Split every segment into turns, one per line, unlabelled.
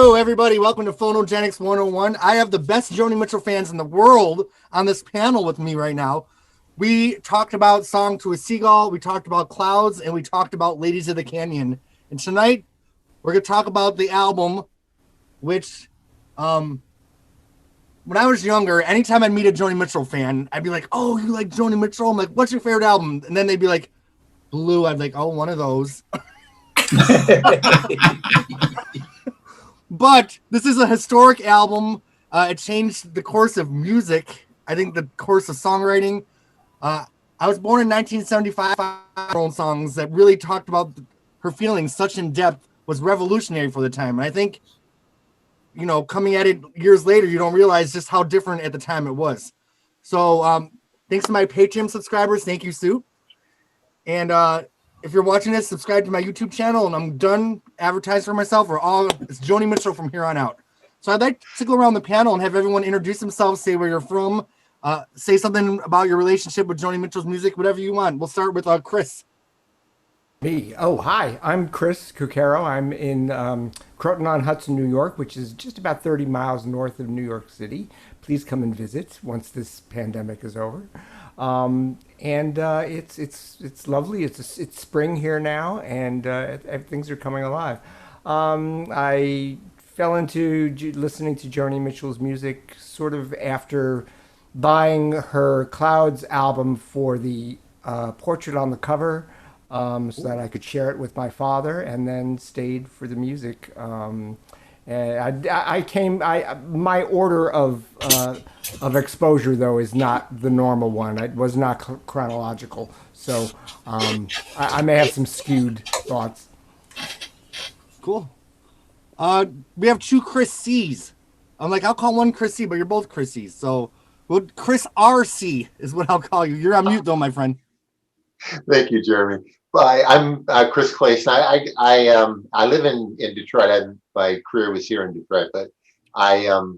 Hello, everybody. Welcome to Phonogenics 101. I have the best Joni Mitchell fans in the world on this panel with me right now. We talked about Song to a Seagull, we talked about Clouds, and we talked about Ladies of the Canyon. And tonight, we're going to talk about the album, which, when I was younger, anytime I'd meet a Joni Mitchell fan, I'd be like, oh, you like Joni Mitchell? I'm like, what's your favorite album? And then they'd be like, Blue. I'd be like, oh, one of those. But this is a historic album. It changed the course of music. I think the course of songwriting. I was born in 1975. Songs that really talked about her feelings such in depth was revolutionary for the time. And I think, you know, coming at it years later, you don't realize just how different at the time it was. So thanks to my Patreon subscribers. Thank you, Sue. And if you're watching this, subscribe to my YouTube channel, and I'm done advertising for myself. It's Joni Mitchell from here on out. So I'd like to go around the panel and have everyone introduce themselves, say where you're from, say something about your relationship with Joni Mitchell's music, whatever you want. We'll start with Chris.
Me. Oh, hi. I'm Chris Cucaro. I'm in Croton-on-Hudson, New York, which is just about 30 miles north of New York City. Please come and visit once this pandemic is over. It's lovely. It's spring here now, and things are coming alive. I fell into listening to Joni Mitchell's music sort of after buying her Clouds album for the portrait on the cover, so that I could share it with my father, and then stayed for the music. My order of exposure, though, is not the normal one. It was not chronological, so I may have some skewed thoughts.
Cool. We have two Chris C's. I'm like, I'll call one Chris C, but you're both Chris C's. So, Chris RC is what I'll call you. You're on mute, though, my friend.
Thank you, Jeremy. I'm Chris Clayson. I live in Detroit. My career was here in Detroit, but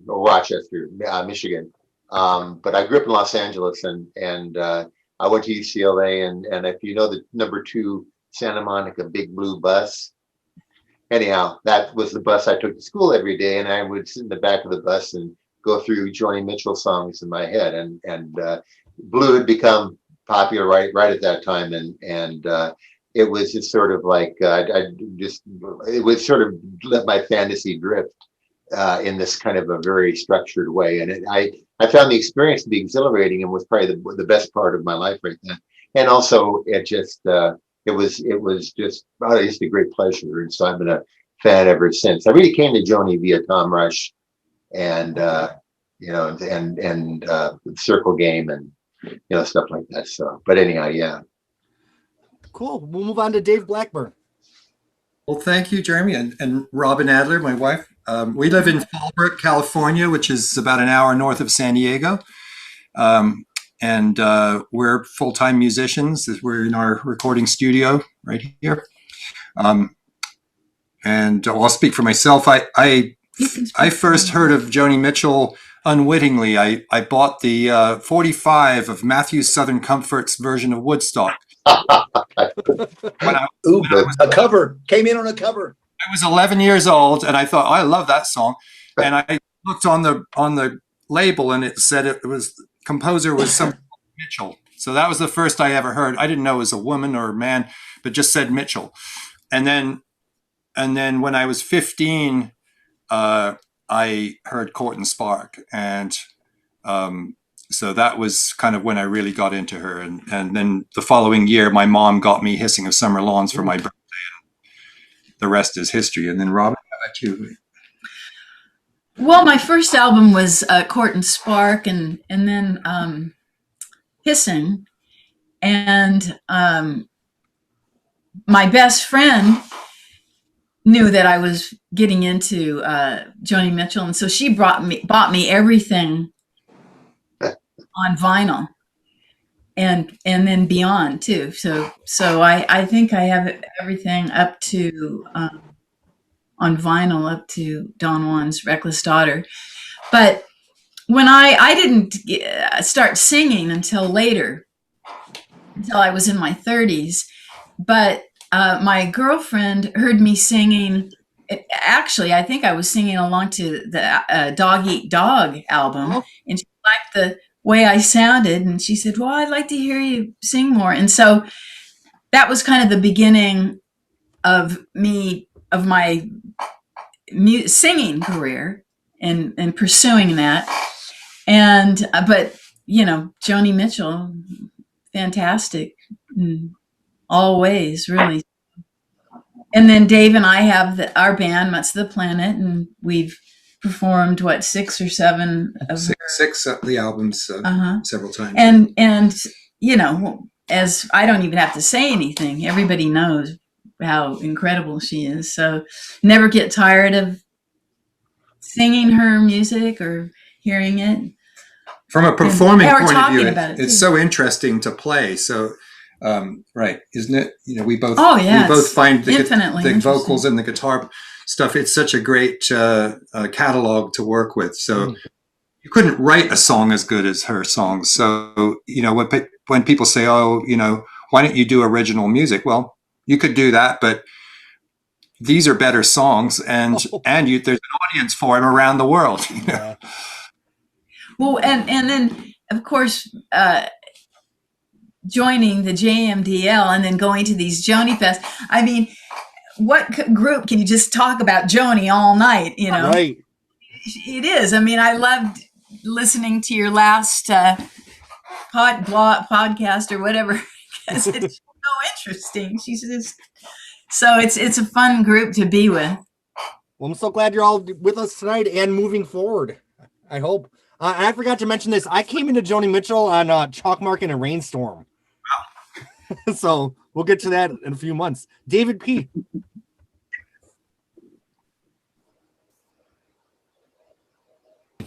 Rochester, Michigan. But I grew up in Los Angeles, and I went to UCLA. And if you know the number 2 Santa Monica Big Blue bus, anyhow, that was the bus I took to school every day, and I would sit in the back of the bus and go through Joni Mitchell songs in my head. And Blue had become popular right at that time, and it was just sort of like it would sort of let my fantasy drift in this kind of a very structured way, and I found the experience to be exhilarating and was probably the best part of my life right then. And also it just it was just a great pleasure, and so I've been a fan ever since. I really came to Joni via Tom Rush and Circle Game and stuff like that. So, but anyhow, yeah.
Cool. We'll move on to Dave Blackburn.
Well, thank you, Jeremy, and Robin Adler, my wife. We live in Fallbrook, California, which is about an hour north of San Diego. And we're full-time musicians. We're in our recording studio right here. And I'll speak for myself. I first heard of Joni Mitchell unwittingly. I bought the 45 of Matthew's Southern Comfort's version of Woodstock.
A cover came in on a cover.
I was 11 years old, and I thought, I love that song. And I looked on the label, and it said composer was some Mitchell. So that was the first I ever heard. I didn't know it was a woman or a man, but just said Mitchell. And then when I was 15, I heard Court and Spark, and so that was kind of when I really got into her. And then the following year, my mom got me Hissing of Summer Lawns for my birthday. And the rest is history. And then Robin, how about you?
Well, my first album was Court and Spark, and then Hissing. And my best friend knew that I was getting into Joni Mitchell, and so she bought me everything on vinyl, and then beyond too. So I think I have everything up to on vinyl up to Don Juan's Reckless Daughter. But when I didn't start singing until later, until I was in my 30s. But my girlfriend heard me singing Actually, I think I was singing along to the Dog Eat Dog album,
Oh.
and she liked the way I sounded, and she said, "Well, I'd like to hear you sing more." And so that was kind of the beginning of my singing career and pursuing that. And but Joni Mitchell, fantastic in all ways, really. And then Dave and I have our band, Mutts of the Planet, and we've performed 6 or 7 of
six of the albums several times.
And as I don't even have to say anything, everybody knows how incredible she is. So never get tired of singing her music or hearing it.
From a performing point of view,
it's
too. So interesting to play. So, right, isn't it? We both
we
both find the vocals and the guitar stuff. It's such a great catalog to work with. So you couldn't write a song as good as her songs. So when people say, "Oh, why don't you do original music?" Well, you could do that, but these are better songs, and there's an audience for them around the world.
Well, and then of course joining the JMDL and then going to these Joni Fest. I mean, what group can you just talk about Joni all night?
Right.
It is. I mean, I loved listening to your last podcast or whatever because it's so interesting. She's just it's a fun group to be with.
Well, I'm so glad you're all with us tonight and moving forward. I hope. I forgot to mention this. I came into Joni Mitchell on Chalk Mark in a rainstorm. Wow. So we'll get to that in a few months. David P.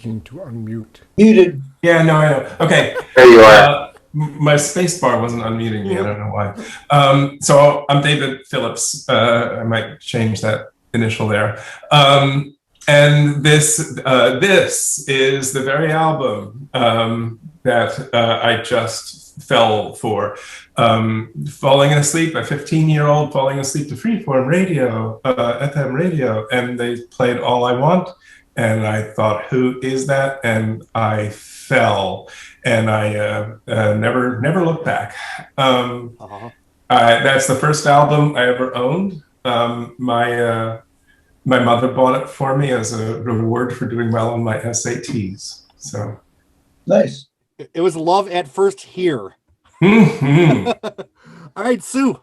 To unmute.
Muted.
Yeah, no, I know. Okay.
There you are.
My space bar wasn't unmuting me. I don't know why. So I'm David Phillips. I might change that initial there. And this is the very album that I just fell for. Falling asleep, a 15-year-old falling asleep to freeform radio, FM radio, and they played All I Want. And I thought, who is that? And I fell, and I never looked back. That's the first album I ever owned. My mother bought it for me as a reward for doing well on my SATs. So
Nice.
It was love at first here. All right, Sue.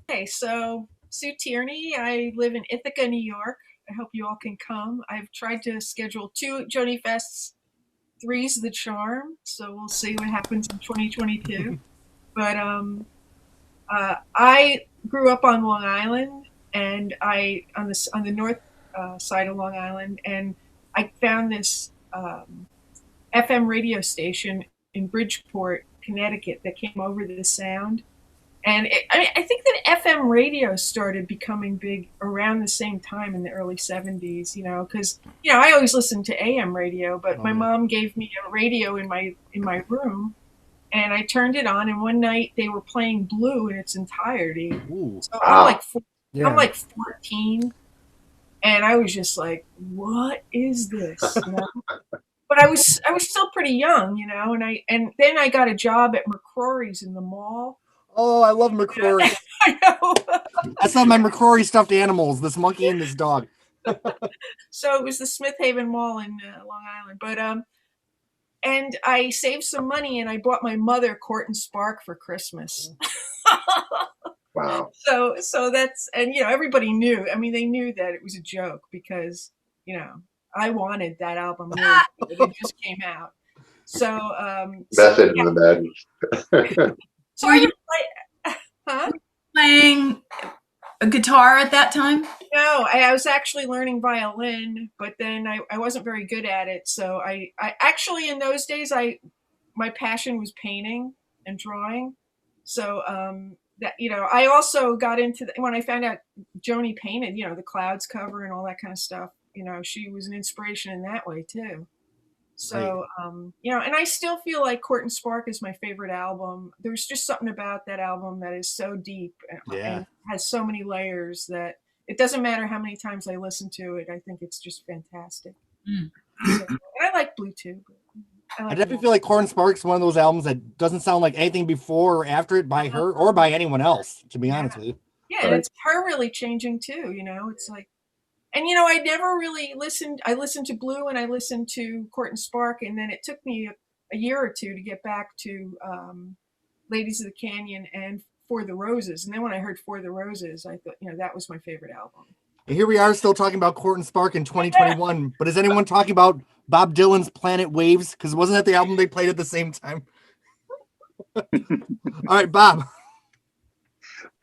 Okay, so Sue Tierney. I live in Ithaca, New York. I hope you all can come. I've tried to schedule 2 Joni Fests. 3's the charm, so we'll see what happens in 2022. But I grew up on Long Island, and on the north side of Long Island, and I found this FM radio station in Bridgeport, Connecticut, that came over the sound. And I think that FM radio started becoming big around the same time in the early 70s, because, I always listened to AM radio, but my mom gave me a radio in my room, and I turned it on, and one night they were playing Blue in its entirety.
Ooh.
So I'm like 14, and I was just like, what is this? But I was still pretty young, and then I got a job at McCrory's in the mall.
Oh, I love McCrory.
I know.
I saw my McCrory stuffed animals, this monkey and this dog.
So it was the Smith Haven Mall in Long Island. But and I saved some money and I bought my mother Court and Spark for Christmas.
Wow.
So that's, and everybody knew. I mean, they knew that it was a joke because I wanted that album. It just came out. So
Method in the madness.
So are you
playing a guitar at that time?
No, I was actually learning violin, but then I wasn't very good at it. So I actually, in those days, my passion was painting and drawing. So that I also got into when I found out Joni painted, the Clouds cover and all that kind of stuff. She was an inspiration in that way too. So, and I still feel like Court and Spark is my favorite album. There's just something about that album that is so deep and has so many layers that it doesn't matter how many times I listen to it. I think it's just fantastic.
Mm.
So, and I like Blue too. But
I definitely feel like Corn Sparks is one of those albums that doesn't sound like anything before or after it by her or by anyone else, to be honest with you.
Yeah, and it's her really changing too, it's like, and I never really listened. I listened to Blue and I listened to Court and Spark, and then it took me a year or two to get back to Ladies of the Canyon and For the Roses. And then when I heard For the Roses, I thought, that was my favorite album.
And here we are still talking about Court and Spark in 2021, but is anyone talking about Bob Dylan's Planet Waves? Because wasn't that the album they played at the same time? All right, Bob.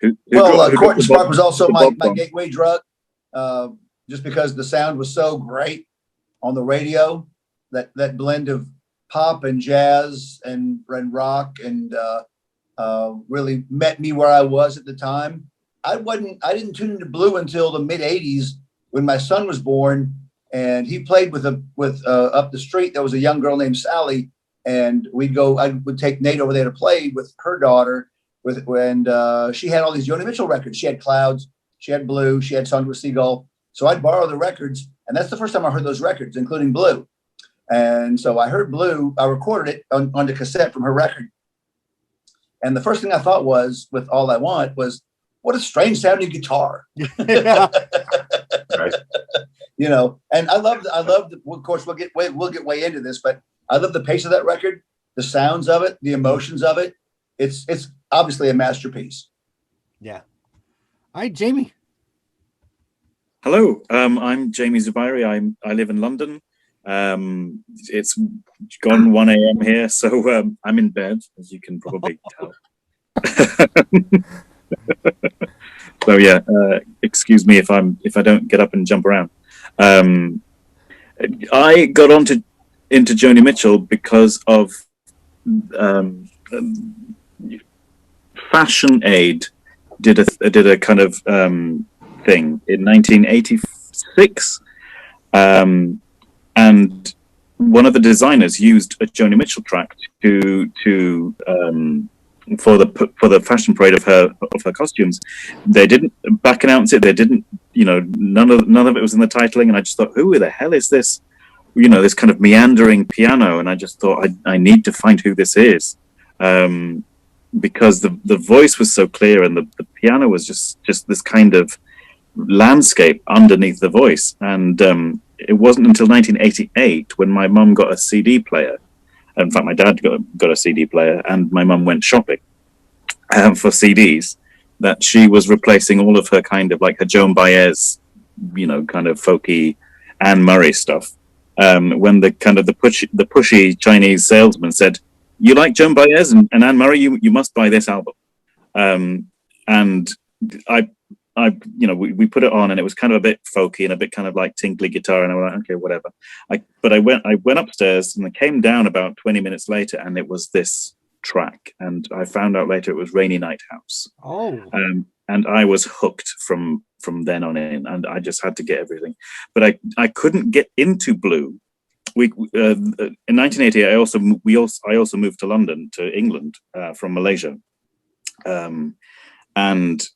Court and Spark was also my gateway drug, just because the sound was so great on the radio. That blend of pop and jazz and rock and really met me where I was at the time. I didn't tune into Blue until the mid '80s when my son was born, and he played with up the street. There was a young girl named Sally, and I would take Nate over there to play with her daughter. And she had all these Joni Mitchell records. She had Clouds, she had Blue, she had Song to a Seagull. So I'd borrow the records, and that's the first time I heard those records, including Blue. And so I heard Blue. I recorded it on the cassette from her record. And the first thing I thought was, with All I Want, was, what a strange sounding guitar.
Yeah.
Right.
And I love, of course, we'll get way into this, but I love the pace of that record, the sounds of it, the emotions of it. It's obviously a masterpiece.
Yeah. All right, Jamie.
Hello, I'm Jamie Zubairi. I live in London. It's gone 1 a.m. here, so I'm in bed, as you can probably tell. So yeah, excuse me if I don't get up and jump around. I got into Joni Mitchell because of Fashion Aid did a kind of thing in 1986, and one of the designers used a Joni Mitchell track for the fashion parade of her costumes. They didn't back announce it. They didn't, none of it was in the titling. And I just thought, who the hell is this? This kind of meandering piano. And I just thought, I need to find who this is, because the voice was so clear and the piano was just this kind of landscape underneath the voice. And it wasn't until 1988 when my mum got a CD player. In fact, my dad got a CD player, and my mum went shopping for CDs, that she was replacing all of her kind of like her Joan Baez, kind of folky Anne Murray stuff. When the kind of the pushy Chinese salesman said, "You like Joan Baez and Anne Murray? You must buy this album." And we put it on, and it was kind of a bit folky and a bit kind of like tinkly guitar, and I was like, okay, whatever. But I went upstairs, and I came down about 20 minutes later, and it was this track, and I found out later it was Rainy Night House.
Oh.
And I was hooked from then on in, and I just had to get everything. But I couldn't get into Blue. In 1988, I also moved to London, to England, from Malaysia, and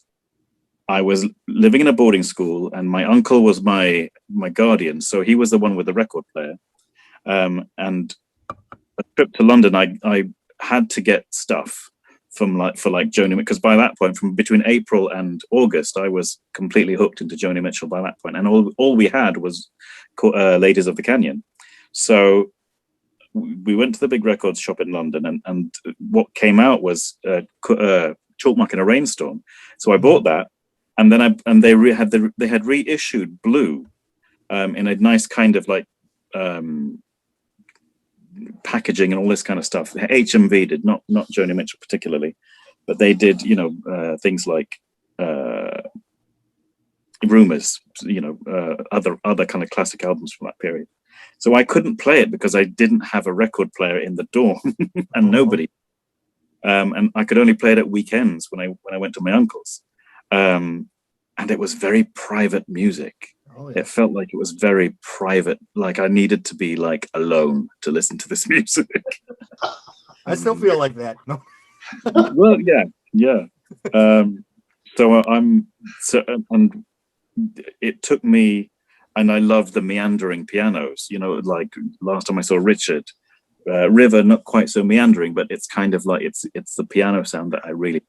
I was living in a boarding school, and my uncle was my guardian, so he was the one with the record player. And a trip to London, I had to get stuff for Joni, because by that point, from between April and August, I was completely hooked into Joni Mitchell by that point, and all we had was Ladies of the Canyon. So we went to the big records shop in London, and what came out was Chalkmark in a Rainstorm. So I bought that. And then they had reissued Blue in a nice kind of like packaging and all this kind of stuff. HMV did, not Joni Mitchell particularly, but they did things like Rumours, other kind of classic albums from that period. So I couldn't play it because I didn't have a record player in the dorm and nobody. And I could only play it at weekends when I went to my uncle's. And it was very private music. Oh, yeah. It felt like it was very private. Like I needed to be like alone to listen to this music.
I still feel like that. No.
Well, yeah. And it took me, and I love the meandering pianos. You know, like last time I saw Richard. River, not quite so meandering, but it's kind of like it's the piano sound that I really.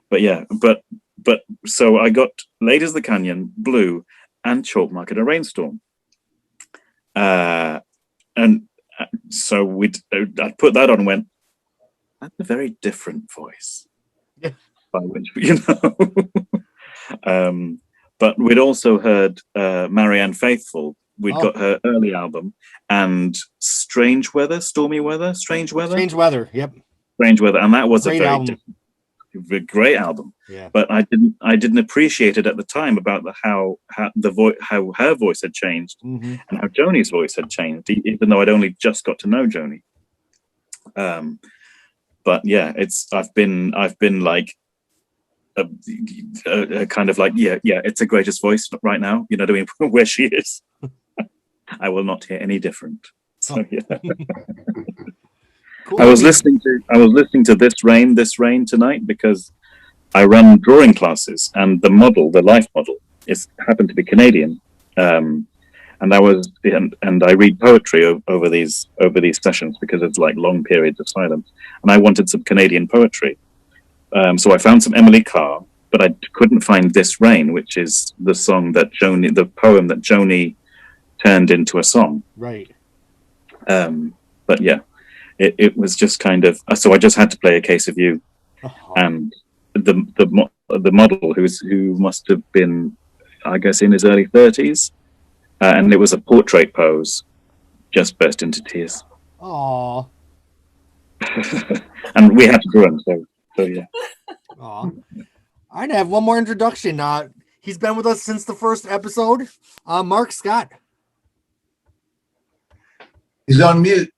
But yeah, but so I got Late as the Canyon, Blue, and Chalk Mark in a Rainstorm, and so I put that on and went, that's a very different voice.
Yeah.
By which, you know, but we'd also heard Marianne Faithfull. We'd got her early album and Strange Weather, Stormy Weather, Strange Weather.
Strange Weather, yep.
Strange Weather, and that was
Great
a very
album.
great album.
Yeah.
But I didn't appreciate it at the time about how her voice had changed
Mm-hmm.
and how Joni's voice had changed, even though I'd only just got to know Joni. But yeah, I've been like a kind of like it's the greatest voice right now. You know what I mean? Where she is. I will not hear any different. So yeah.
Cool.
I was listening to This Rain tonight because I run drawing classes, and the life model, happened to be Canadian, and I read poetry over these sessions because it's like long periods of silence, and I wanted some Canadian poetry, so I found some Emily Carr, but I couldn't find This Rain, which is the poem that Joni turned into a song.
Right.
But yeah. It was just kind of, so I just had to play A Case of You, and the model who must have been, I guess, in his early 30s, and it was a portrait pose, just burst into tears.
Aww.
And we had to do him, so yeah.
Aw. I'd have one more introduction. He's been with us since the first episode. Mark Scott.
He's on mute.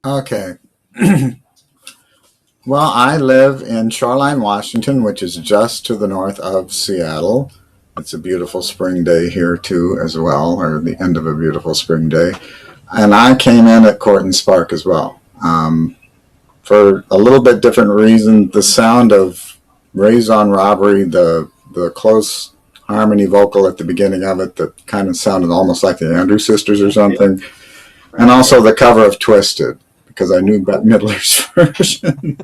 Okay. Well, I live in Shoreline, Washington, which is just to the north of Seattle. It's a beautiful spring day here too, as well, or the end of a beautiful spring day. And I came in at Court and Spark as well. For a little bit different reason, the sound of Raison Robbery, the close harmony vocal at the beginning of it that kind of sounded almost like the Andrews Sisters or something. And also the cover of Twisted, because I knew Bette Midler's version.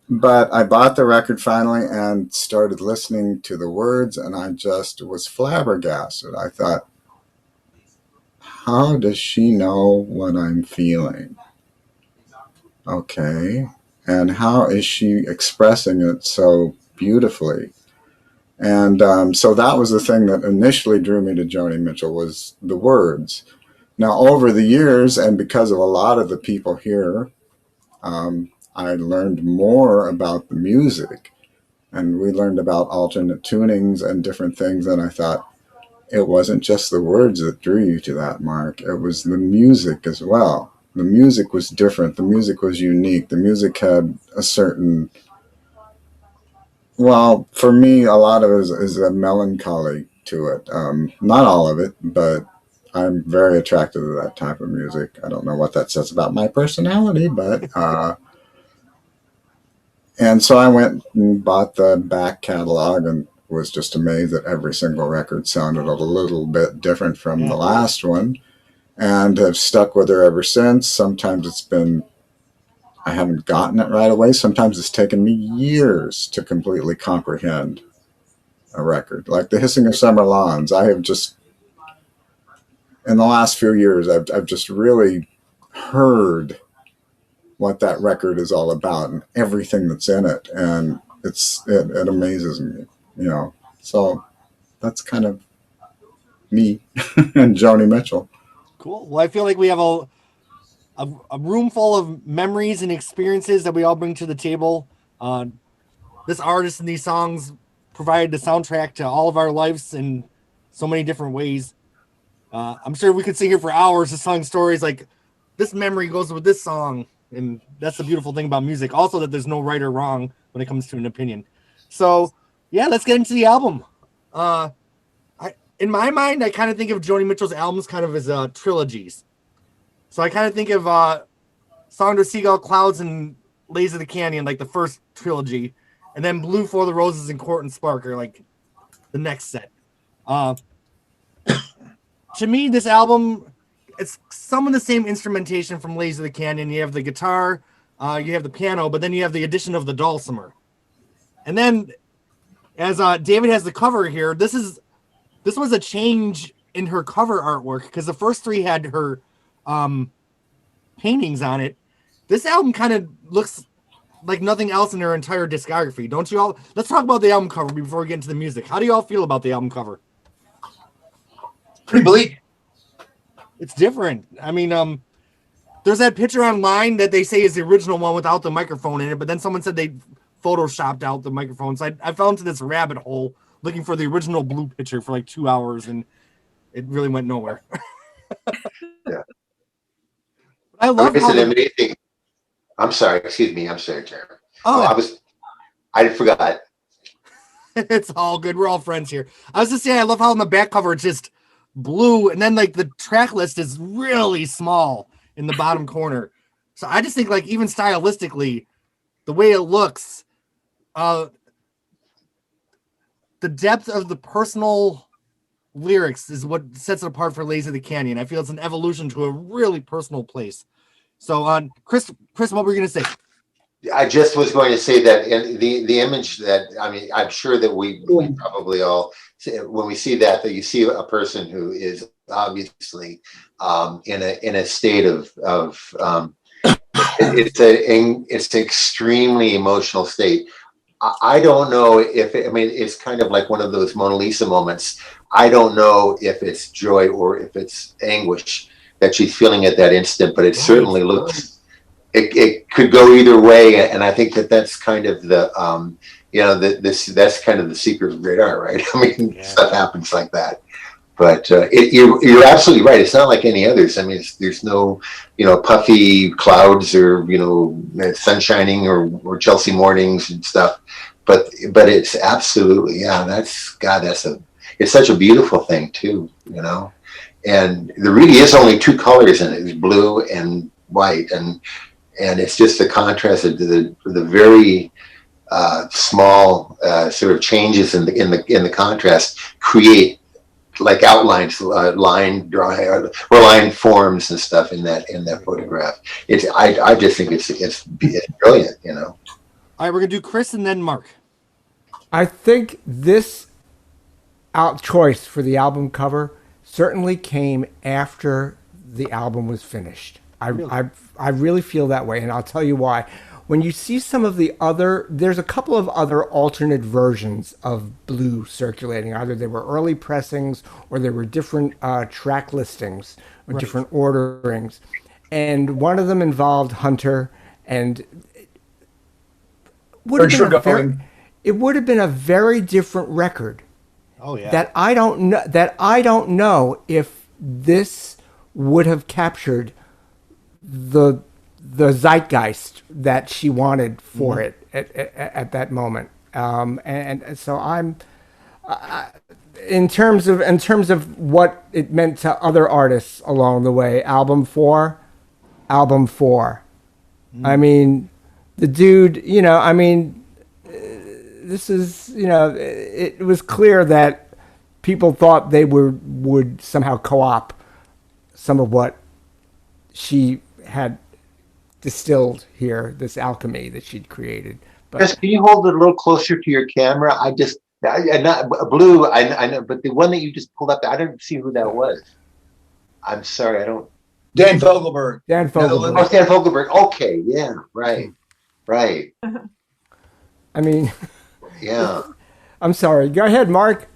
But I bought the record finally and started listening to the words, and I just was flabbergasted. I thought, how does she know what I'm feeling? Okay. And how is she expressing it so beautifully? And so that was the thing that initially drew me to Joni Mitchell, was the words. Now, over the years, and because of a lot of the people here, I learned more about the music, and we learned about alternate tunings and different things, and I thought it wasn't just the words that drew you to that, Mark. It was the music as well. The music was different. The music was unique. The music had a certain, well, for me, a lot of it is a melancholy to it. Not all of it, but I'm very attracted to that type of music. I don't know what that says about my personality, but and so I went and bought the back catalog and was just amazed that every single record sounded a little bit different from the last one, and have stuck with her ever since. Sometimes I haven't gotten it right away. Sometimes it's taken me years to completely comprehend a record. Like The Hissing of Summer Lawns, I have just, in the last few years, I've just really heard what that record is all about and everything that's in it, and it amazes me, you know. So that's kind of me and Joni Mitchell.
Cool. Well, I feel like we have a room full of memories and experiences that we all bring to the table. This artist and these songs provided the soundtrack to all of our lives in so many different ways. I'm sure we could sit here for hours just telling stories like this memory goes with this song. And that's the beautiful thing about music. Also, that there's no right or wrong when it comes to an opinion. So, yeah, let's get into the album. In my mind, I kind of think of Joni Mitchell's albums kind of as trilogies. So I kind of think of Song to Seagull, Clouds, and Lays of the Canyon, like the first trilogy. And then Blue for the Roses and Court and Spark are like the next set. To me, this album, it's some of the same instrumentation from Lazy the Canyon. You have the guitar, you have the piano, but then you have the addition of the dulcimer. And then, as David has the cover here, this was a change in her cover artwork because the first three had her paintings on it. This album kind of looks like nothing else in her entire discography. Don't you all? Let's talk about the album cover before we get into the music. How do you all feel about the album cover?
Pretty bleak.
It's different. I mean, there's that picture online that they say is the original one without the microphone in it, but then someone said they photoshopped out the microphone. So I fell into this rabbit hole looking for the original blue picture for like 2 hours, and it really went nowhere.
Yeah.
I love
it's an amazing. I'm sorry. Excuse me. I'm sorry, Jeremy. I forgot.
It's all good. We're all friends here. I was just saying, I love how on the back cover it's just blue, and then like the track list is really small in the bottom corner. So I just think like even stylistically, the way it looks, the depth of the personal lyrics is what sets it apart for Lazy the Canyon. I feel it's an evolution to a really personal place. So, Chris, what were you going to say?
I just was going to say that in the image that, I mean, I'm sure that we probably all, when we see that you see a person who is obviously in a state of it's an extremely emotional state. I don't know if it's kind of like one of those Mona Lisa moments. I don't know if it's joy or if it's anguish that she's feeling at that instant, but it certainly looks. It could go either way, and I think that's kind of the that's kind of the secret of great art, right? I mean, stuff happens like that. But you're absolutely right. It's not like any others. I mean, there's no puffy clouds or sun shining or Chelsea mornings and stuff. But it's absolutely it's such a beautiful thing too, And there really is only two colors in it: it's blue and white, and it's just the contrast of the very small sort of changes in the contrast create like outlines, line drawing or line forms and stuff in that photograph. I just think it's brilliant, All
right, we're gonna do Chris and then Mark.
I think this choice for the album cover certainly came after the album was finished. I really feel that way, and I'll tell you why. When you see some of there's a couple of other alternate versions of Blue circulating. Either they were early pressings or there were different track listings or different orderings. And one of them involved Hunter, and it would have been a very different record.
Oh yeah.
That I don't know if this would have captured the zeitgeist that she wanted for it at that moment, and so I'm in terms of what it meant to other artists along the way. Album 4. I mean, the dude, this is it was clear that people thought they would somehow co-opt some of what she had distilled here, this alchemy that she'd created. But
Chris, can you hold it a little closer to your camera? Not Blue. I know, but the one that you just pulled up, I didn't see who that was. I'm sorry, I don't.
Dan Fogelberg.
Dan Fogelberg.
Oh, Dan Fogelberg. Okay, yeah, right.
I mean,
yeah.
I'm sorry. Go ahead, Mark.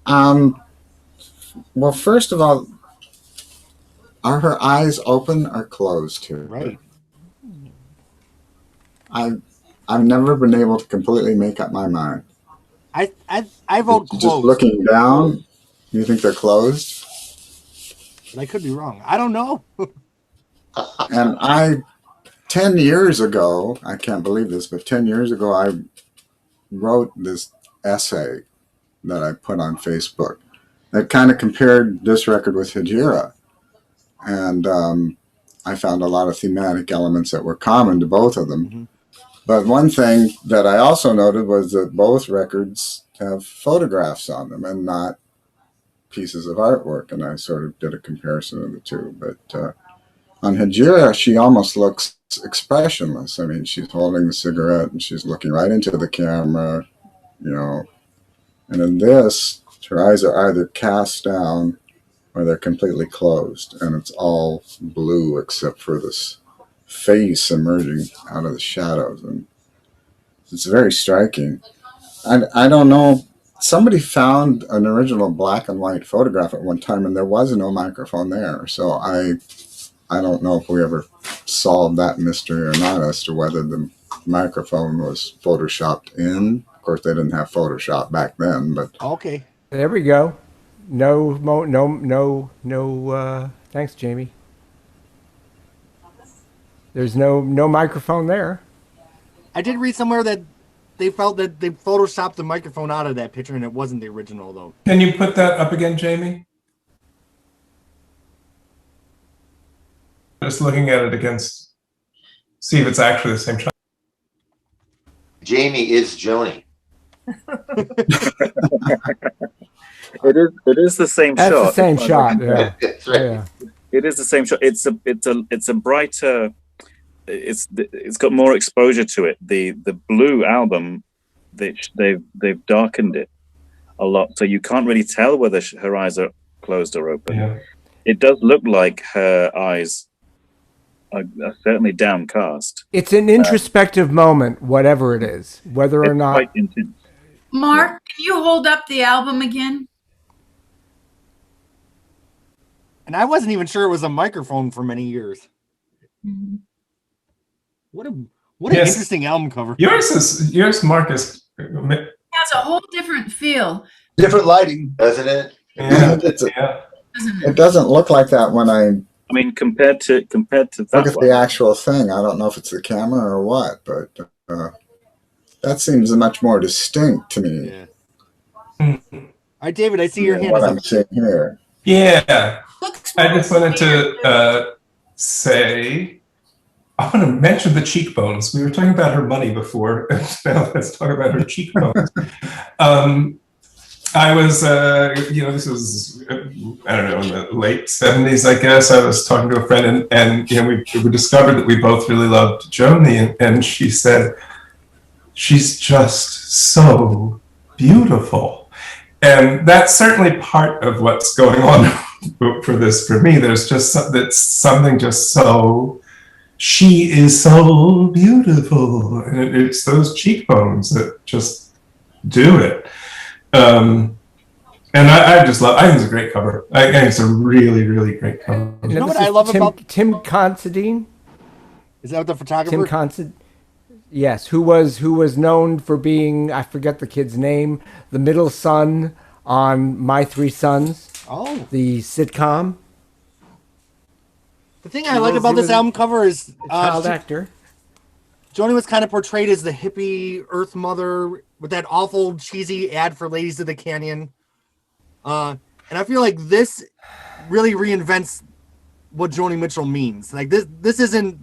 Well, first of all, are her eyes open or closed here?
Right.
I've never been able to completely make up my mind.
I vote closed.
Just looking down, you think they're closed?
I could be wrong. I don't know.
And 10 years ago, I can't believe this, but 10 years ago, I wrote this essay that I put on Facebook that kind of compared this record with Hejira. And I found a lot of thematic elements that were common to both of them. But one thing that I also noted was that both records have photographs on them and not pieces of artwork. And I sort of did a comparison of the two. But on Hejira, she almost looks expressionless. I mean, she's holding the cigarette and she's looking right into the camera, you know. And in this, her eyes are either cast down or they're completely closed. And it's all blue except for this face emerging out of the shadows. And it's very striking. I don't know. Somebody found an original black and white photograph at one time, and there was no microphone there. So I don't know if we ever solved that mystery or not as to whether the microphone was photoshopped in. Of course, they didn't have Photoshop back then, but
Okay.
There we go. No, thanks, Jamie. There's no microphone there.
I did read somewhere that they felt that they photoshopped the microphone out of that picture, and it wasn't the original, though.
Can you put that up again, Jamie? Just looking at it against, see if it's actually the same shot.
Jamie is Joni.
It is the same
That's
shot.
the same shot. Yeah.
That's right.
Yeah.
It is the same shot. It's a brighter. It's got more exposure to it. The Blue album, they've darkened it a lot, so you can't really tell whether her eyes are closed or open.
Yeah.
It does look like her eyes are certainly downcast.
It's an introspective moment, whatever it is, whether or
It's
not.
quite intense.
Mark, can you hold up the album again?
And I wasn't even sure it was a microphone for many years.
Mm-hmm.
What an
Yes.
interesting album cover.
Yours, Marcus.
It has a whole different feel,
Different lighting.
Doesn't it?
Yeah.
it
doesn't it?
doesn't look like that when I
I mean, compared to
look
that
at
one,
the actual thing. I don't know if it's the camera or what, but that seems much more distinct to me
Yeah. All right, David, I see your
than
hand
what
is
I'm
up.
seeing here.
Yeah.
Looks
I just wanted
weird.
to say, I want to mention the cheekbones. We were talking about her money before. Now let's talk about her cheekbones. I was, this was, I don't know, in the late 70s, I guess. I was talking to a friend, and we discovered that we both really loved Joni, and she said, she's just so beautiful. And that's certainly part of what's going on for me. There's just something just so, she is so beautiful. And it's those cheekbones that just do it. And I just love, I think it's a great cover. I think it's a really, really great cover.
You know
This
what I
is
love about-
Tim Considine?
Is that what the photographer?
Tim Considine. Yes, who was known for being, I forget the kid's name, the middle son on My Three Sons,
Oh,
the sitcom.
the thing I like about this album cover is
Child actor.
Joni was kind of portrayed as the hippie Earth Mother with that awful cheesy ad for Ladies of the Canyon. And I feel like this really reinvents what Joni Mitchell means. Like this isn't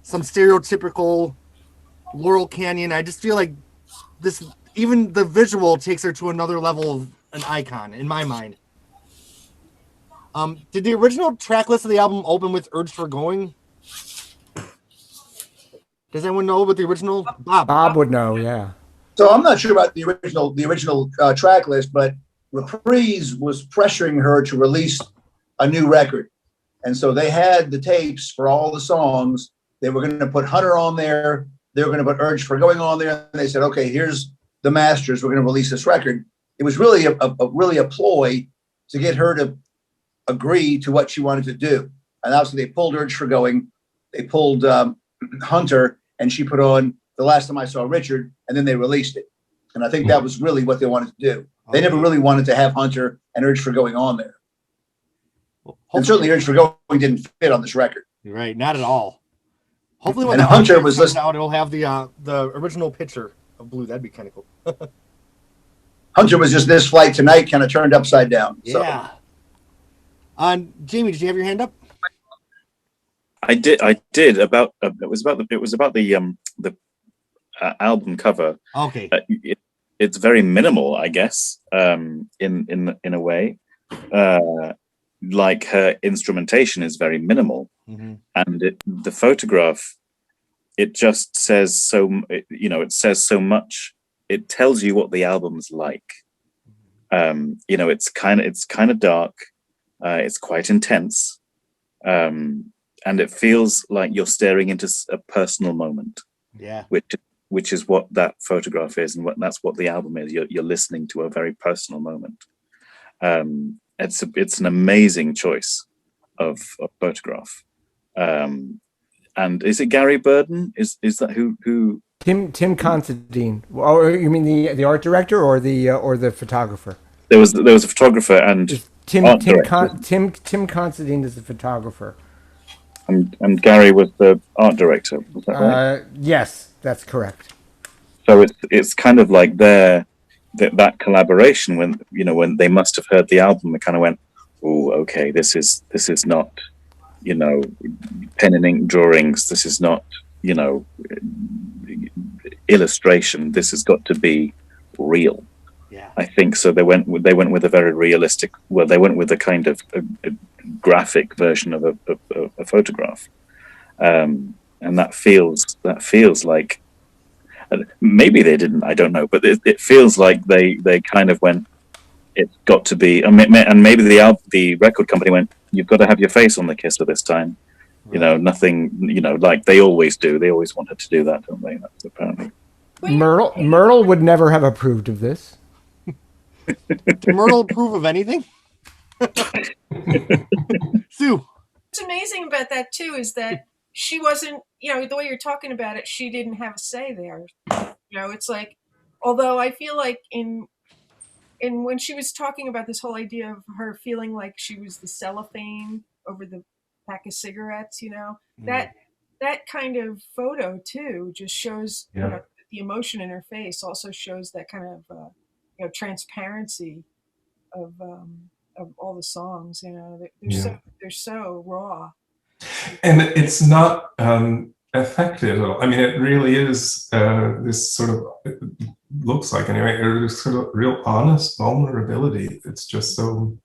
some stereotypical Laurel Canyon. I just feel like this, even the visual takes her to another level of an icon in my mind. Did the original track list of the album open with Urge for Going? Does anyone know what the original?
Bob would know, yeah.
So I'm not sure about the original track list, but Reprise was pressuring her to release a new record. And so they had the tapes for all the songs. They were going to put Hunter on there. They were going to put Urge for Going on there. And they said, okay, here's the masters. We're going to release this record. It was really a ploy to get her to agree to what she wanted to do. And obviously they pulled Urge for Going. They pulled Hunter, and she put on The Last Time I Saw Richard, and then they released it. And I think that was really what they wanted to do. They never really wanted to have Hunter and Urge for Going on there. And certainly Urge for Going didn't fit on this record.
You're right, not at all. Hopefully when
And
the
Hunter
Hunter
was
comes
listed-
out, it'll have the original picture of Blue. That'd be kind of cool.
Hunter was just This Flight Tonight kind of turned upside down. So.
Yeah. Jamie, did you have your hand up?
I did. It was about the album cover.
Okay.
It's very minimal, I guess, in a way. Like her instrumentation is very minimal, and the photograph, it just says so. It says so much. It tells you what the album's like. It's kind of dark. It's quite intense, and it feels like you're staring into a personal moment.
Yeah.
Which is what that photograph is, and that's what the album is. You're listening to a very personal moment. It's an amazing choice of photograph. And is it Gary Burden? Is that who?
Tim Considine. Oh, you mean the art director or the photographer?
There was a photographer and
Tim Considine is the photographer.
And Gary was the art director. Was that right?
Yes, that's correct.
So it's kind of like that collaboration when they must have heard the album, they kind of went, oh, okay, this is not, pen and ink drawings. This is not, illustration. This has got to be real.
Yeah.
I think so. They went with a very realistic. Well, they went with a kind of a graphic version of a photograph, and that feels like. Maybe they didn't. I don't know, but it feels like they kind of went. It's got to be, and maybe the record company went. You've got to have your face on the kisser this time. Right. Nothing. Like they always do. They always wanted to do that, don't they? That's apparently.
Myrtle would never have approved of this.
Did Myrtle approve of anything? Sue.
What's amazing about that too is that she wasn't, the way you're talking about it, she didn't have a say there. It's like, although I feel like in when she was talking about this whole idea of her feeling like she was the cellophane over the pack of cigarettes, that kind of photo too just shows the emotion in her face. Also shows that kind of transparency of all the songs. They're so raw.
And it's not affected at all. I mean, it really is this sort of, it looks like anyway, there's sort of real honest vulnerability. It's just so.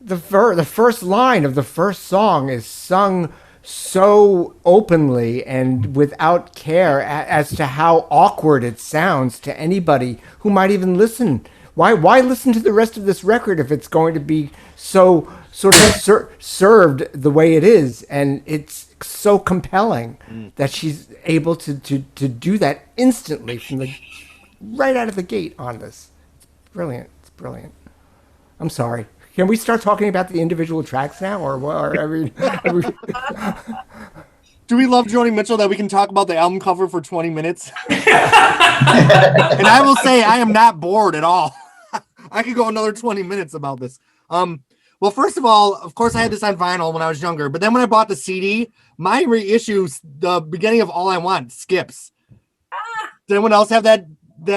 The first line of the first song is sung so openly and without care as to how awkward it sounds to anybody who might even listen. Why listen to the rest of this record if it's going to be so sort of served the way it is? And it's so compelling that she's able to do that instantly from right out of the gate on this. It's brilliant. It's brilliant. I'm sorry. Can we start talking about the individual tracks now, or what?
Do we love Joni Mitchell that we can talk about the album cover for 20 minutes? And I will say I am not bored at all. I could go another 20 minutes about this. Well, first of all, of course, I had this on vinyl when I was younger, but then when I bought the CD, my reissue, the beginning of All I Want skips. Did anyone else have that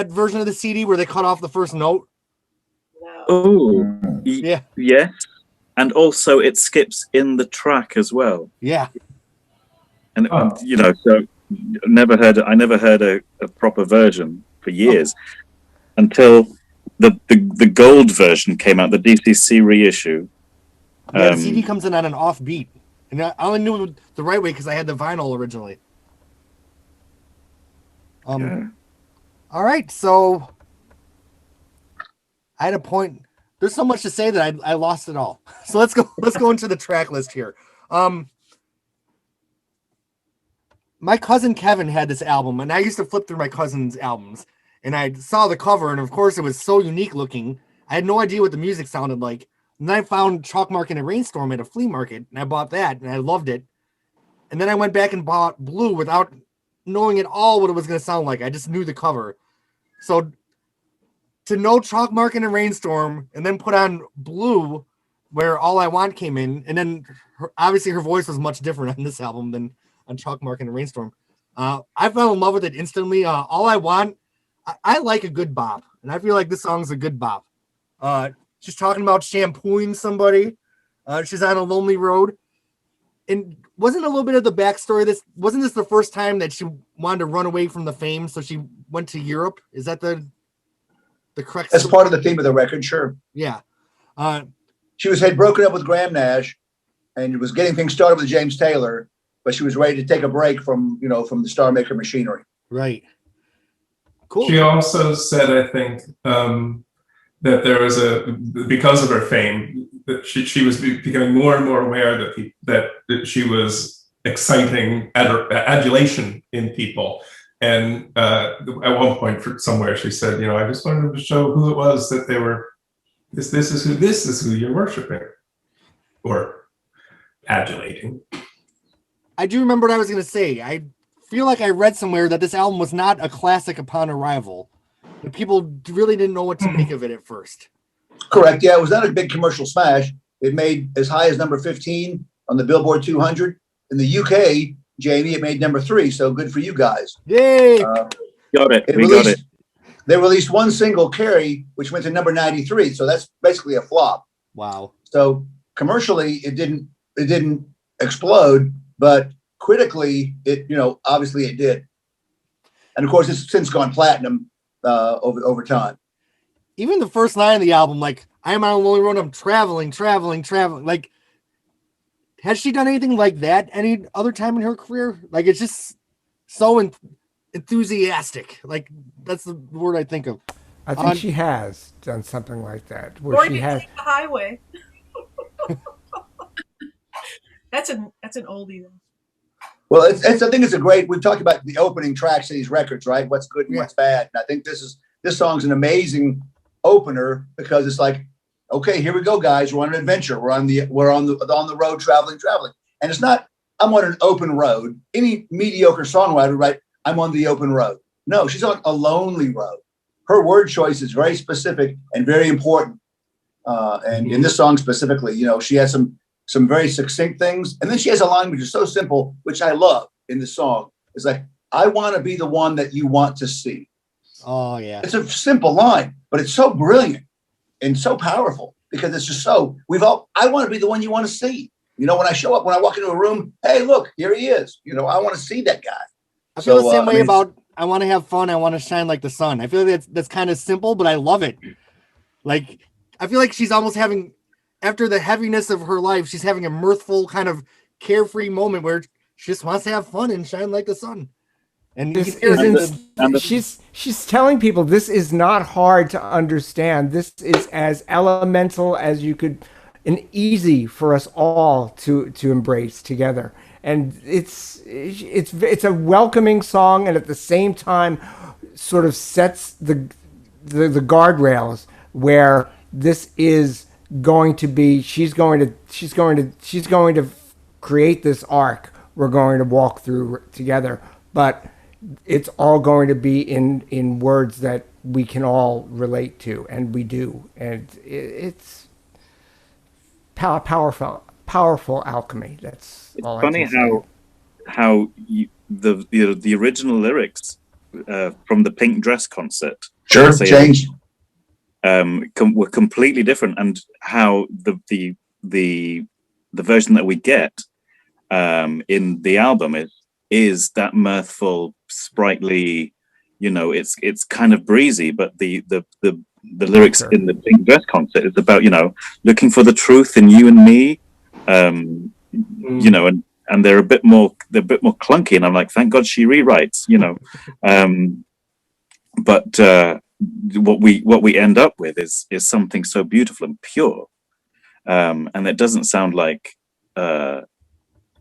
version of the CD where they cut off the first note?
Oh,
yeah.
Yes. And also it skips in the track as well.
Yeah.
And so I never heard a proper version for years until the gold version came out, the DCC reissue.
Yeah, the CD comes in on an offbeat. And I only knew it the right way because I had the vinyl originally. All right, so I had a point. There's so much to say that I lost it all. So let's go into the track list here. My cousin Kevin had this album, and I used to flip through my cousin's albums, and I saw the cover, and of course it was so unique looking. I had no idea what the music sounded like. And then I found Chalk Mark and a Rainstorm at a flea market, and I bought that, and I loved it. And then I went back and bought Blue without knowing at all what it was going to sound like. I just knew the cover. So to know Chalk Mark and a Rainstorm and then put on Blue where All I Want came in, and then obviously her voice was much different on this album than on Chalk Mark and a Rainstorm. I fell in love with it instantly. All I Want, I like a good bop, and I feel like this song's a good bop. She's talking about shampooing somebody. She's on a lonely road. And wasn't a little bit of the backstory? Wasn't this the first time that she wanted to run away from the fame, so she went to Europe? Is that the correct?
That's part of the theme of the record, sure.
Yeah.
She had broken up with Graham Nash, and was getting things started with James Taylor, but she was ready to take a break from the Star Maker machinery.
Right. Cool.
She also said, I think, that there was because of her fame, that she was becoming more and more aware that she was exciting adulation in people. And at one point, somewhere, she said, I just wanted to show who it was that they were. This is who you're worshiping, or adulating.
I do remember what I was going to say. I feel like I read somewhere that this album was not a classic upon arrival. And people really didn't know what to make of it at first.
Correct. Yeah, it was not a big commercial smash. It made as high as number 15 on the Billboard 200. In the UK, Jamie, it made number 3. So good for you guys.
Yay!
Got it. Got it.
They released one single, Carrie, which went to number 93. So that's basically a flop.
Wow.
So commercially, it didn't explode, but critically, obviously it did. And of course, it's since gone platinum over time.
Even the first line of the album, like, I'm on a lonely road, I'm traveling. Like, has she done anything like that any other time in her career? Like, it's just so enthusiastic. Like, that's the word I think of.
I think she has done something like that. Where
Or
she
you
has
take the highway. That's an oldie though.
Well, I think it's a great. We've talked about the opening tracks of these records, right? What's good and what's bad. And I think this song's an amazing opener because it's like, okay, here we go, guys. We're on an adventure. We're on the road, traveling. And it's not, I'm on an open road. Any mediocre songwriter, right? I'm on the open road. No, she's on a lonely road. Her word choice is very specific and very important. And in this song specifically, she has some very succinct things. And then she has a line which is so simple, which I love in the song. It's like, I want to be the one that you want to see.
Oh, yeah.
It's a simple line, but it's so brilliant and so powerful because it's just so, I want to be the one you want to see. When I walk into a room, hey, look, here he is. I want to see that guy.
I feel the same way about, I want to have fun. I want to shine like the sun. I feel like that's kind of simple, but I love it. Like, I feel like she's almost having, after the heaviness of her life, she's having a mirthful kind of carefree moment where she just wants to have fun and shine like the sun. And
this isn't, she's telling people this is not hard to understand. This is as elemental as you could, and easy for us all to embrace together. And it's a welcoming song, and at the same time, sort of sets the guardrails where this is going to be. She's going to create this arc we're going to walk through together, but it's all going to be in words that we can all relate to, and we do, and it's powerful alchemy. That's all. It's
funny how the original lyrics from the Pink Dress concert
changed.
Were completely different, and how the version that we get in the album is that mirthful, sprightly, it's kind of breezy, but the lyrics in the Pink Dress concert is about looking for the truth in you and me, and they're a bit more clunky, and I'm like, thank God she rewrites, but what we end up with is something so beautiful and pure, and it doesn't sound like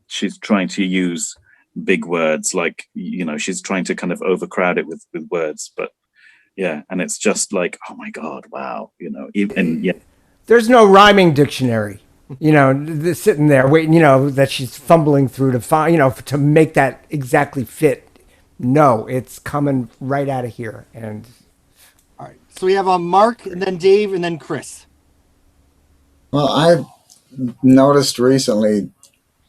she's trying to use big words, like she's trying to kind of overcrowd it with words, but and it's just like, oh my God, wow,
there's no rhyming dictionary, sitting there waiting, that she's fumbling through to find, to make that exactly fit. No, it's coming right out of here. And
all right, so we have Mark, and then Dave, and then Chris.
Well, I've noticed recently,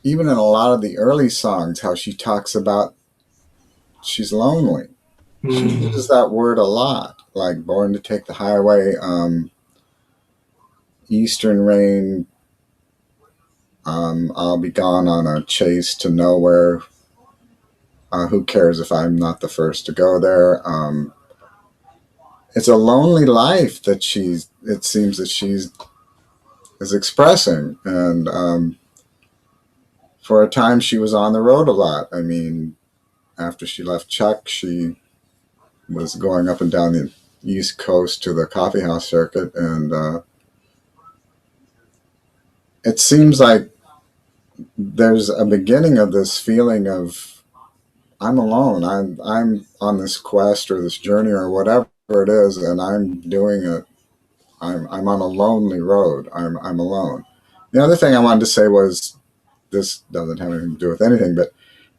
even in a lot of the early songs, how she talks about she's lonely. She uses that word a lot, like Born to Take the Highway, Eastern Rain, I'll be gone on a chase to nowhere. Who cares if I'm not the first to go there? It's a lonely life that it seems that she's is expressing. And for a time, she was on the road a lot. I mean, after she left Chuck, she was going up and down the East Coast to the coffeehouse circuit. And it seems like there's a beginning of this feeling of I'm alone. I'm on this quest or this journey or whatever it is, and I'm doing it. I'm on a lonely road. I'm alone. The other thing I wanted to say was, this doesn't have anything to do with anything, but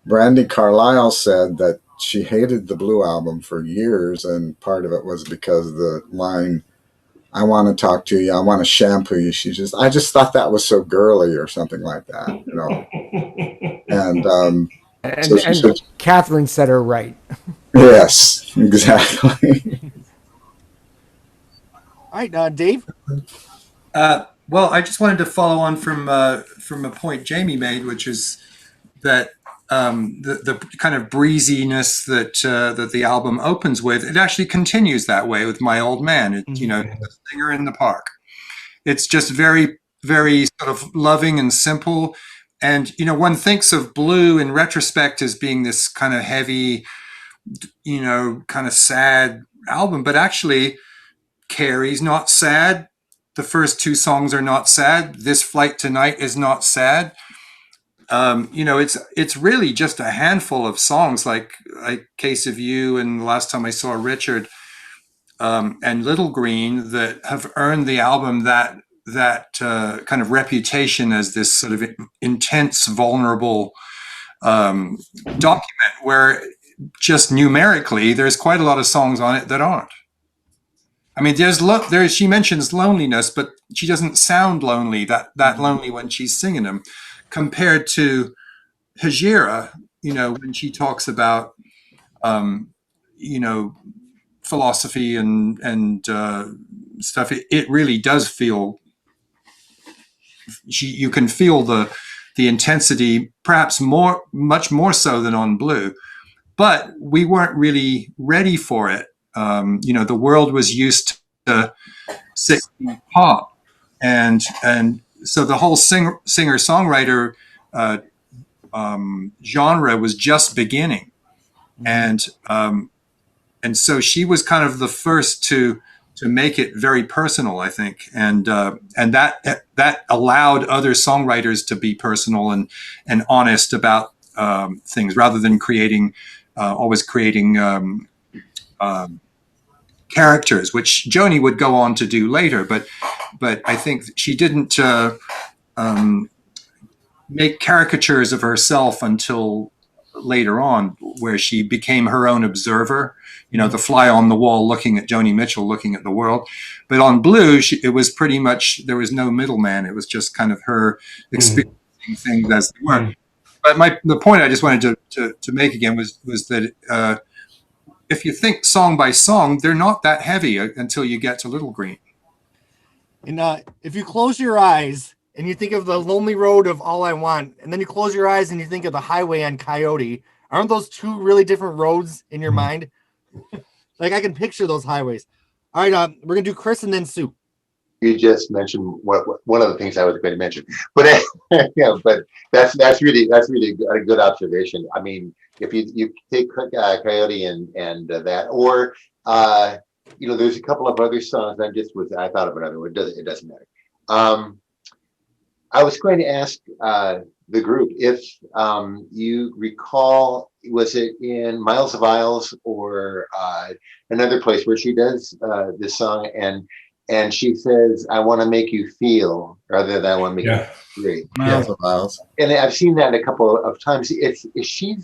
Brandi Carlile said that she hated the Blue album for years, and part of it was because the line, "I want to talk to you, I want to shampoo you." I just thought that was so girly or something like that, you know. And so she said,
Catherine said her right.
yes, exactly.
All right, Dave.
Well, I just wanted to follow on from a point Jamie made, which is that the kind of breeziness that the album opens with, it actually continues that way with My Old Man. The singer in the park. It's just very, very sort of loving and simple. And one thinks of Blue in retrospect as being this kind of heavy, kind of sad album, but actually, Carrie's not sad. The first two songs are not sad. This Flight Tonight is not sad. It's really just a handful of songs like Case of You and The Last Time I Saw Richard and Little Green that have earned the album that kind of reputation as this sort of intense, vulnerable document where just numerically there's quite a lot of songs on it that aren't. I mean, she mentions loneliness, but she doesn't sound lonely, that lonely when she's singing them, compared to Hejira, when she talks about, philosophy and stuff. It really does feel, you can feel the intensity, perhaps much more so than on Blue, but we weren't really ready for it. The world was used to 60s pop, and so the whole singer-songwriter genre was just beginning, and so she was kind of the first to make it very personal, I think, and that allowed other songwriters to be personal and honest about things rather than always creating characters, which Joni would go on to do later, but I think she didn't make caricatures of herself until later on, where she became her own observer, the fly on the wall looking at Joni Mitchell, looking at the world. But on Blue, it was pretty much, there was no middleman. It was just kind of her experiencing things as they were. But the point I just wanted to make again was that if you think song by song, they're not that heavy until you get to Little Green.
And if you close your eyes and you think of the lonely road of All I Want, and then you close your eyes and you think of the highway on Coyote, aren't those two really different roads in your mind? Like, I can picture those highways. All right, we're gonna do Chris and then Sue.
You just mentioned one of the things I was going to mention, but but that's really a good observation. I mean, if you take Coyote and that, or there's a couple of other songs. I thought of another one. It doesn't matter. I was going to ask the group if you recall, was it in Miles of Isles or another place where she does this song and she says, "I want to make you feel," rather than "I want to make you great."
Miles of Miles.
And I've seen that a couple of times. She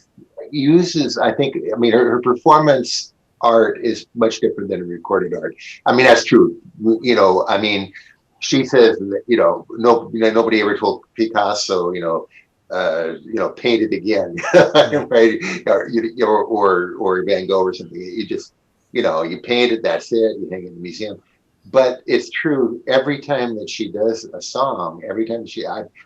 uses, I think, I mean, her performance art is much different than recorded art. I mean, that's true. I mean, she says that, nobody ever told Picasso, paint it again, right? Or Van Gogh or something. You just, you paint it, that's it. You hang it in the museum. but it's true every time that she does a song. Every time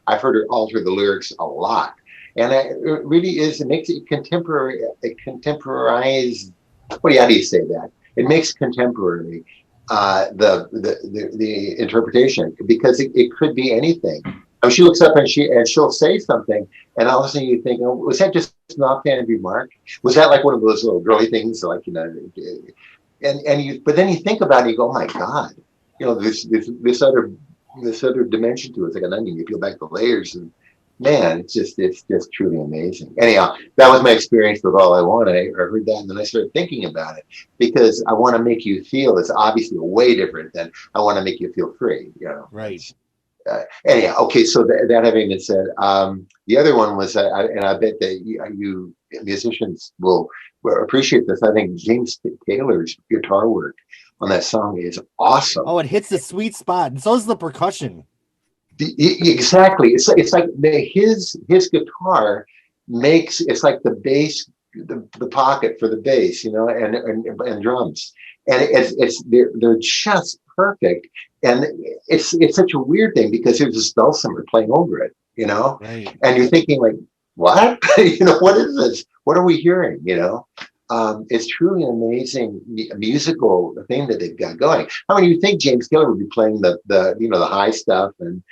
I've heard her alter the lyrics a lot, and it really is. It makes it contemporary. Contemporized. How do you say that? It makes contemporary the interpretation, because it could be anything. I mean, she looks up and she'll say something, and all of a sudden you think, oh, was that just an offhand remark? Was that like one of those little girly things, like, you know? But then you think about it, and you go, oh my God, you know, this other dimension to it. It's like an onion. You peel back the layers, and man, it's just truly amazing. Anyhow, that was my experience with All I Want. I heard that, and then I started thinking about it, because I Want to Make You Feel is obviously way different than I Want to Make You Feel Free. You know,
Right.
Anyhow, okay. So that having been said, the other one was, and I bet that you musicians will appreciate this. I think James Taylor's guitar work on that song is awesome.
Oh, it hits the sweet spot, and so is the percussion.
Exactly. It's like his guitar makes, it's like the bass, the pocket for the bass, you know, and drums, and they're just perfect. And it's such a weird thing, because there's this dulcimer playing over it, you know,
Right.
and you're thinking like, what? You know, what is this? What are we hearing? You know, it's truly an amazing musical thing that they've got going. I mean, you think James Taylor would be playing the you know, the high stuff, and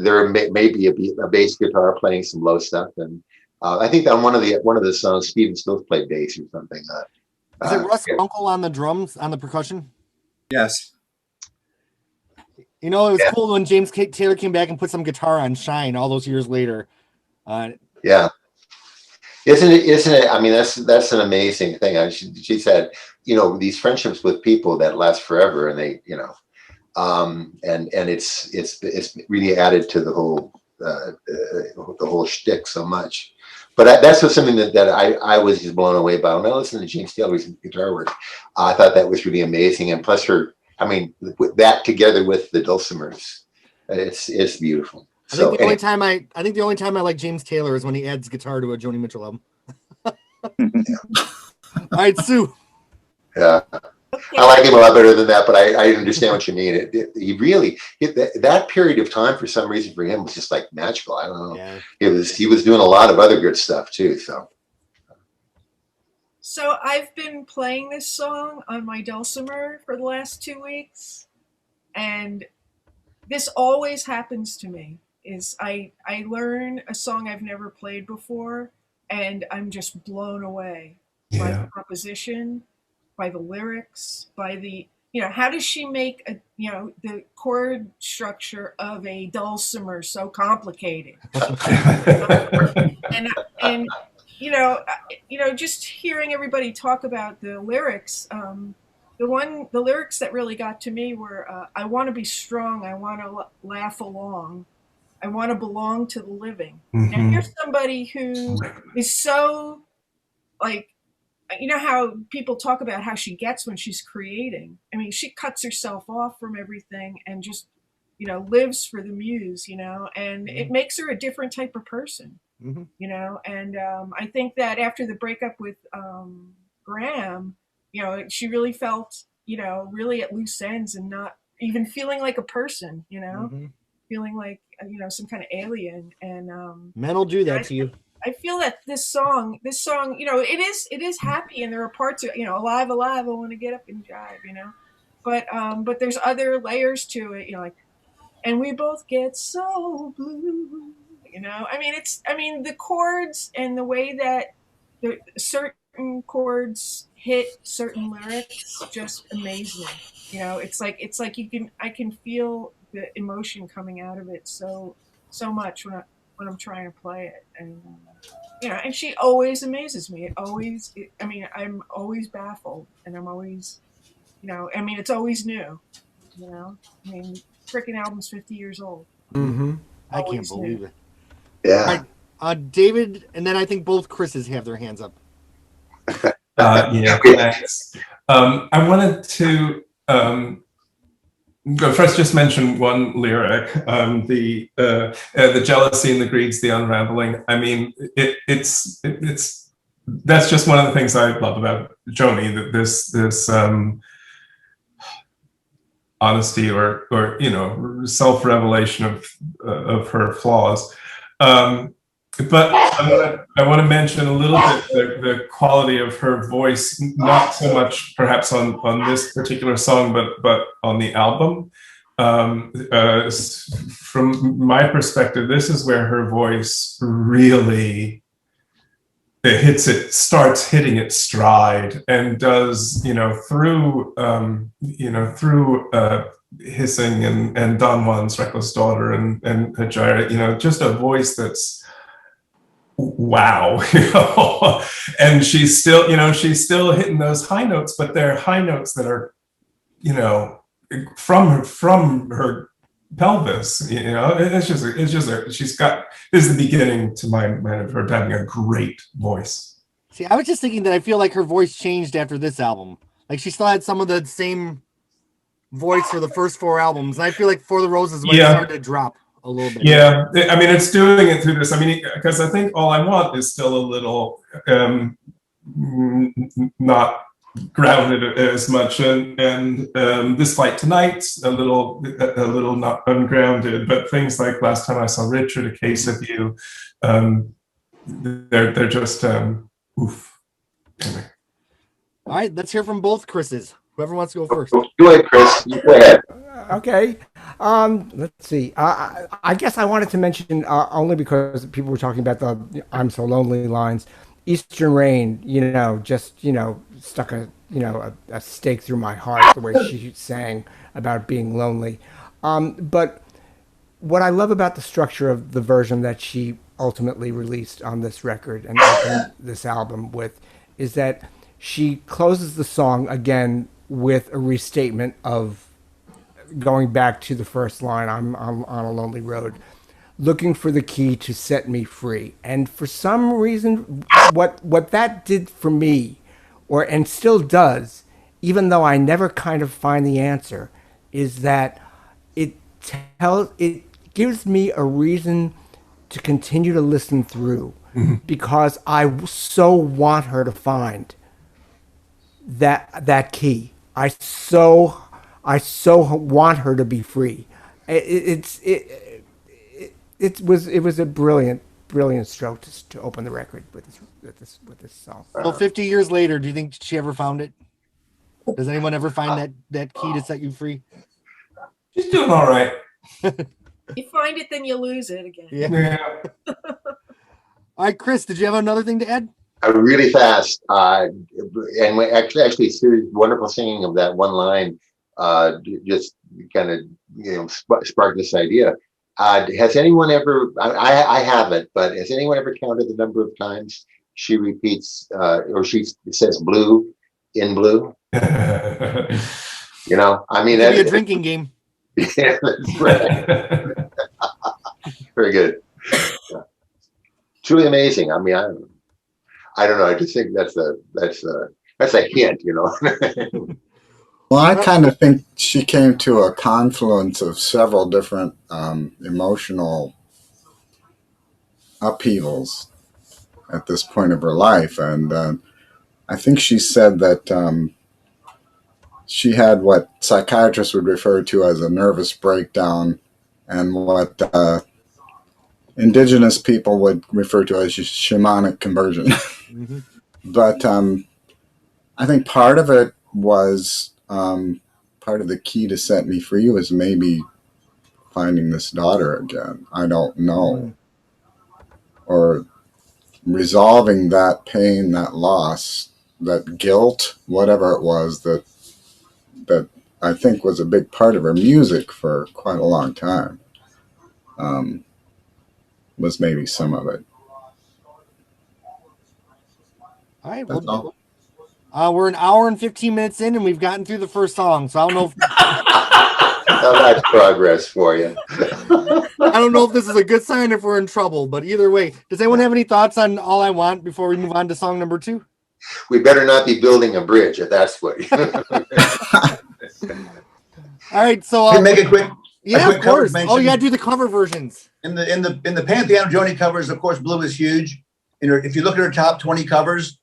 there may be a bass guitar playing some low stuff, and I think on one of the songs, Stephen Stills played bass or something.
Is it Russ Kunkel on the drums, on the percussion?
Yes.
You know, it was cool when James Taylor came back and put some guitar on Shine all those years later.
Yeah. Isn't it? I mean, that's an amazing thing. She said, you know, these friendships with people that last forever, and they, you know, and it's really added to the whole shtick so much. But that's something that I was just blown away by when I listened to James Taylor's guitar work. I thought that was really amazing, and plus I mean, with that together with the dulcimers, it's beautiful.
I think the only time I like James Taylor is when he adds guitar to a Joni Mitchell album. All right, Sue.
Yeah, I like him a lot better than that, but I understand what you mean. He really that period of time, for some reason, for him was just like magical. I don't know. Yeah. He was doing a lot of other good stuff too.
So I've been playing this song on my dulcimer for the last 2 weeks, and this always happens to me. Is I learn a song I've never played before, and I'm just blown away by the composition, by the lyrics, by the, you know, how does she make the chord structure of a dulcimer so complicated? and you know, just hearing everybody talk about the lyrics, the lyrics that really got to me were, I want to be strong, I want to laugh along, I want to belong to the living. Mm-hmm. Now here's somebody who is so, like, you know how people talk about how she gets when she's creating. I mean, she cuts herself off from everything and just, you know, lives for the muse, you know, and it makes her a different type of person, you know. And I think that after the breakup with Graham, you know, she really felt, you know, really at loose ends and not even feeling like a person, you know, feeling like, you know, some kind of alien. And
men will do that to you.
I feel that this song, you know, it is happy, and there are parts of, you know, alive, I want to get up and jive, you know, but there's other layers to it, you know, like, and we both get so blue, you know. I mean, the chords and the way that the certain chords hit certain lyrics just amaze me, you know. It's like I can feel the emotion coming out of it so much when I'm trying to play it. And you know, and she always amazes me. I'm always baffled, and I'm always, you know, I mean, it's always new, you know. I mean, freaking album's 50 years old.
I can't believe it.
Yeah.
Right. David, and then I think both Chris's have their hands up.
Yeah, thanks. I wanted to go first, just mention one lyric, the jealousy and the greed's the unraveling. I mean, it's that's just one of the things I love about Joni, that this honesty or self-revelation of her flaws. But I want to mention a little bit the quality of her voice, not so much perhaps on this particular song, but on the album. From my perspective, this is where her voice really starts hitting its stride, and does, through Hissing and Don Juan's Reckless Daughter and Hajira, just a voice that's wow, and she's still hitting those high notes, but they're high notes that are, from her pelvis. It's just this is the beginning, to my mind, of her having a great voice.
See, I was just thinking that I feel like her voice changed after this album. Like, she still had some of the same voice for the first 4 albums, and I feel like For the Roses when it started to drop a little bit.
Yeah, I mean, it's doing it through this. I mean, because I think All I Want is still a little not grounded as much, and This Fight Tonight's a little not ungrounded. But things like Last Time I Saw Richard, A Case of You, they're just oof. Anyway.
All right, let's hear from both Chris's. Whoever wants to go first.
Go ahead, Chris. You go ahead.
Okay. Let's see. I guess I wanted to mention, only because people were talking about the "I'm So Lonely" lines. Eastern Rain, stuck a stake through my heart, the way she sang about being lonely. But what I love about the structure of the version that she ultimately released on this record and opened this album with is that she closes the song again with a restatement of going back to the first line, I'm on a lonely road, looking for the key to set me free. And for some reason, what that did for me, and still does, even though I never kind of find the answer, is that it gives me a reason to continue to listen through, because I so want her to find that key. I so want her to be free. It was a brilliant stroke to open the record with this song.
So 50 years later, do you think she ever found it? Does anyone ever find that key to set you free?
She's doing all right.
You find it, then you lose it again.
Yeah. All right, Chris, did you have another thing to add?
Really fast, and we actually Sue's wonderful singing of that one line just kind of sparked this idea. Has anyone ever? I haven't, but has anyone ever counted the number of times she repeats or she says "blue" in blue? I mean,
It'd be a drinking game.
Yeah, that's right. Very good. Yeah. Truly amazing. I mean, I don't know. I just think that's a hint,
Well, I kind of think she came to a confluence of several different emotional upheavals at this point of her life. And I think she said that she had what psychiatrists would refer to as a nervous breakdown, and what indigenous people would refer to as shamanic conversion. Mm-hmm. But I think part of it was, part of the key to set me free was maybe finding this daughter again. I don't know. Or resolving that pain, that loss, that guilt, whatever it was that I think was a big part of her music for quite a long time. Was maybe some of it.
All right. Well, we're an hour and 15 minutes in, and we've gotten through the first song. So I don't know if
that's progress for you.
I don't know if this is a good sign or if we're in trouble, but either way, does anyone have any thoughts on All I Want before we move on to song number 2?
We better not be building a bridge if that's what.
All right, so
Can make it quick.
Yeah, of course.
Mention.
Oh, you gotta do the cover versions.
In the pantheon of Joni covers, of course, Blue is huge. If you look at her top 20 covers,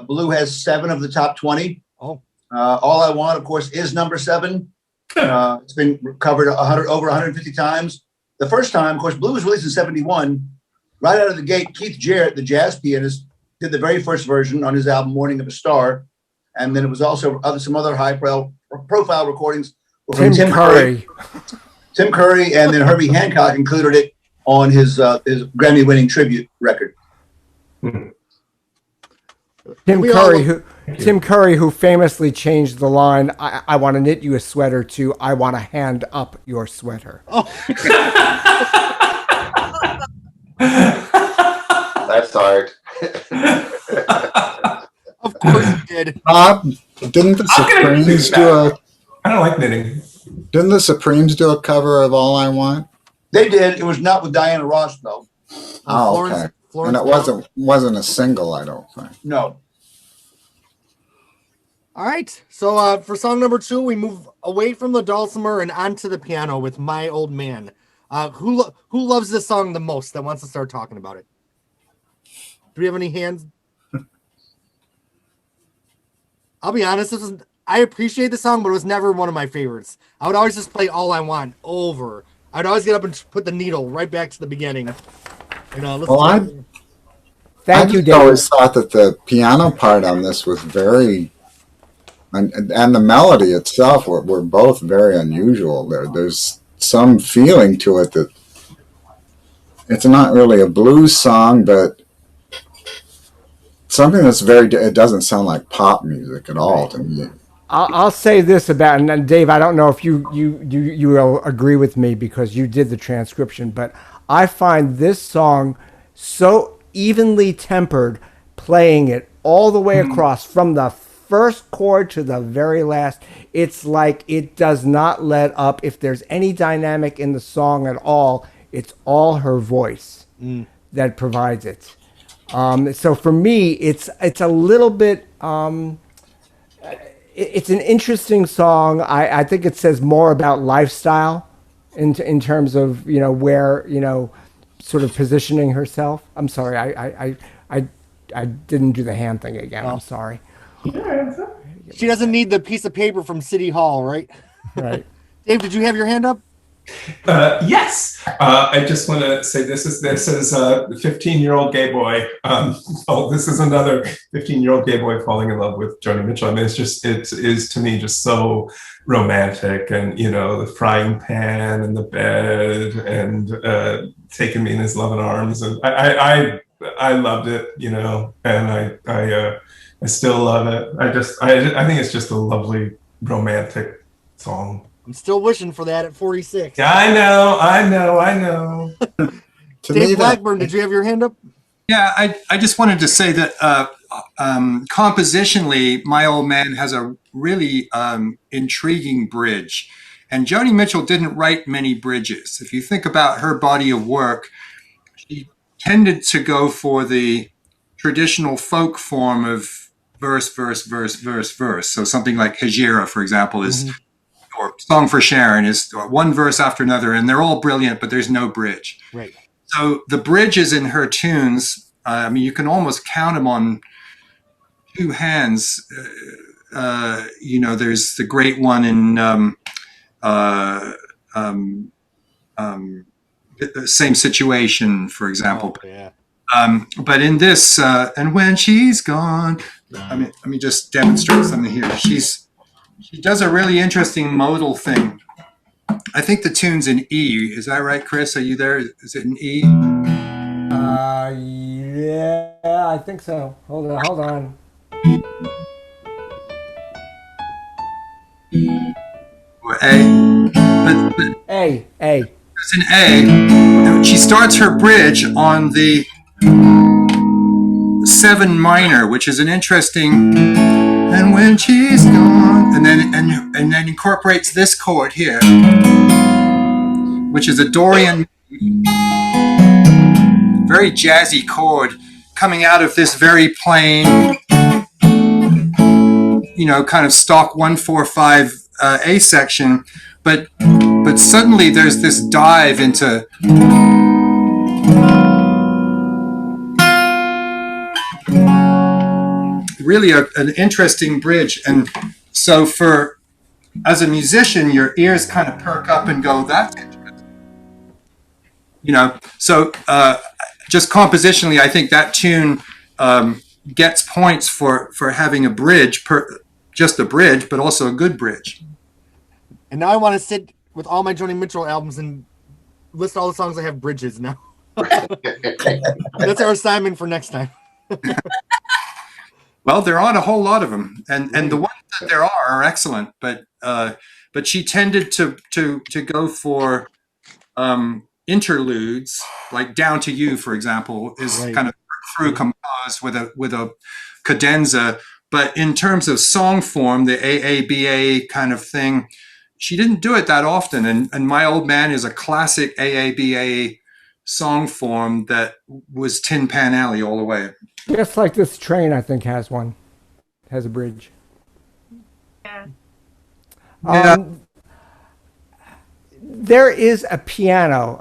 Blue has 7 of the top 20.
Oh.
All I Want, of course, is number 7. It's been covered over 150 times. The first time, of course, Blue was released in 1971. Right out of the gate, Keith Jarrett, the jazz pianist, did the very first version on his album Morning of a Star. And then it was also some other high-profile recordings from Tim Curry. Tim Curry, and then Herbie Hancock included it on his Grammy-winning tribute record.
Tim Curry, who famously changed the line, I want to knit you a sweater, to I want to hand up your sweater.
Oh. That's hard.
Of course you did.
Bob, didn't the Supremes
I don't like knitting.
Didn't the Supremes do a cover of All I Want?
They did. It was not with Diana Ross, though.
Oh, okay. And it wasn't a single, I don't think.
No.
All right. So for song number 2, we move away from the dulcimer and onto the piano with My Old Man. Who loves this song the most that wants to start talking about it? Do we have any hands? I'll be honest, I appreciate the song, but it was never one of my favorites. I would always just play All I Want over. I'd always get up and put the needle right back to the beginning.
Thank you, Dave.
I always thought that the piano part on this was very, and the melody itself were both very unusual. There's some feeling to it that it's not really a blues song, but something that's it doesn't sound like pop music at all to me.
I'll say this about, and Dave, I don't know if you will agree with me because you did the transcription, but I find this song so evenly tempered, playing it all the way across from the first chord to the very last. It's like it does not let up. If there's any dynamic in the song at all, it's all her voice that provides it. So for me, it's a little bit. It's an interesting song. I think it says more about lifestyle in terms of where sort of positioning herself. I'm sorry, I didn't do the hand thing again. I'm sorry.
She doesn't need the piece of paper from City Hall, right?
Right.
Dave, did you have your hand up?
Yes. I just want to say this is a 15-year-old gay boy. This is another 15-year-old gay boy falling in love with Joni Mitchell. I mean, it is to me just so romantic, and the frying pan and the bed and taking me in his loving arms, and I loved it, and I still love it. I think it's just a lovely romantic song.
I'm still wishing for that at 46.
Yeah, I know.
Dave Blackburn, did you have your hand up?
Yeah, I just wanted to say that compositionally, My Old Man has a really intriguing bridge. And Joni Mitchell didn't write many bridges. If you think about her body of work, she tended to go for the traditional folk form of verse, verse, verse, verse, verse. So something like Hejira, for example, is... or Song for Sharon is one verse after another, and they're all brilliant, but there's no bridge.
Right.
So the bridges in her tunes, you can almost count them on two hands. There's the great one in Same Situation, for example.
Oh, yeah.
But in this, and when she's gone, let me just demonstrate something here. She does a really interesting modal thing. I think the tune's in E. Is that right, Chris? Are you there? Is it in E?
Yeah, I think so. Hold on.
Or A. But
A.
It's in A. And she starts her bridge on the 7 minor, which is an interesting... And when she's gone, and then incorporates this chord here, which is a Dorian, very jazzy chord coming out of this very plain, kind of stock 1-4-5 A section, but suddenly there's this dive into really an interesting bridge. And so for as a musician, your ears kind of perk up and go, that's interesting. You know, so just compositionally, I think that tune gets points for having a bridge, just a bridge, but also a good bridge.
And now I want to sit with all my Joni Mitchell albums and list all the songs that have bridges now. That's our assignment for next time.
Well, there aren't a whole lot of them, and the ones that there are excellent. But she tended to go for interludes, like "Down to You," for example, is kind of through composed with a cadenza. But in terms of song form, the AABA kind of thing, she didn't do it that often. And "My Old Man" is a classic AABA song form that was Tin Pan Alley all the way.
Just like this train, I think, has a bridge.
Yeah.
There is a piano.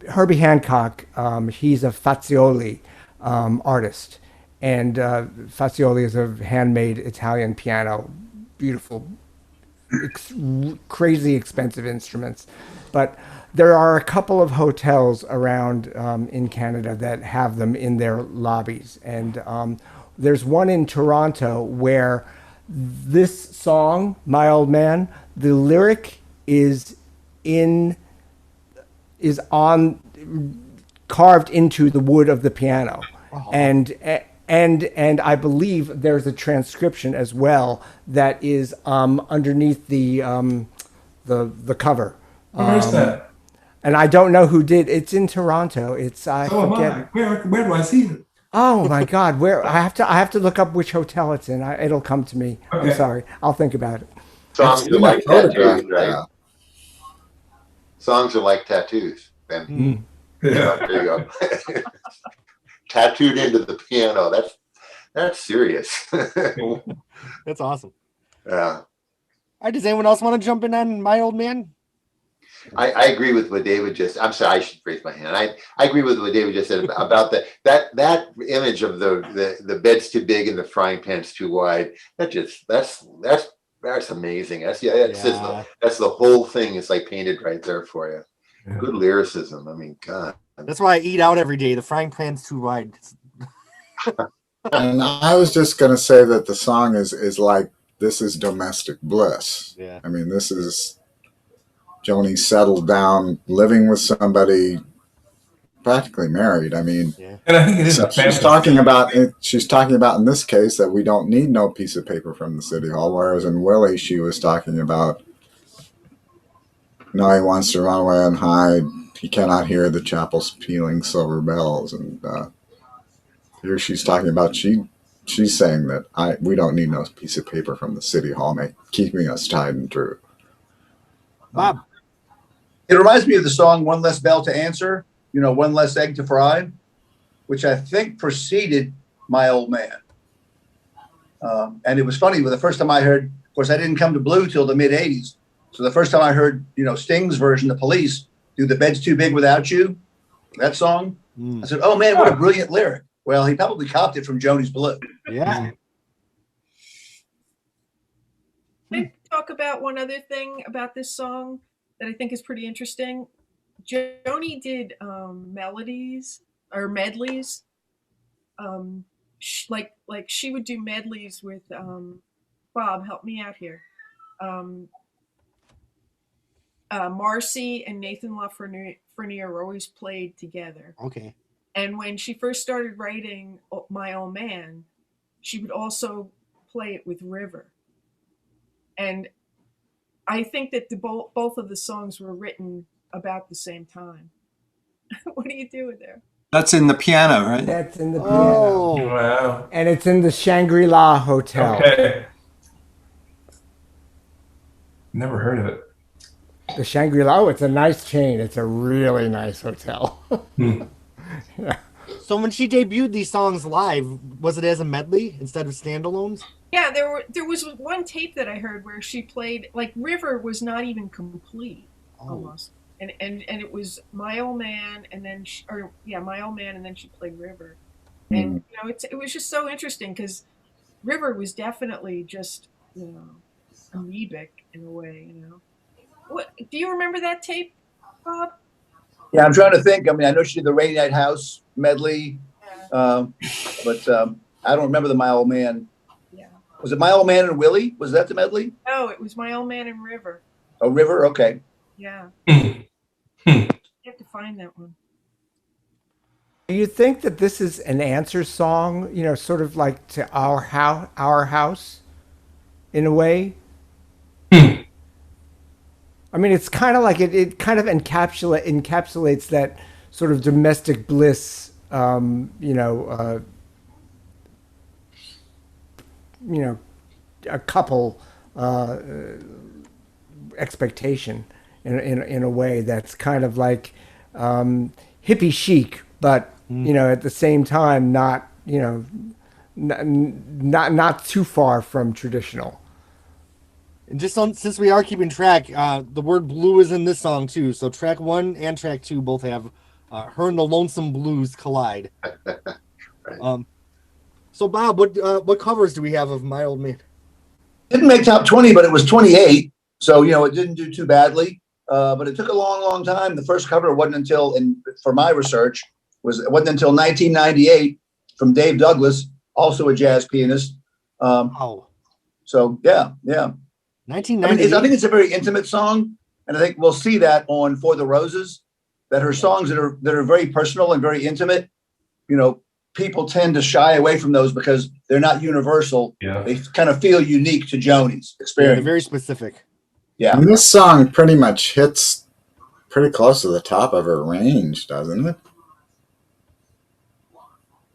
Herbie Hancock, he's a Fazioli artist. And Fazioli is a handmade Italian piano. Beautiful, crazy expensive instruments. But there are a couple of hotels around in Canada that have them in their lobbies. And there's one in Toronto where this song, "My Old Man," the lyric is carved into the wood of the piano. Oh. And I believe there's a transcription as well that is underneath the cover.
Where's that?
And I don't know who did. It's in Toronto. It's I forget.
Where do I see it?
Oh my God! Where I have to look up which hotel it's in. It'll come to me. Okay. I'm sorry. I'll think about it.
Songs are like tattoos, right? Songs are like tattoos. Then there you go. Tattooed into the piano. That's serious.
That's awesome.
Yeah.
All right, does anyone else want to jump in on "My Old Man"?
I agree with what David just. I'm sorry, I should raise my hand. I agree with what David just said about that image of the bed's too big and the frying pan's too wide. That's amazing. That's the whole thing is like painted right there for you. Yeah. Good lyricism. I mean, God.
That's why I eat out every day. The frying pan's too wide.
And I was just going to say that the song is like, this is domestic bliss.
Yeah.
I mean, this is Joni settled down, living with somebody, practically married. I mean,
and I think it is
she's talking about in this case that we don't need no piece of paper from the city hall, whereas in Willie she was talking about, no, he wants to run away and hide. He cannot hear the chapel's pealing silver bells, and here she's talking about she's saying that we don't need no piece of paper from the city hall, keeping us tied and true.
Bob.
It reminds me of the song "One Less Bell to Answer," "One Less Egg to Fry," which I think preceded "My Old Man." And it was funny, the first time I heard, of course, I didn't come to Blue till the mid-'80s. So the first time I heard, Sting's version, The Police, do "The Bed's Too Big Without You," that song, I said, oh man, what a brilliant lyric. Well, he probably copied it from Joni's Blue.
Yeah.
Can I talk about one other thing about this song that I think is pretty interesting? Joni did melodies or medleys. Like she would do medleys with Bob, help me out here. Marcy and Nathan LaFreniere always played together.
Okay.
And when she first started writing "My Old Man," she would also play it with River. And I think that both of the songs were written about the same time. What are you doing there?
That's in the piano, right?
That's in the piano.
Oh,
wow.
And it's in the Shangri-La Hotel.
Okay. Never heard of it.
The Shangri-La, it's a nice chain. It's a really nice hotel.
Yeah. So when she debuted these songs live, was it as a medley instead of standalones?
Yeah, there was one tape that I heard where she played, like, River was not even complete, almost. And it was "My Old Man," and then "My Old Man," and then she played River. And it was just so interesting because River was definitely just amoebic in a way, you know. What do you remember that tape, Bob?
Yeah, I'm trying to think. I mean, I know she did the Rainy Night House medley, but I don't remember the My Old Man.
Yeah.
Was it My Old Man and Willie? Was that the medley?
No, it was My Old Man and River.
Oh, River. Okay.
Yeah.
Hmm.
You have to find that one.
Do you think that this is an answer song, you know, sort of like to our house in a way?
Hmm.
I mean, it's kind of like it kind of encapsulates that sort of domestic bliss, a couple expectation in a way that's kind of like hippie chic, but you know, at the same time, not too far from traditional.
And just since we are keeping track, the word blue is in this song too. So track 1 and track 2 both have her and the Lonesome Blues collide.
Right.
So Bob, what covers do we have of My Old Man?
Didn't make top 20, but it was 28. So, you know, it didn't do too badly. But it took a long, long time. The first cover wasn't until, for my research, it wasn't until 1998 from Dave Douglas, also a jazz pianist.
Oh,
So, yeah.
1998.
I think it's a very intimate song. And I think we'll see that on For the Roses, that her songs that are very personal and very intimate, you know, people tend to shy away from those because they're not universal.
Yeah.
They kind of feel unique to Joni's
Yeah,
experience.
they're very specific.
Yeah.
And this song pretty much hits pretty close to the top of her range, doesn't it?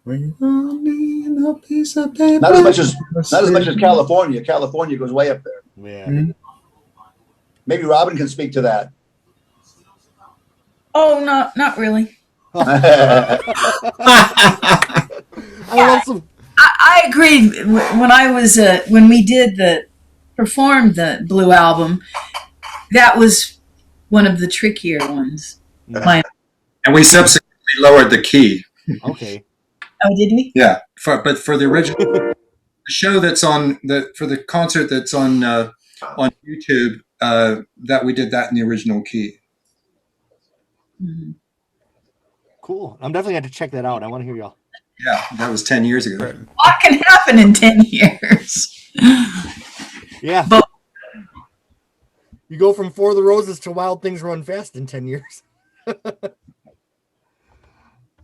We all need a piece of paper.
Not as much as California. California goes way up there.
Yeah.
Mhm.
Maybe Robin can speak to that.
Oh, no, not really.
I love some.
I agree. When I was when we performed the Blue album, that was one of the trickier ones.
Yeah.
And we subsequently lowered the key.
Okay.
Oh, did we?
Yeah, but for the original the show that's on for the concert that's on YouTube, that we did that in the original key.
Mm-hmm.
Cool. I'm definitely going to check that out. I want to hear y'all.
Yeah, that was 10 years ago.
What can happen in 10 years?
Yeah.
But-
You go from For the Roses to Wild Things Run Fast in 10 years.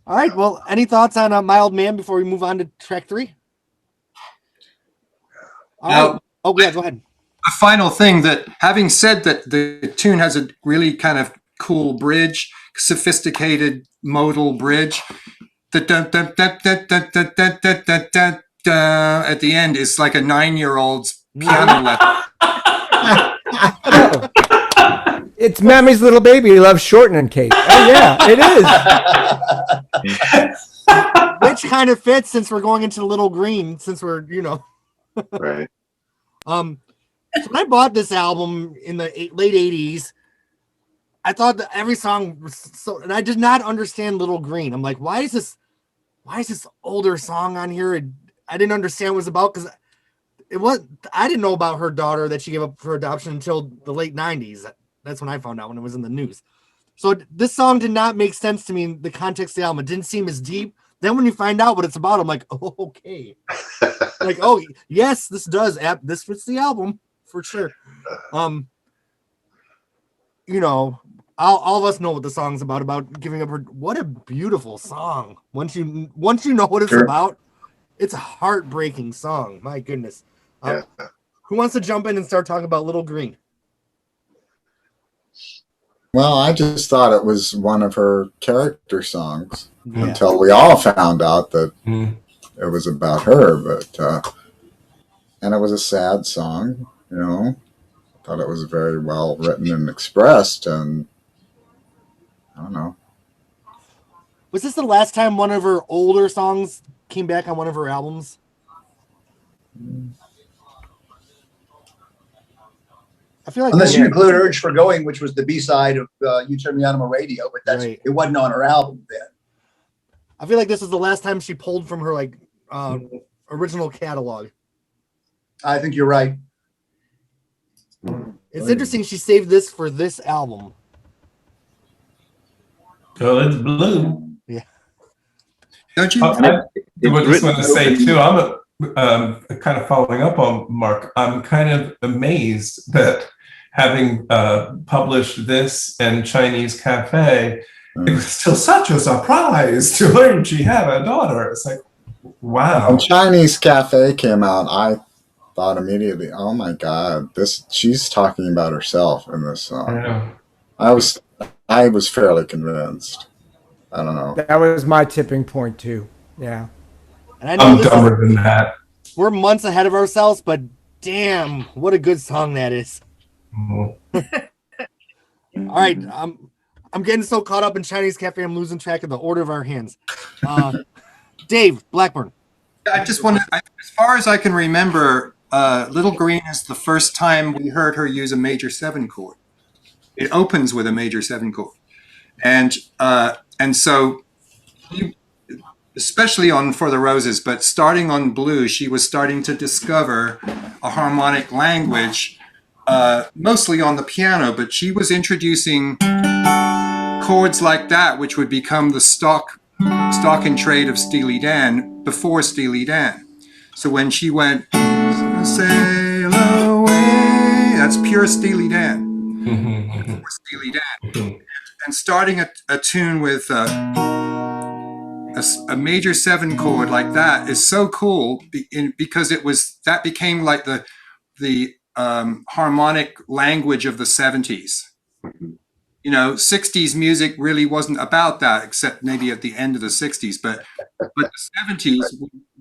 All right. Well, any thoughts on My Old Man before we move on to track 3? All right. Oh, yeah, go ahead.
A final thing, that having said that the tune has a really kind of cool bridge, sophisticated modal bridge, the dun, dun, dun, dun, dun, dun, dun, dun, dun, dun, dun, at the end is like a 9-year-old's piano lesson.
It's Mammy's Little Baby Loves Shortening Cake. Oh yeah, it is.
Which kind of fits since we're going into Little Green, since we're,
Right.
So when I bought this album in the late 80s, I thought that every song was so, and I did not understand Little Green. I'm like, why is this older song on here? I didn't understand what it was about, because I didn't know about her daughter that she gave up for adoption until the late 90s. That's when I found out, when it was in the news. So this song did not make sense to me in the context of the album. It didn't seem as deep. Then when you find out what it's about, I'm like, oh, okay. Like, oh, yes, this does. This fits the album for sure. All of us know what the song's about giving up her. What a beautiful song. Once you know what it's about, it's a heartbreaking song. My goodness. Who wants to jump in and start talking about Little Green?
Well, I just thought it was one of her character songs until we all found out that it was about her. But and it was a sad song, I thought it was very well written and expressed, and I don't know.
Was this the last time one of her older songs came back on one of her albums? I feel like
unless you include Urge for Going, which was the B-side of You Turn Me On My Radio, but
Right.
It wasn't on her album then.
I feel like this is the last time she pulled from her original catalog.
I think you're right.
It's interesting she saved this for this album.
Girl, it's blue.
Yeah.
Don't you?
I just want to say
written-
too, I'm kind of following up on Mark. I'm kind of amazed that having published this and Chinese Cafe, it was still such a surprise to learn she had a daughter. It's like, wow.
When Chinese Cafe came out, I thought immediately, oh my God, she's talking about herself in this song.
Yeah.
I was fairly convinced. I don't know.
That was my tipping point too. Yeah.
And I know
I'm dumber than that.
we're months ahead of ourselves, but damn, what a good song that is.
Mhm.
All right, I'm getting so caught up in Chinese Cafe, I'm losing track of the order of our hands. Dave Blackburn.
I just want to, as far as I can remember, Little Green is the first time we heard her use a major 7 chord. It opens with a major 7 chord. And so, especially on For the Roses, but starting on Blue, she was starting to discover a harmonic language, mostly on the piano, but she was introducing chords like that, which would become the stock in trade of Steely Dan before Steely Dan. So when she went, sail away, that's pure Steely Dan. Before Steely Dan. And starting a tune with a major 7 chord like that is so cool because that became like the harmonic language of the 70s. You know, 60s music really wasn't about that, except maybe at the end of the 60s. But the 70s,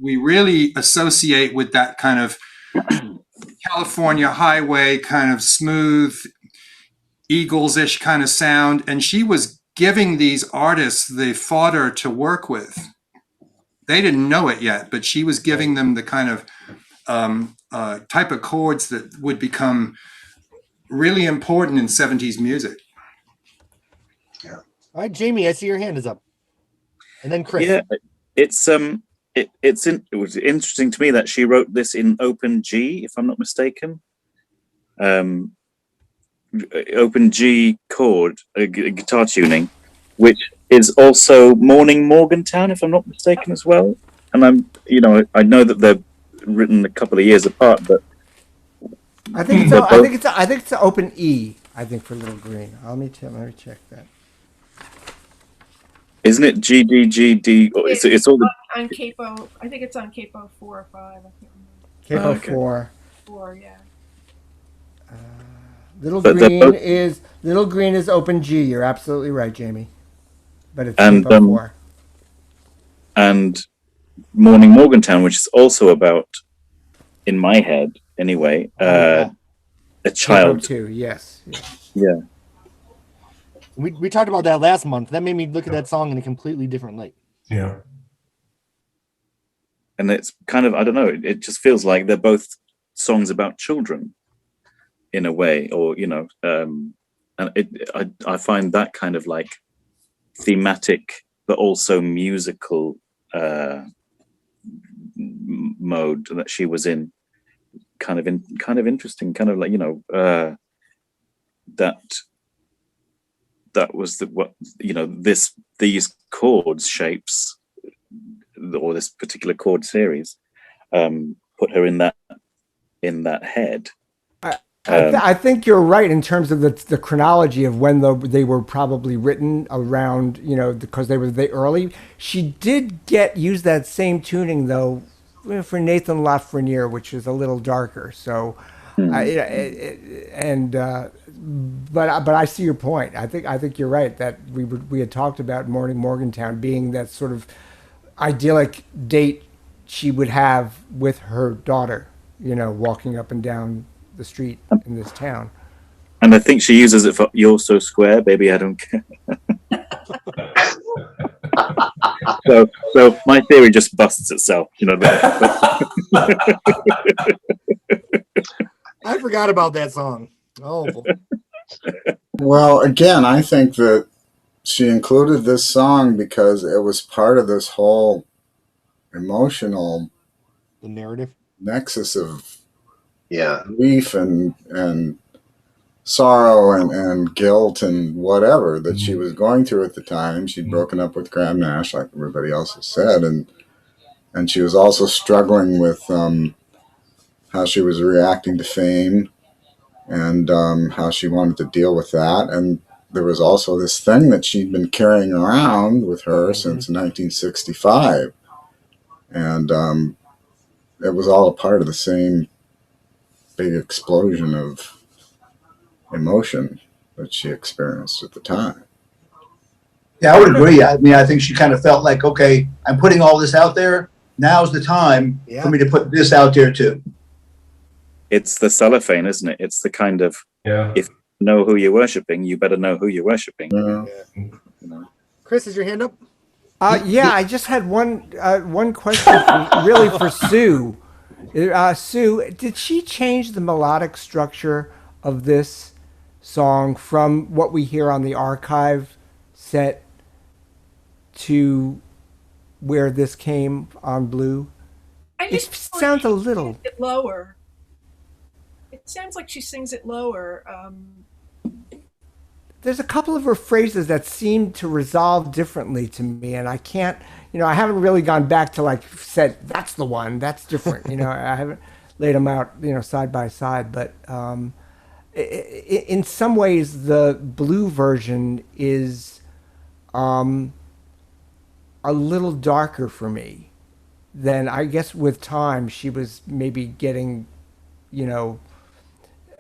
we really associate with that kind of California highway, kind of smooth, Eagles-ish kind of sound. And she was giving these artists the fodder to work with. They didn't know it yet, but she was giving them the kind of type of chords that would become really important in 70s music.
All right, Jamie, I see your hand is up. And then Chris.
Yeah, it was interesting to me that she wrote this in open G, if I'm not mistaken. Open G chord, guitar tuning, which is also Morning Morgantown, if I'm not mistaken, as well. And I know that they're written a couple of years apart, but
I think it's an open E. I think for Little Green. Let me check that.
Isn't it G D G D? It's all the
on capo. I think it's on capo 4 or 5. I can't
Capo
remember.
4.
4, yeah.
Little
But they're
Green is open G. You're absolutely right, Jamie. But it's
And,
capo 4.
and Morning Morgantown, which is also about, in my head anyway, a child.
Capo 2, yes.
Yeah.
We talked about that last month. That made me look at that song in a completely different light.
Yeah.
And it's kind of, I don't know, it just feels like they're both songs about children in a way, or, and I find that kind of like thematic, but also musical mode that she was in, kind of interesting, kind of like, that was these chords shapes, or this particular chord series, put her in that head.
I think you're right in terms of the chronology of when they were probably written around, because they were early. She did use that same tuning though for Nathan Lafreniere, which is a little darker. So, but I see your point. I think you're right that we had talked about Morning Morgantown being that sort of idyllic date she would have with her daughter, walking up and down the street in this town.
And I think she uses it for "You're So Square, Baby, I Don't Care." so my theory just busts itself,
I forgot about that song. Oh, boy.
Well, again, I think that she included this song because it was part of this whole emotional
The narrative.
nexus of
Yeah.
grief and sorrow and guilt and whatever that she was going through at the time. She'd broken up with Graham Nash, like everybody else has said, and she was also struggling with how she was reacting to fame and how she wanted to deal with that. And there was also this thing that she'd been carrying around with her since 1965. And it was all a part of the same big explosion of emotion that she experienced at the time.
Yeah, I would agree. I mean, I think she kind of felt like, okay, I'm putting all this out there. Now's the time for me to put this out there too.
It's the cellophane, isn't it? It's the kind of, if you know who you're worshipping, you better know who you're worshipping.
Yeah.
Chris, is your hand up?
Yeah, I just had one question really for Sue. Sue, did she change the melodic structure of this song from what we hear on the archive set to where this came on Blue? It sounds a little
lower. It sounds like she sings it lower.
There's a couple of her phrases that seem to resolve differently to me, and I can't, I haven't really gone back to like said, that's the one, that's different. I haven't laid them out, side by side, but in some ways the Blue version is a little darker for me than, I guess with time she was maybe getting,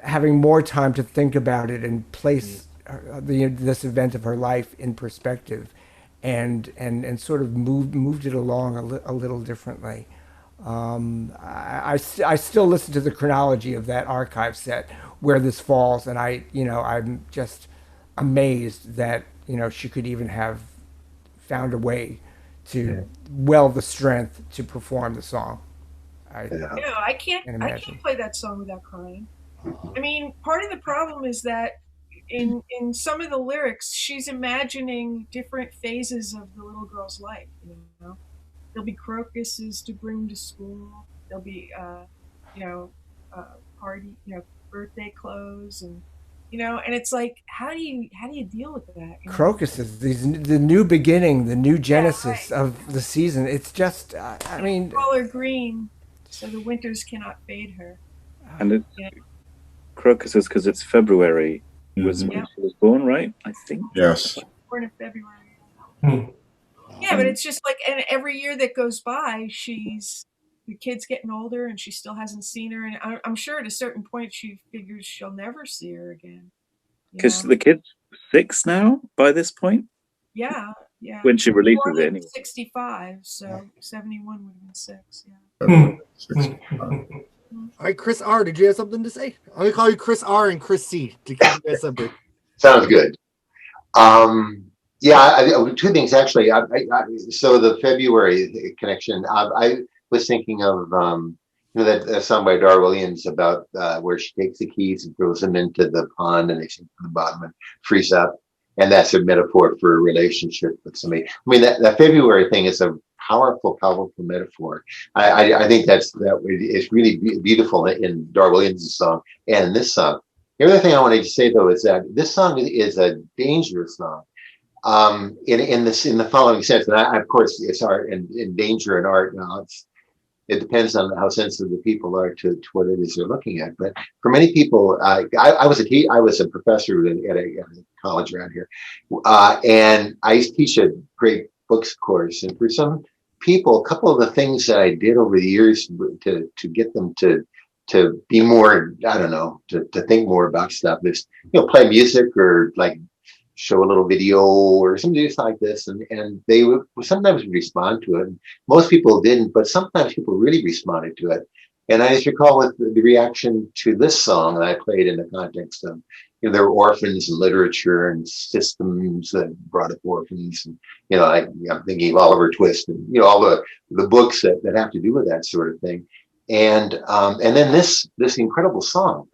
having more time to think about it and place this event of her life in perspective, and sort of moved it along a little differently. I still listen to the chronology of that archive set where this falls, and I'm just amazed that she could even have found a way to the strength to perform the song.
I can't play that song without crying. I mean, part of the problem is that in some of the lyrics, she's imagining different phases of the little girl's life. There'll be crocuses to bring to school. There'll be, party, birthday clothes, and and it's like, how do you deal with that?
Crocuses, the new beginning, the new genesis of the season. It's just, I mean,
color green, so the winters cannot fade her.
And it's crocuses because it's February. Was when she was born, right? I think.
Yes.
Born in February. Yeah, but it's just like, and every year that goes by, the kid's getting older, and she still hasn't seen her, and I'm sure at a certain point she figures she'll never see her again.
Because the kid's 6 now by this point.
Yeah.
When she releases it, anyway.
65, so 71 would have been 6. Yeah.
All right, Chris R., did you have something to say? I'm going to call you Chris R. and Chris C. to keep you guys separate.
Sounds good. Two things, actually. So the February connection, I was thinking of, that song by Dar Williams about where she takes the keys and throws them into the pond and they sink to the bottom and freeze up. And that's a metaphor for a relationship with somebody. I mean, that February thing is a powerful metaphor. I think that is really beautiful in Dar Williams' song and in this song. The other thing I wanted to say though is that this song is a dangerous song. In the following sense, and of course it's art and danger in art. Now it depends on how sensitive the people are to what it is they're looking at. But for many people, I was a professor at a college around here, and I used to teach a great books course. And for some people, a couple of the things that I did over the years to get them to be more, I don't know, to think more about stuff is, play music or like show a little video or something just like this, and they would sometimes respond to it. Most people didn't, but sometimes people really responded to it. And I just recall with the reaction to this song that I played in the context of, there were orphans in literature and systems that brought up orphans, and I'm thinking of Oliver Twist and all the books that have to do with that sort of thing, and then this incredible song.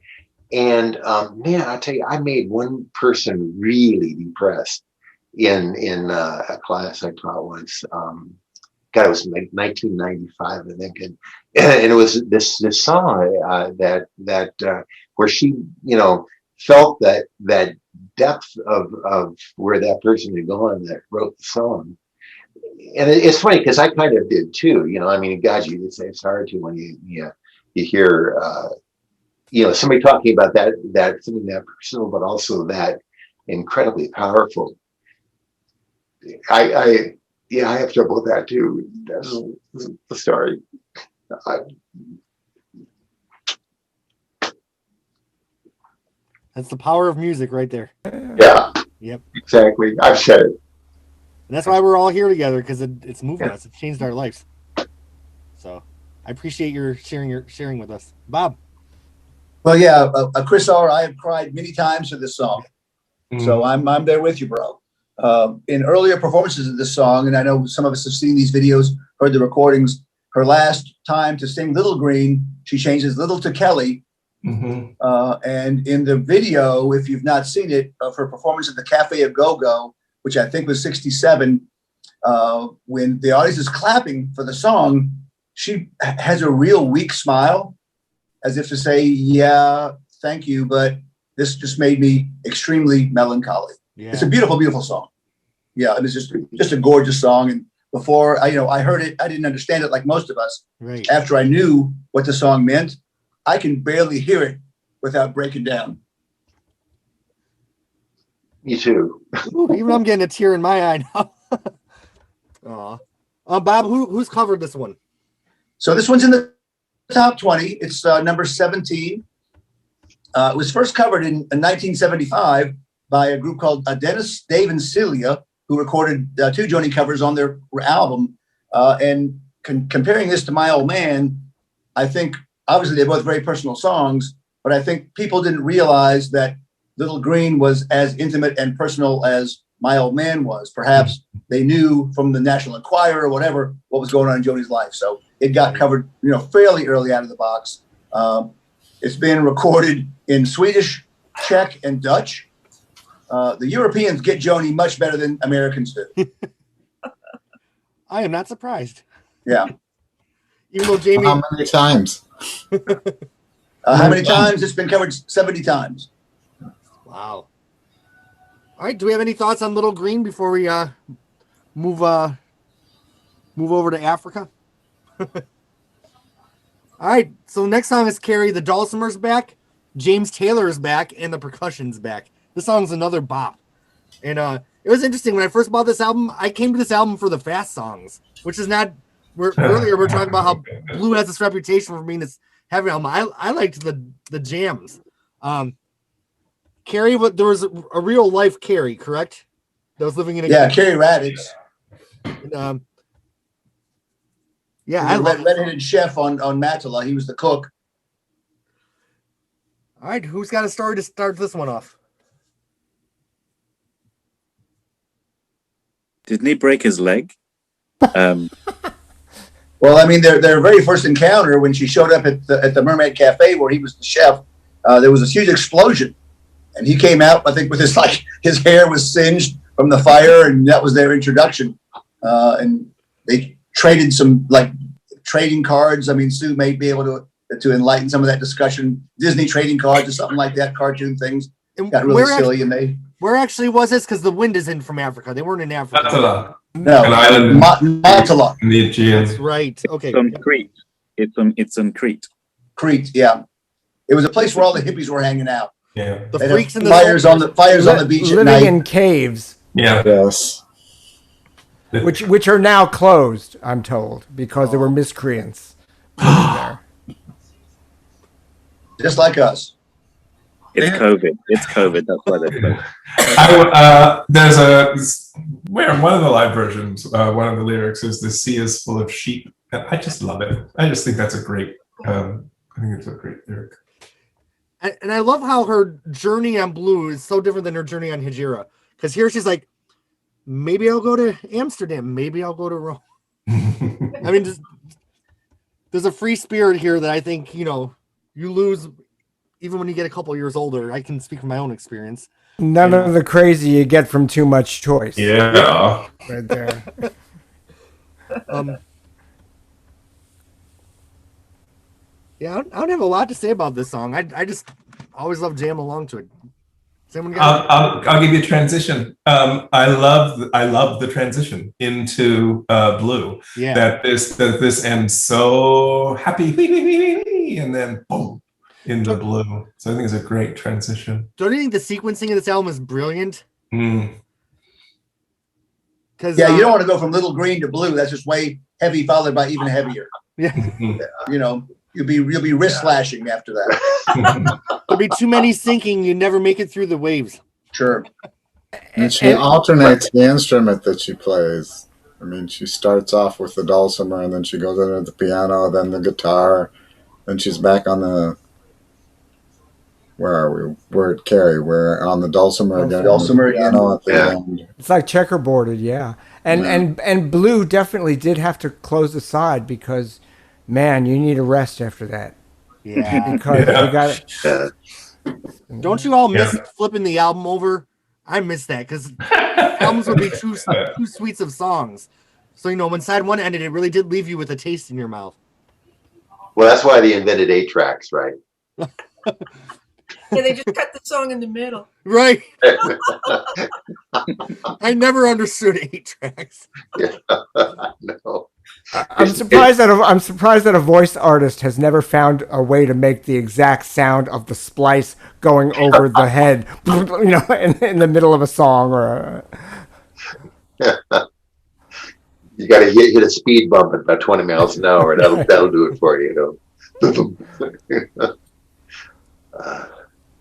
And man, I tell you, I made one person really depressed in a class I taught once. It was like 1995, I think, and it was this song that where she felt that depth of where that person had gone that wrote the song. And it's funny because I kind of did too. I mean, God, it's hard to when you hear somebody talking about that something that personal, but also that incredibly powerful. I have trouble with that too. That's the story.
That's the power of music right there.
Yeah.
Yep.
Exactly. I've said it.
And that's why we're all here together, because it's moved us. It's changed our lives. So I appreciate your sharing with us, Bob.
Well, yeah, Chris R. I have cried many times to this song, so I'm there with you, bro. In earlier performances of this song, and I know some of us have seen these videos, heard the recordings. Her last time to sing Little Green, she changes Little to Kelly. And in the video, if you've not seen it, of her performance at the Cafe of Go-Go, which I think was 67, when the audience is clapping for the song, she has a real weak smile, as if to say, yeah, thank you, but this just made me extremely melancholy. Yeah. It's a beautiful, beautiful song. Yeah, it was just a gorgeous song. And before I heard it, I didn't understand it like most of us.
Right.
After I knew what the song meant, I can barely hear it without breaking down.
Me too.
Ooh, even I'm getting a tear in my eye now. Aw. Bob, who's covered this one?
So this one's in the top 20. It's number 17. It was first covered in 1975 by a group called Dennis, Dave, and Celia, who recorded 2 Joni covers on their album. And comparing this to My Old Man, I think obviously they're both very personal songs, but I think people didn't realize that Little Green was as intimate and personal as My Old Man was. Perhaps they knew from the National Enquirer or whatever what was going on in Joni's life. So it got covered, fairly early out of the box. It's been recorded in Swedish, Czech, and Dutch. The Europeans get Joni much better than Americans do.
I am not surprised.
Yeah.
Even though Jamie.
How many times?
How many times? It's been covered 70 times.
Wow. All right. Do we have any thoughts on Little Green before we move over to Africa? All right. So next song is Carrie. The dulcimer's back, James Taylor is back, and the percussion's back. This song's another bop. And it was interesting when I first bought this album. I came to this album for the fast songs, which is not. Earlier we're talking about how Blue has this reputation for being this heavy album. I liked the jams. Carrie, there was a real life Carrie, correct? That was living in a
Carrie Radix.
And,
I love redheaded chef on Matala. He was the cook.
All right, who's got a story to start this one off?
Didn't he break his leg?
Well, I mean, their very first encounter when she showed up at the Mermaid Cafe where he was the chef, there was a huge explosion, and he came out. I think with his hair was singed from the fire, and that was their introduction. And they traded some trading cards. I mean, Sue may be able to enlighten some of that discussion. Disney trading cards or something like that. Cartoon things got really silly, and they.
Where actually was this? Because the wind is in from Africa. They weren't in Africa.
Matala.
No,
an island
Matala.
in the Aegean.
That's right. Okay.
It's on Crete. It's on Crete.
Crete, yeah. It was a place where all the hippies were hanging out.
Yeah.
The freaks and the
fires on the beach at
living
night.
in caves.
Yeah.
Yes.
Which are now closed, I'm told, because there were miscreants living there.
Just like us.
It's COVID. It's COVID. That's why they're closed.
There's one of the live versions, one of the lyrics is "The sea is full of sheep." And I just love it. I just think that's a great. I think it's a great lyric.
And I love how her journey on Blue is so different than her journey on Hijira. Because here she's like, maybe I'll go to Amsterdam. Maybe I'll go to Rome. I mean, there's a free spirit here that I think, you lose even when you get a couple years older. I can speak from my own experience.
None of the crazy you get from too much choice.
Yeah.
Right there.
Yeah, I don't have a lot to say about this song. I just always love jamming along to it. Someone got
I'll give you a transition. I love the transition into Blue.
Yeah.
That this ends so happy, and then boom into Blue. So I think it's a great transition.
Don't you think the sequencing of this album is brilliant?
Mm.
Because
Yeah, you don't want to go from Little Green to Blue. That's just way heavy, followed by even heavier.
Yeah.
You know, you'll be wrist slashing after that.
There'll be too many sinking. You never make it through the waves.
Sure.
And she alternates the instrument that she plays. I mean, she starts off with the dulcimer, and then she goes into the piano, then the guitar, then she's back on the. Where are we? We're at Carrie. We're on the dulcimer again.
Dulcimer again.
At the end.
It's like checkerboarded, yeah. And Blue definitely did have to close the side because, man, you need a rest after that.
Yeah.
Because you got.
Don't you all miss flipping the album over? I miss that because albums would be two suites of songs. So, you know, when side one ended, it really did leave you with a taste in your mouth.
Well, that's why they invented 8-tracks, right?
Yeah, they just cut the song in the middle.
Right. I never understood 8-tracks.
No.
I'm surprised that a voice artist has never found a way to make the exact sound of the splice going over the head, you know, in the middle of a song or.
You got to hit a speed bump at about 20 miles an hour. That'll do it for you, you know.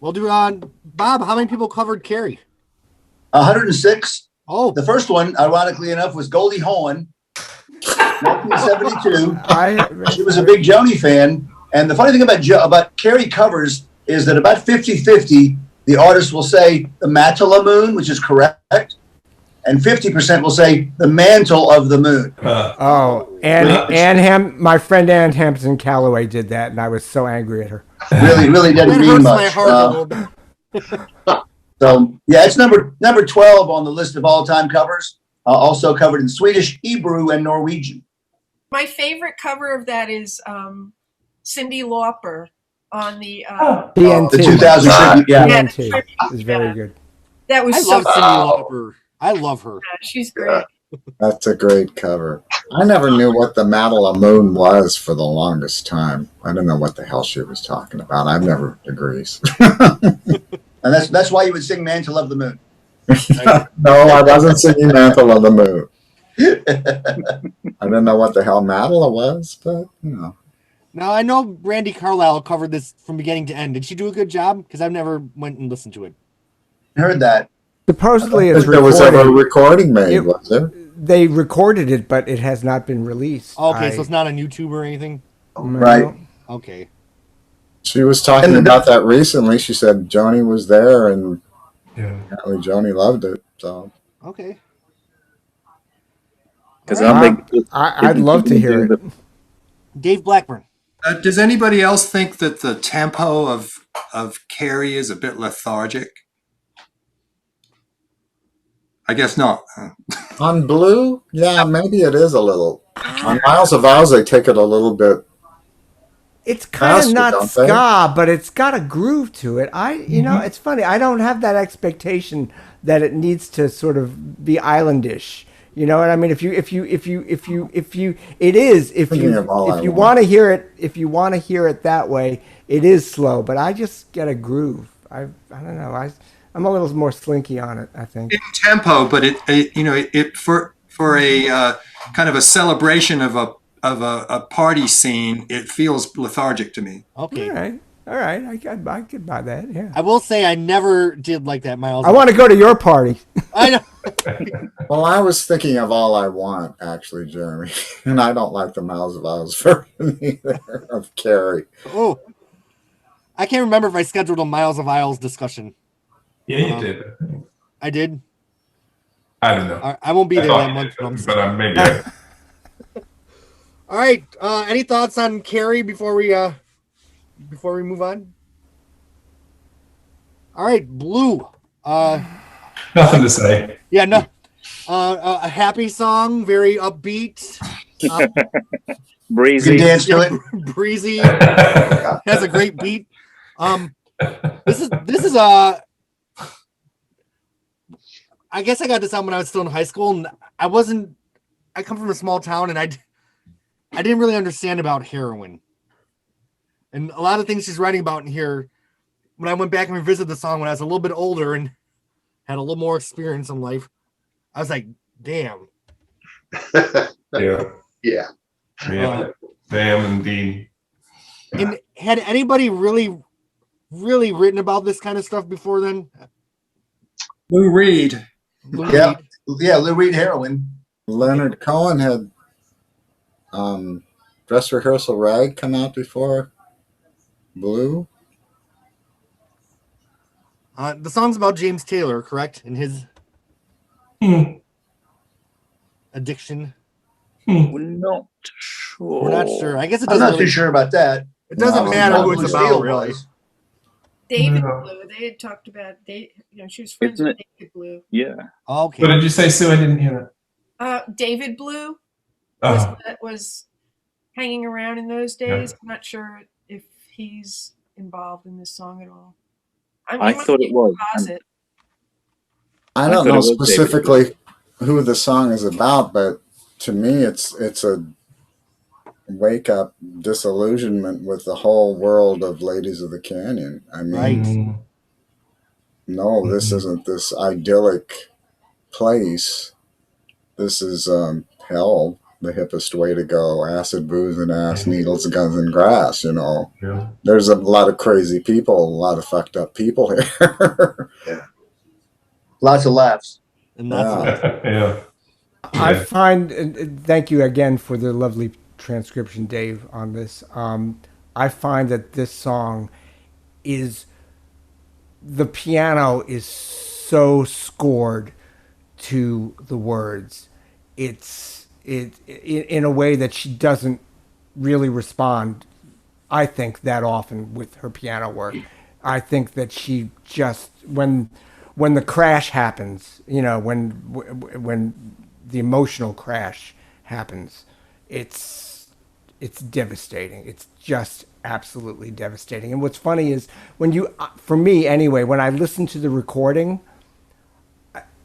Well, Bob, how many people covered Carrie?
106.
Oh,
The first one, ironically enough, was Goldie Hawn, 1972. She was a big Joni fan. And the funny thing about Carrie covers is that about 50-50, the artist will say the Matala Moon, which is correct, and 50% will say the mantle of the moon.
My friend Ann Hampton Calloway did that, and I was so angry at her.
Really
that
doesn't mean
hurts my
much.
heart a little bit.
So yeah, it's number 12 on the list of all-time covers. Also covered in Swedish, Hebrew, and Norwegian.
My favorite cover of that is Cyndi Lauper on the
TNT.
The 2000 tribute, yeah.
TNT is very good.
That was
I
so
love Cyndi Lauper. I love her.
Yeah, she's great.
That's a great cover. I never knew what the Matala Moon was for the longest time. I don't know what the hell she was talking about. I've never agrees.
And that's why you would sing Mantle of the Moon.
No, I wasn't singing Mantle of the Moon. I didn't know what the hell Matala was, but you know.
Now, I know Randy Carlisle covered this from beginning to end. Did she do a good job? Because I've never went and listened to it.
I heard that.
Supposedly it's
There was
recorded.
ever a recording made, was there?
They recorded it, but it has not been released.
Okay, so it's not on YouTube or anything?
Right.
Okay.
She was talking about that recently. She said Joni was there, and apparently Joni loved it. So
Okay.
Because
I'd love to hear it.
Dave Blackburn.
Does anybody else think that the tempo of Carrie is a bit lethargic? I guess not.
on Blue, yeah, maybe it is a little. On Miles of Ours, they take it a little bit.
It's kind of
faster,
not
don't they?
ska, but it's got a groove to it. You know, it's funny. I don't have that expectation that it needs to sort of be islandish. You know what I mean? If you want to hear it that way, it is slow. But I just get a groove. I don't know. I'm a little more slinky on it, I think.
In tempo, but it for a kind of a celebration of a party scene, it feels lethargic to me.
Okay.
All right. I could buy that. Yeah.
I will say I never did like that, Miles.
I want to go to your party.
I know.
Well, I was thinking of All I Want, actually, Jeremy. And I don't like the Miles of Ours version either of Carrie.
Oh. I can't remember if I scheduled a Miles of Isles discussion.
Yeah, you did.
I did?
I don't know.
I won't be there that month.
But maybe.
All right. Any thoughts on Carrie before we move on? All right, Blue.
Nothing to say.
Yeah, no. A happy song, very upbeat.
You
Breezy.
can dance to it.
Breezy has a great beat. This is I guess I got this out when I was still in high school, and I come from a small town, and I didn't really understand about heroin. And a lot of things she's writing about in here, when I went back and revisited the song when I was a little bit older and had a little more experience in life, I was like, damn.
Yeah.
Yeah.
Damn, indeed.
And had anybody really written about this kind of stuff before then?
Lou Reed.
Yeah. Yeah, Lou Reed heroin.
Leonard Cohen had Dress Rehearsal Rag come out before Blue.
The song's about James Taylor, correct? And his addiction.
We're not sure.
We're not sure. I guess it
I'm
doesn't
not
really,
too sure about that.
it doesn't
No,
matter
not
who
Blue
it's
Steel
about, really.
was.
David
No.
Blue. They had talked about she was friends
Isn't
with
it?
David Blue.
Yeah.
Okay.
What did you say, Sue? I didn't hear
David Blue
that.
was hanging around in those days. I'm not sure if he's involved in this song at all.
I thought it was.
Closet.
I
I
don't
thought it
know
was David
specifically who the song is about, but to me, it's a wake up disillusionment with the whole world of Ladies of the Canyon. I mean,
Right.
no, this isn't this idyllic place. This is hell, the hippest way to go. Acid, booze, and ass, needles, guns, and grass. You know,
Yeah.
there's a lot of crazy people, a lot of fucked up people here.
Lots of laughs.
And that's
Yeah.
Yeah.
I
Yeah.
find, and thank you again for the lovely transcription, Dave, on this. I find that this song is, the piano is so scored to the words. It's in a way that she doesn't really respond, I think, that often with her piano work. I think that she just, when the crash happens, you know, when the emotional crash happens, it's devastating. It's just absolutely devastating. And what's funny is when you, for me anyway, when I listen to the recording,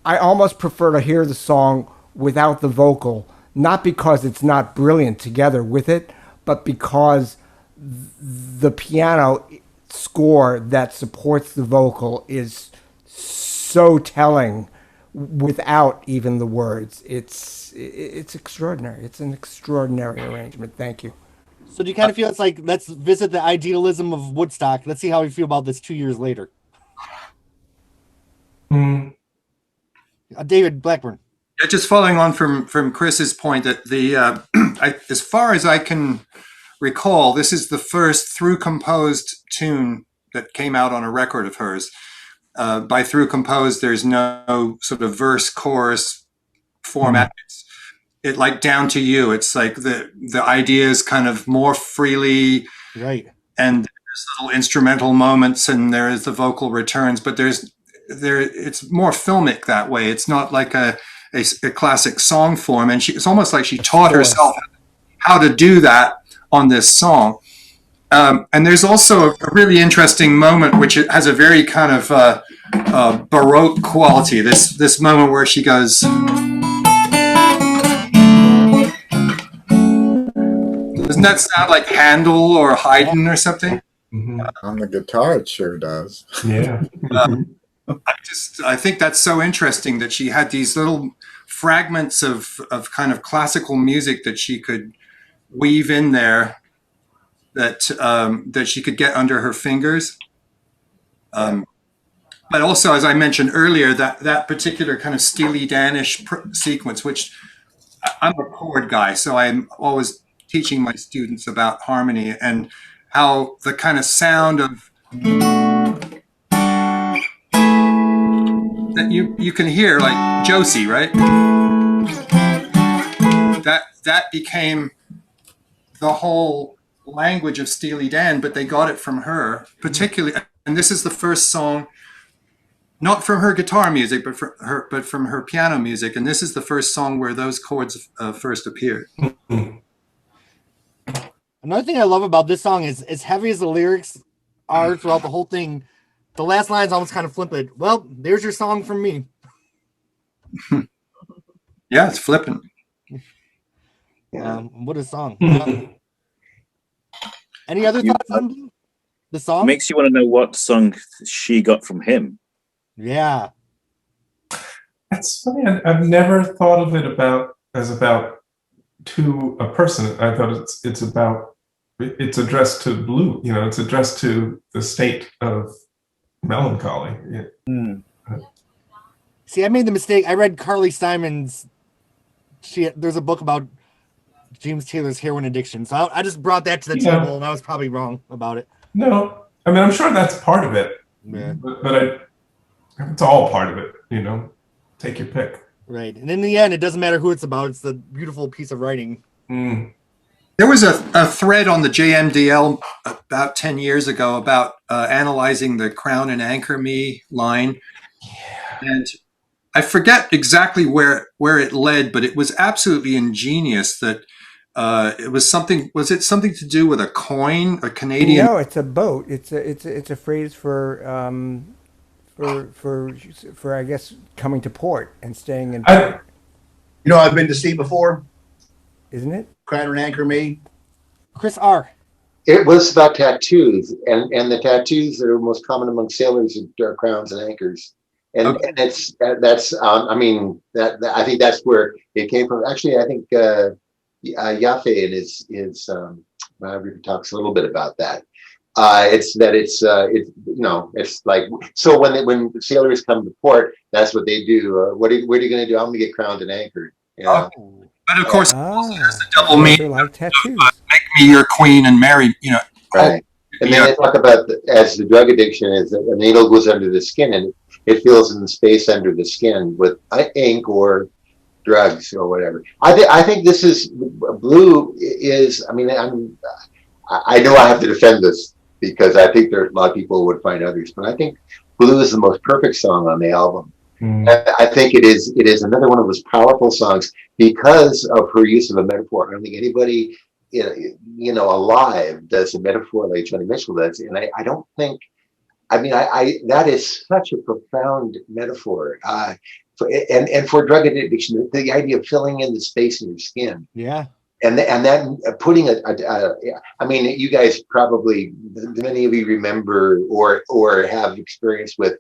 I almost prefer to hear the song without the vocal, not because it's not brilliant together with it, but because the piano score that supports the vocal is so telling without even the words. It's extraordinary. It's an extraordinary arrangement. Thank you.
So do you kind of feel it's like, let's visit the idealism of Woodstock? Let's see how we feel about this 2 years later. David Blackburn.
Yeah, just following on from Chris's point that as far as I can recall, this is the first through composed tune that came out on a record of hers. By through composed, there's no sort of verse chorus format. It like Down to You. It's like the ideas kind of more freely,
right?
And there's little instrumental moments, and there is the vocal returns. But it's more filmic that way. It's not like a classic song form. And it's almost like she taught herself how to do that on this song. And there's also a really interesting moment, which has a very kind of Baroque quality. This moment where she goes. Doesn't that sound like Handel or Haydn or something?
On the guitar, it sure does.
Yeah.
I think that's so interesting that she had these little fragments of kind of classical music that she could weave in there, that she could get under her fingers. But also, as I mentioned earlier, that particular kind of Steely Dan-ish sequence, which I'm a chord guy, so I'm always teaching my students about harmony and how the kind of sound of that you can hear, like Josie, right? That became the whole language of Steely Dan, but they got it from her, particularly. And this is the first song, not from her guitar music, but from her piano music. And this is the first song where those chords first appeared.
Another thing I love about this song is, as heavy as the lyrics are throughout the whole thing, the last line's almost kind of flippant. Well, there's your song from me.
Yeah, it's flippant.
What a song. Any other thoughts on the song?
Makes you want to know what song she got from him.
Yeah.
It's funny. I've never thought of it as about to a person. I thought it's addressed to Blue. You know, it's addressed to the state of melancholy.
See, I made the mistake. I read Carly Simon's. There's a book about James Taylor's heroin addiction, so I just brought that to the table, and I was probably wrong about it.
No, I mean, I'm sure that's part of it.
Yeah.
But it's all part of it. You know, take your pick.
Right, and in the end, it doesn't matter who it's about. It's the beautiful piece of writing.
There was a thread on the JMDL about 10 years ago about analyzing the Crown and Anchor Me line. And I forget exactly where it led, but it was absolutely ingenious that it was something. Was it something to do with a coin, a Canadian?
No, it's a boat. It's a phrase for I guess coming to port and staying in port.
You know, I've been to sea before.
Isn't it?
Crown and Anchor Me.
Chris R.
It was about tattoos, and the tattoos that are most common among sailors are crowns and anchors. And,
Okay.
and that's I mean that I think that's where it came from. Actually, I think Yaffe in his biography talks a little bit about that. It's like, so when sailors come to port, that's what they do. What are you going to do? I'm going to get crowned and anchored. You know?
But of course, there's the double
They're
meaning.
like tattoos.
Make me your queen and marry. You know,
Right. And then they talk about as the drug addiction is that a needle goes under the skin and it fills in the space under the skin with ink or drugs or whatever. I think this is Blue is. I mean, I know I have to defend this because I think there are a lot of people who would find others, but I think Blue is the most perfect song on the album. I think it is another one of those powerful songs because of her use of a metaphor. I don't think anybody alive does a metaphor like Joni Mitchell does, and I don't think. I mean, I that is such a profound metaphor, and for drug addiction, the idea of filling in the space in your skin.
Yeah.
And that putting I mean, you guys probably, many of you remember or have experience with,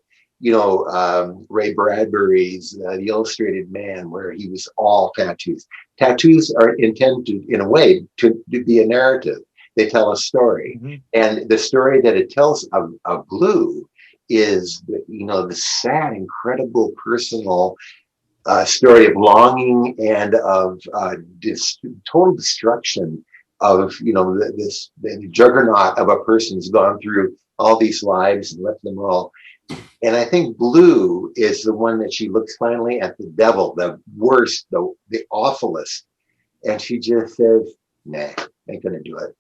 Ray Bradbury's The Illustrated Man, where he was all tattoos. Tattoos are intended, in a way, to be a narrative. They tell a story. Mm-hmm. And the story that it tells of Blue is, the sad, incredible, personal story of longing and of total destruction of, the juggernaut of a person who's gone through all these lives and left them all. And I think Blue is the one that she looks finally at the devil, the worst, the awfulest. And she just says, nah, ain't gonna do it.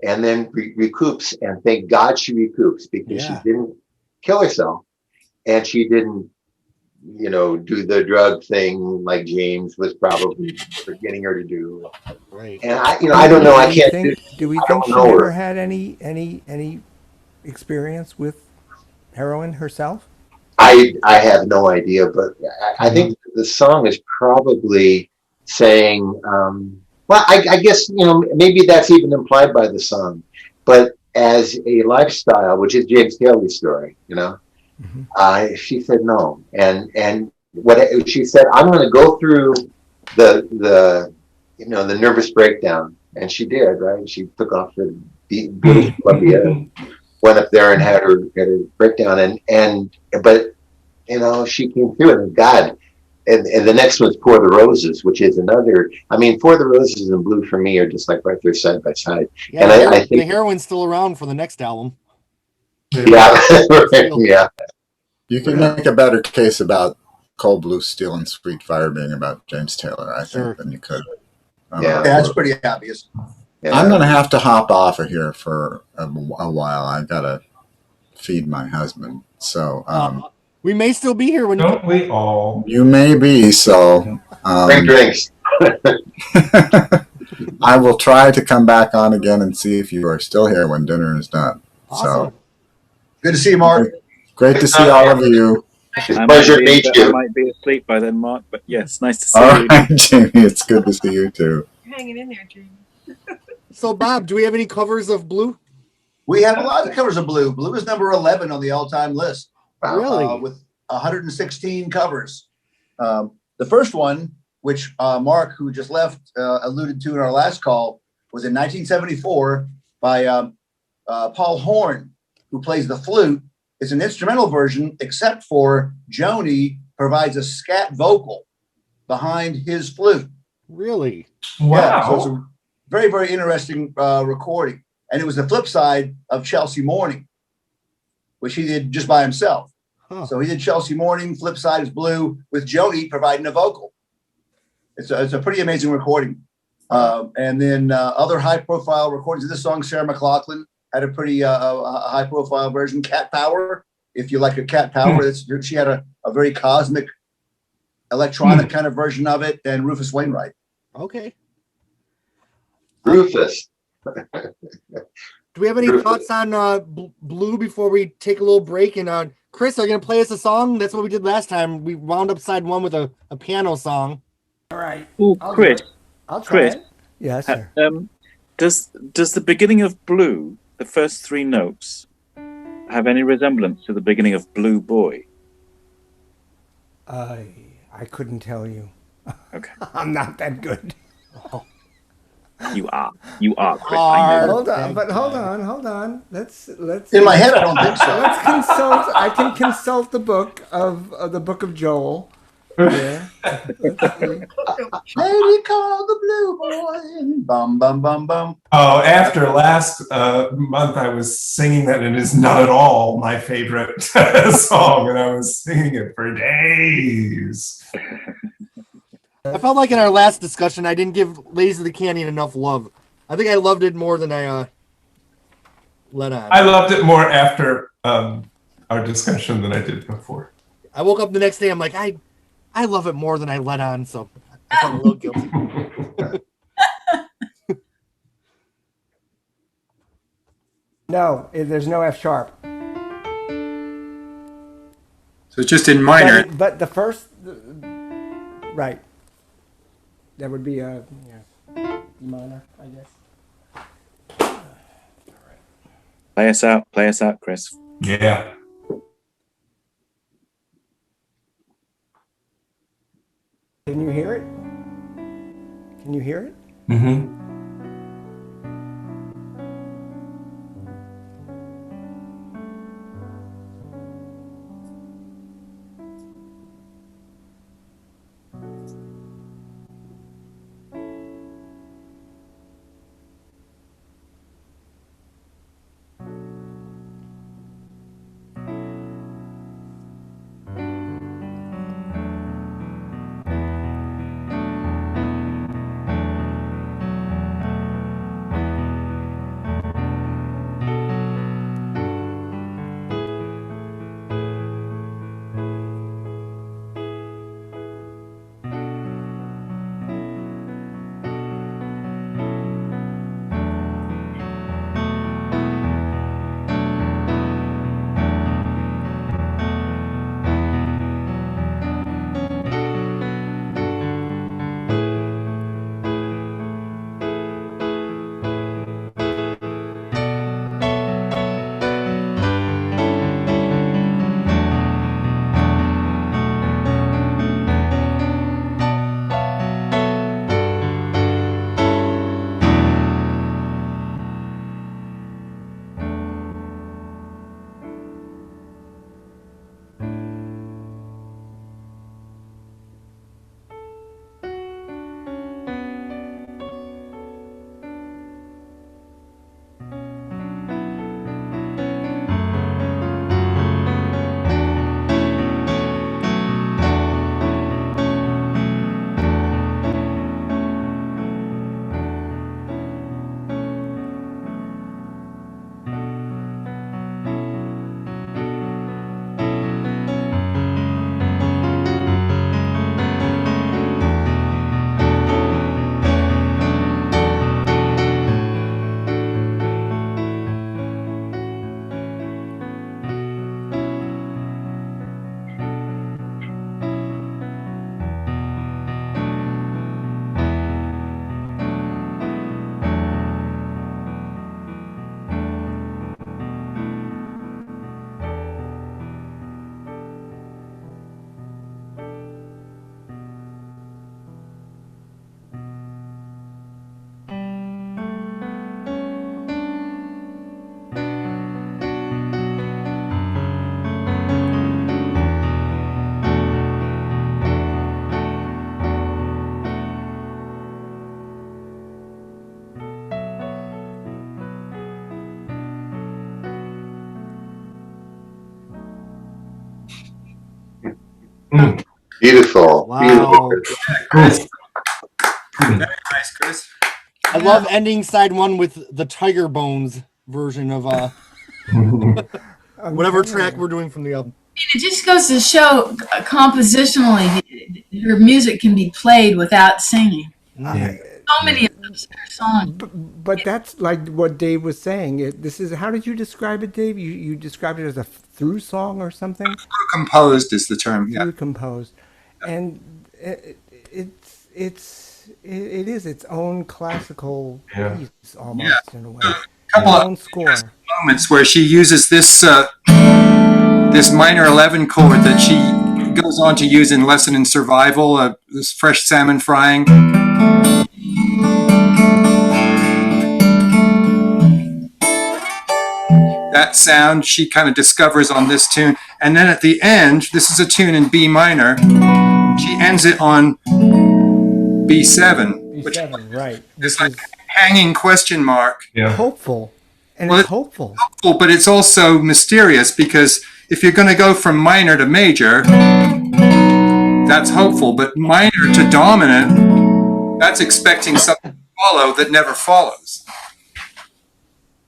And then recoups, and thank God she recoups because she didn't kill herself and she didn't, do the drug thing like James was probably getting her to do.
Right.
And I don't know. I can't.
Do we think she never had any experience with heroin herself?
I have no idea, but I think the song is probably saying, well, I guess, maybe that's even implied by the song, but as a lifestyle, which is James Taylor's story, she said no. And what she said, I'm going to go through the nervous breakdown. And she did, right? She took off the British Columbia, went up there and had her breakdown, but she came through it, and God, and the next one's Pour the Roses, which is another. I mean, Pour the Roses and Blue for me are just like right there side by side.
Yeah, and I think the heroin's still around for the next album.
Yeah, yeah.
You can make a better case about Cold Blue Steel and Sweet Fire being about James Taylor, I think, than you could.
That's pretty obvious.
Yeah.
I'm going to have to hop off of here for a while. I've got to feed my husband. So
we may still be here when
don't we all?
You may be. So
bring drinks.
I will try to come back on again and see if you are still here when dinner is done.
Awesome.
So
Good to see you, Mark.
great to see all of you.
Pleasure to meet
I
you.
might be asleep by then, Mark, but yes, nice to see
All
you.
right, Jamie, it's good to see you too.
You're hanging in there, Jamie.
So, Bob, do we have any covers of Blue?
We have a lot of covers of Blue. Blue is number 11 on the all-time list.
Really?
With 116 covers. The first one, which Mark, who just left, alluded to in our last call, was in 1974 by Paul Horn, who plays the flute. It's an instrumental version, except for Joni provides a scat vocal behind his flute.
Really?
Wow.
Yeah, so it's a very, very interesting recording. And it was the flip side of Chelsea Morning, which he did just by himself.
Huh.
So he did Chelsea Morning, flip side is Blue, with Joni providing a vocal. It's a pretty amazing recording. And then other high-profile recordings of this song, Sarah McLachlan had a pretty high-profile version. Cat Power, if you like a Cat Power, she had a very cosmic electronic kind of version of it, and Rufus Wainwright.
Okay.
Rufus.
Do we have any thoughts on Blue before we take a little break? And Chris, are you going to play us a song? That's what we did last time. We wound up side one with a piano song.
All right.
Oh, Chris.
I'll try
Chris.
it. Yes, sir.
Does the beginning of Blue, the first three notes, have any resemblance to the beginning of Blue Boy?
I couldn't tell you.
Okay.
I'm not that good.
You are, Chris. I know.
Hold on. Let's.
In my head, I don't think so.
Let's consult. I can consult the book of Joel. Yeah.
Lady called the Blue Boy. Bum bum bum bum.
Oh, after last month, I was singing that it is not at all my favorite song, and I was singing it for days.
I felt like in our last discussion, I didn't give Ladies of the Canyon enough love. I think I loved it more than I let on.
I loved it more after our discussion than I did before.
I woke up the next day, I'm like, I love it more than I let on, so I felt a little guilty.
No, there's no F sharp.
So it's just in minor.
But the first, right. That would be a minor, I guess.
Play us out, Chris.
Yeah.
Can you hear it? Can you hear it?
Mm-hmm.
Beautiful.
Wow.
Beautiful.
Chris. Very nice, Chris.
I love ending side one with the Tiger Bones version of whatever track we're doing from the album.
It just goes to show compositionally, her music can be played without singing.
Yeah.
So many of those songs.
But that's like what Dave was saying. This is, how did you describe it, Dave? You described it as a through song or something?
Through composed is the term. Yeah.
Through composed, and it is its own classical piece almost in a way.
Couple
its own score.
Moments where she uses this this minor 11 chord that she goes on to use in Lesson in Survival, this fresh salmon frying. That sound she kind of discovers on this tune. And then at the end, this is a tune in B minor. She ends it on B7.
B7, right.
It's like hanging question mark.
Yeah.
Hopeful. And
Well,
it's hopeful.
Hopeful, but it's also mysterious, because if you're going to go from minor to major, that's hopeful. But minor to dominant, that's expecting something to follow that never follows.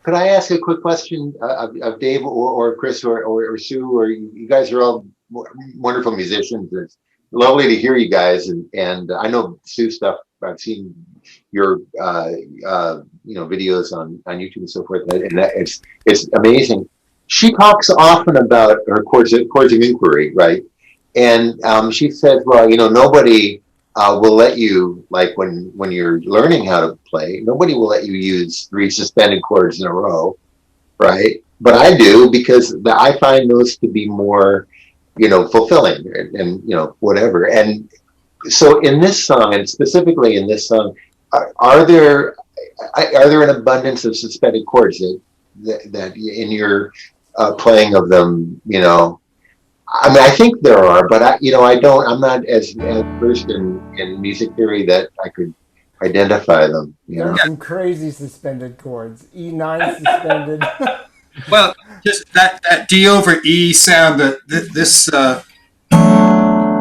Could I ask a quick question of Dave or Chris or Sue? Or you guys are all wonderful musicians. It's lovely to hear you guys, and I know Sue stuff. I've seen your videos on YouTube and so forth, and it's amazing. She talks often about her chords of inquiry, right? And she says, well, nobody will let you, like when you're learning how to play, nobody will let you use 3 suspended chords in a row, right? But I do, because I find those to be more, fulfilling and whatever. And so in this song, and specifically in this song, are there an abundance of suspended chords that in your playing of them, I mean, I think there are, but I'm not as versed in music theory that I could identify them.
There's some crazy suspended chords. E9 suspended.
Well, just that D over E sound, this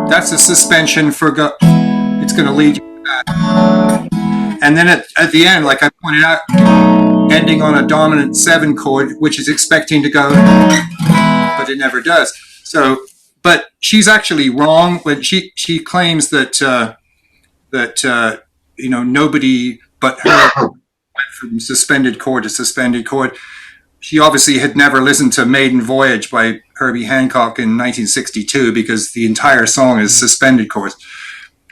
that's a suspension for it's going to lead you to that. And then at the end, like I pointed out, ending on a dominant 7 chord, which is expecting to go, but it never does. So, but she's actually wrong when she claims that nobody but her went from suspended chord to suspended chord. She obviously had never listened to Maiden Voyage by Herbie Hancock in 1962, because the entire song is suspended chords.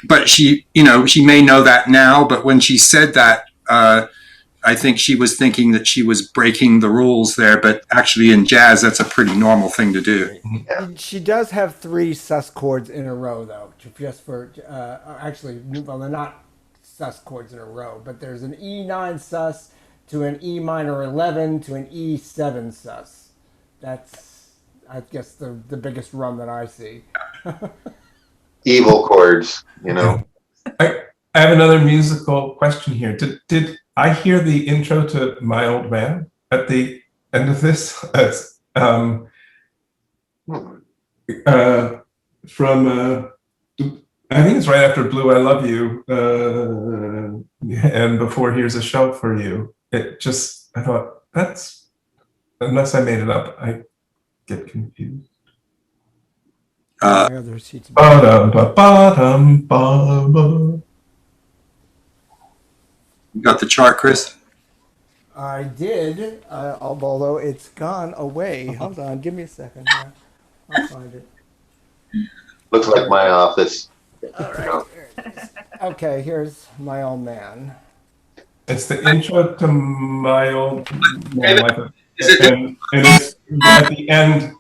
But she may know that now, but when she said that, I think she was thinking that she was breaking the rules there, but actually in jazz, that's a pretty normal thing to do.
She does have 3 sus chords in a row, though, just for, well, they're not sus chords in a row, but there's an E9 sus to an E minor 11 to an E7 sus. That's, I guess, the biggest run that I see.
Evil chords,
I have another musical question here. Did I hear the intro to My Old Man at the end of this? From I think it's right after Blue I Love You, and before Here's a Shell for You. I thought, that's, unless I made it up, I get confused.
You got the chart, Chris?
I did, although it's gone away. Hold on, give me a second. I'll find it.
Looks like my office.
All right. Okay, here's My Old Man.
It's the intro to My Old Man, and it's at the end.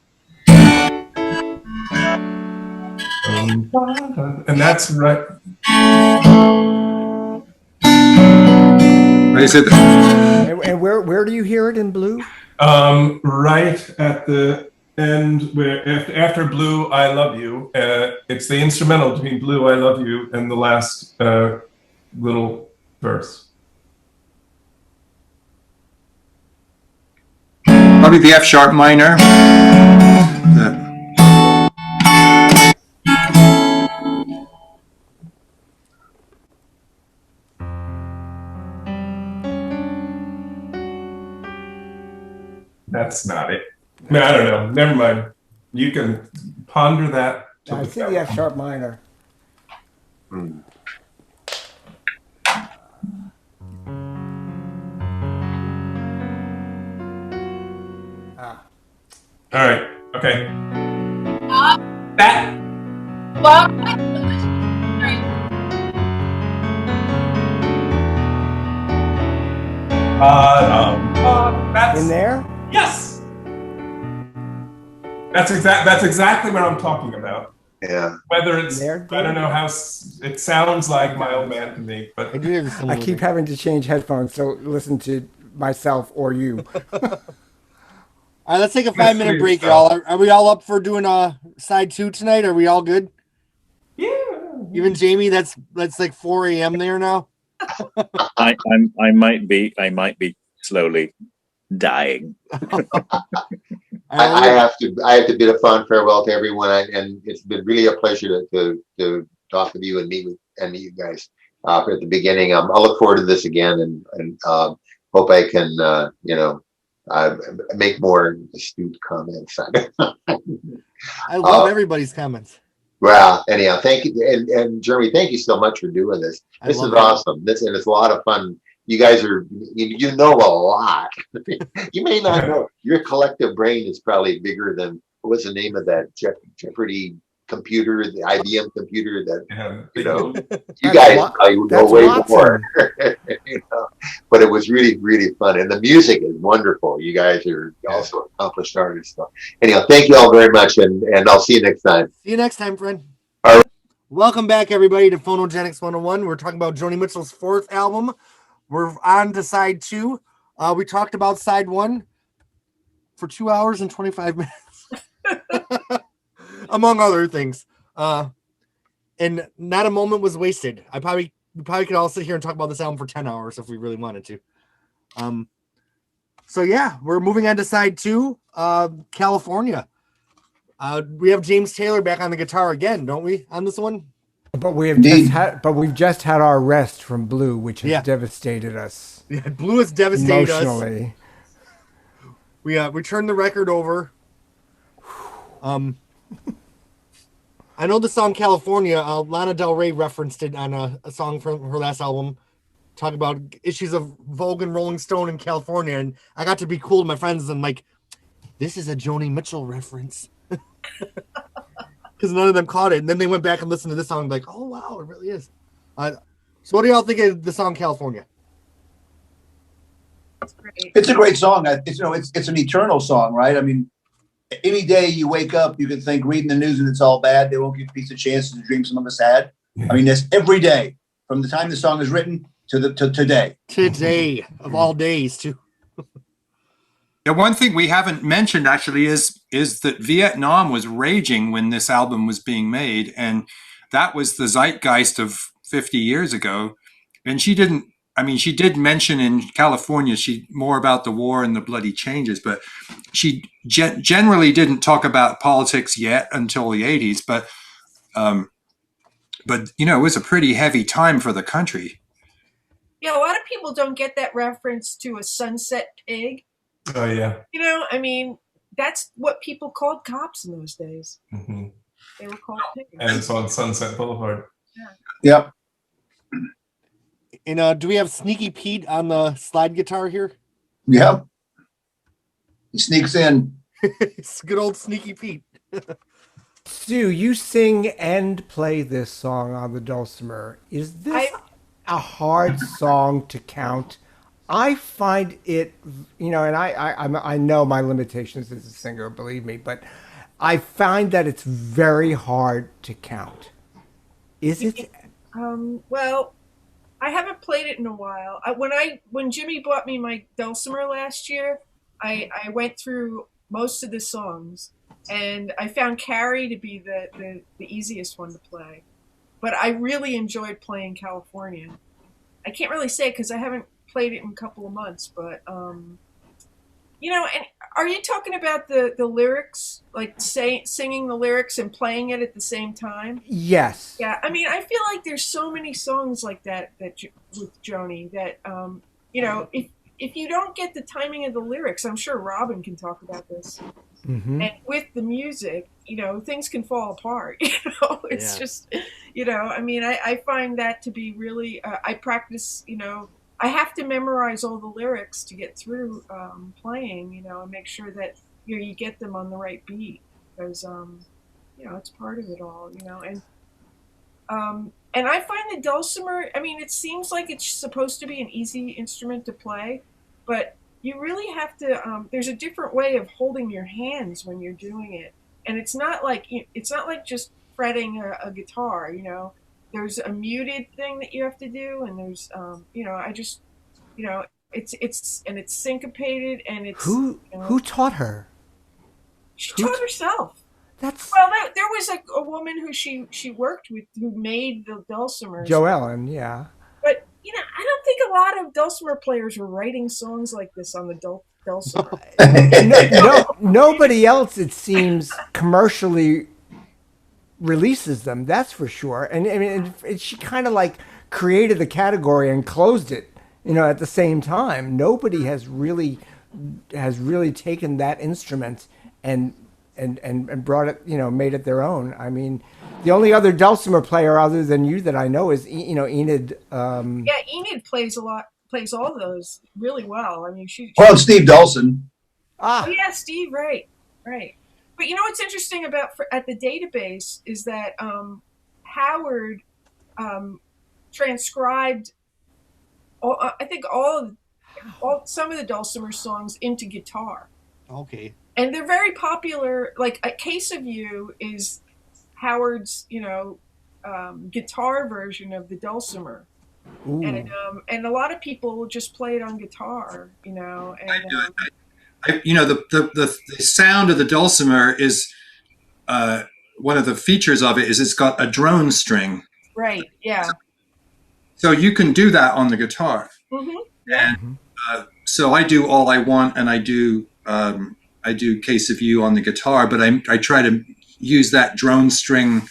And that's right.
Is it?
And where do you hear it in Blue?
Right at the end, where after Blue I Love You, it's the instrumental between Blue I Love You and the last little verse.
Probably the F sharp minor.
That's not it. I mean, I don't know. Never mind. You can ponder that.
I see the F sharp minor.
Hmm.
All right. Okay. That.
Well,
That's
In there?
Yes. That's exactly what I'm talking about.
Yeah.
Whether it's
There,
I don't know how it sounds like my old man to me,
I
but
do hear some
I keep having to change headphones, so listen to myself or you.
All right, let's take a
Yes,
5-minute
please,
break,
Phil.
y'all. Are we all up for doing side 2 tonight? Are we all good?
yeah.
Even Jamie, that's like 4 a.m. there now.
I might be slowly dying.
I have to bid a fond farewell to everyone, and it's been really a pleasure to talk with you and meet you guys at the beginning. I'll look forward to this again, and hope I can make more astute comments.
I love everybody's comments.
Well, anyhow, thank you, and Jeremy, thank you so much for doing this.
I
This is
love it.
awesome. And it's a lot of fun. You guys are, you know a lot. You may not know. Your collective brain is probably bigger than, what's the name of that Jeopardy computer, the IBM computer that, you know, you guys probably know way more. You know? But it was really, really fun. And the music is wonderful. You guys are also accomplished artists. So anyhow, thank you all very much, and I'll see you next time.
See you next time, friend.
All right.
Welcome back, everybody, to Phonogenics 101. We're talking about Joni Mitchell's 4th album. We're on to side 2. We talked about side 1 for 2 hours and 25 minutes, among other things. And not a moment was wasted. We probably could all sit here and talk about this album for 10 hours if we really wanted to. So yeah, we're moving on to side 2, California. We have James Taylor back on the guitar again, don't we, on this one?
But we've just had our rest from Blue, which has devastated us.
Yeah, Blue has devastated
emotionally.
We turned the record over. I know the song California, Lana Del Rey referenced it on a song from her last album, talking about issues of Vogue and Rolling Stone in California, and I got to be cool with my friends and like, this is a Joni Mitchell reference. Because none of them caught it, and then they went back and listened to this song like, oh wow, it really is. So what do y'all think of the song California?
It's a great song. It's an eternal song, right? I mean, any day you wake up, you can think reading the news and it's all bad. They won't give peace a chance to dream some of us had. I mean, that's every day from the time the song is written to today.
Today of all days, too.
Yeah, one thing we haven't mentioned actually is that Vietnam was raging when this album was being made, and that was the zeitgeist of 50 years ago. And she did mention in California more about the war and the bloody changes, but she generally didn't talk about politics yet until the 80s. But you know, it was a pretty heavy time for the country.
Yeah, a lot of people don't get that reference to a sunset pig.
Oh yeah.
You know, I mean, that's what people called cops in those days.
Mm-hmm.
They were called pigs.
And it's on Sunset Boulevard.
Yeah.
And do we have Sneaky Pete on the slide guitar here?
Yeah. He sneaks in.
It's good old Sneaky Pete.
Stu, you sing and play this song on the dulcimer. Is this a hard song to count? I find it, you know, and I know my limitations as a singer, believe me, but I find that it's very hard to count. Is it?
Well, I haven't played it in a while. When Jimmy bought me my dulcimer last year, I went through most of the songs, and I found Carrie to be the easiest one to play. But I really enjoyed playing California. I can't really say because I haven't played it in a couple of months, but you know, and are you talking about the lyrics, like singing the lyrics and playing it at the same time?
Yes.
Yeah, I mean, I feel like there's so many songs like that with Joni that you know, if you don't get the timing of the lyrics, I'm sure Robin can talk about this.
Mm-hmm.
And with the music, things can fall apart. It's just, I mean, I find that to be really, I practice, I have to memorize all the lyrics to get through playing, and make sure that, you get them on the right beat because, it's part of it all, and I find the dulcimer, I mean, it seems like it's supposed to be an easy instrument to play, but you really have to, there's a different way of holding your hands when you're doing it. And it's not like just fretting a guitar, there's a muted thing that you have to do. And there's, it's syncopated and it's.
Who taught her?
She taught herself. There was a woman who she worked with who made the dulcimers.
Joellen, yeah.
But I don't think a lot of dulcimer players were writing songs like this on the dulcimer.
Nobody else, it seems, commercially releases them. That's for sure. And I mean, she kind of like created the category and closed it. At the same time, nobody has really taken that instrument and brought it, made it their own. I mean, the only other dulcimer player other than you that I know is, Enid.
Enid plays all those really well. I mean,
Steve Dawson.
Oh, yeah, Steve, right. But what's interesting about at the database is that Howard transcribed, I think some of the dulcimer songs into guitar.
Okay.
And they're very popular. Like A Case of You is Howard's, guitar version of the dulcimer. Ooh. And a lot of people will just play it on guitar, And,
the sound of the dulcimer is one of the features of it is it's got a drone string.
Right. Yeah.
So you can do that on the guitar.
Mm-hmm. Yeah.
And so I do All I Want, and I do Case of You on the guitar, but I try to use that drone string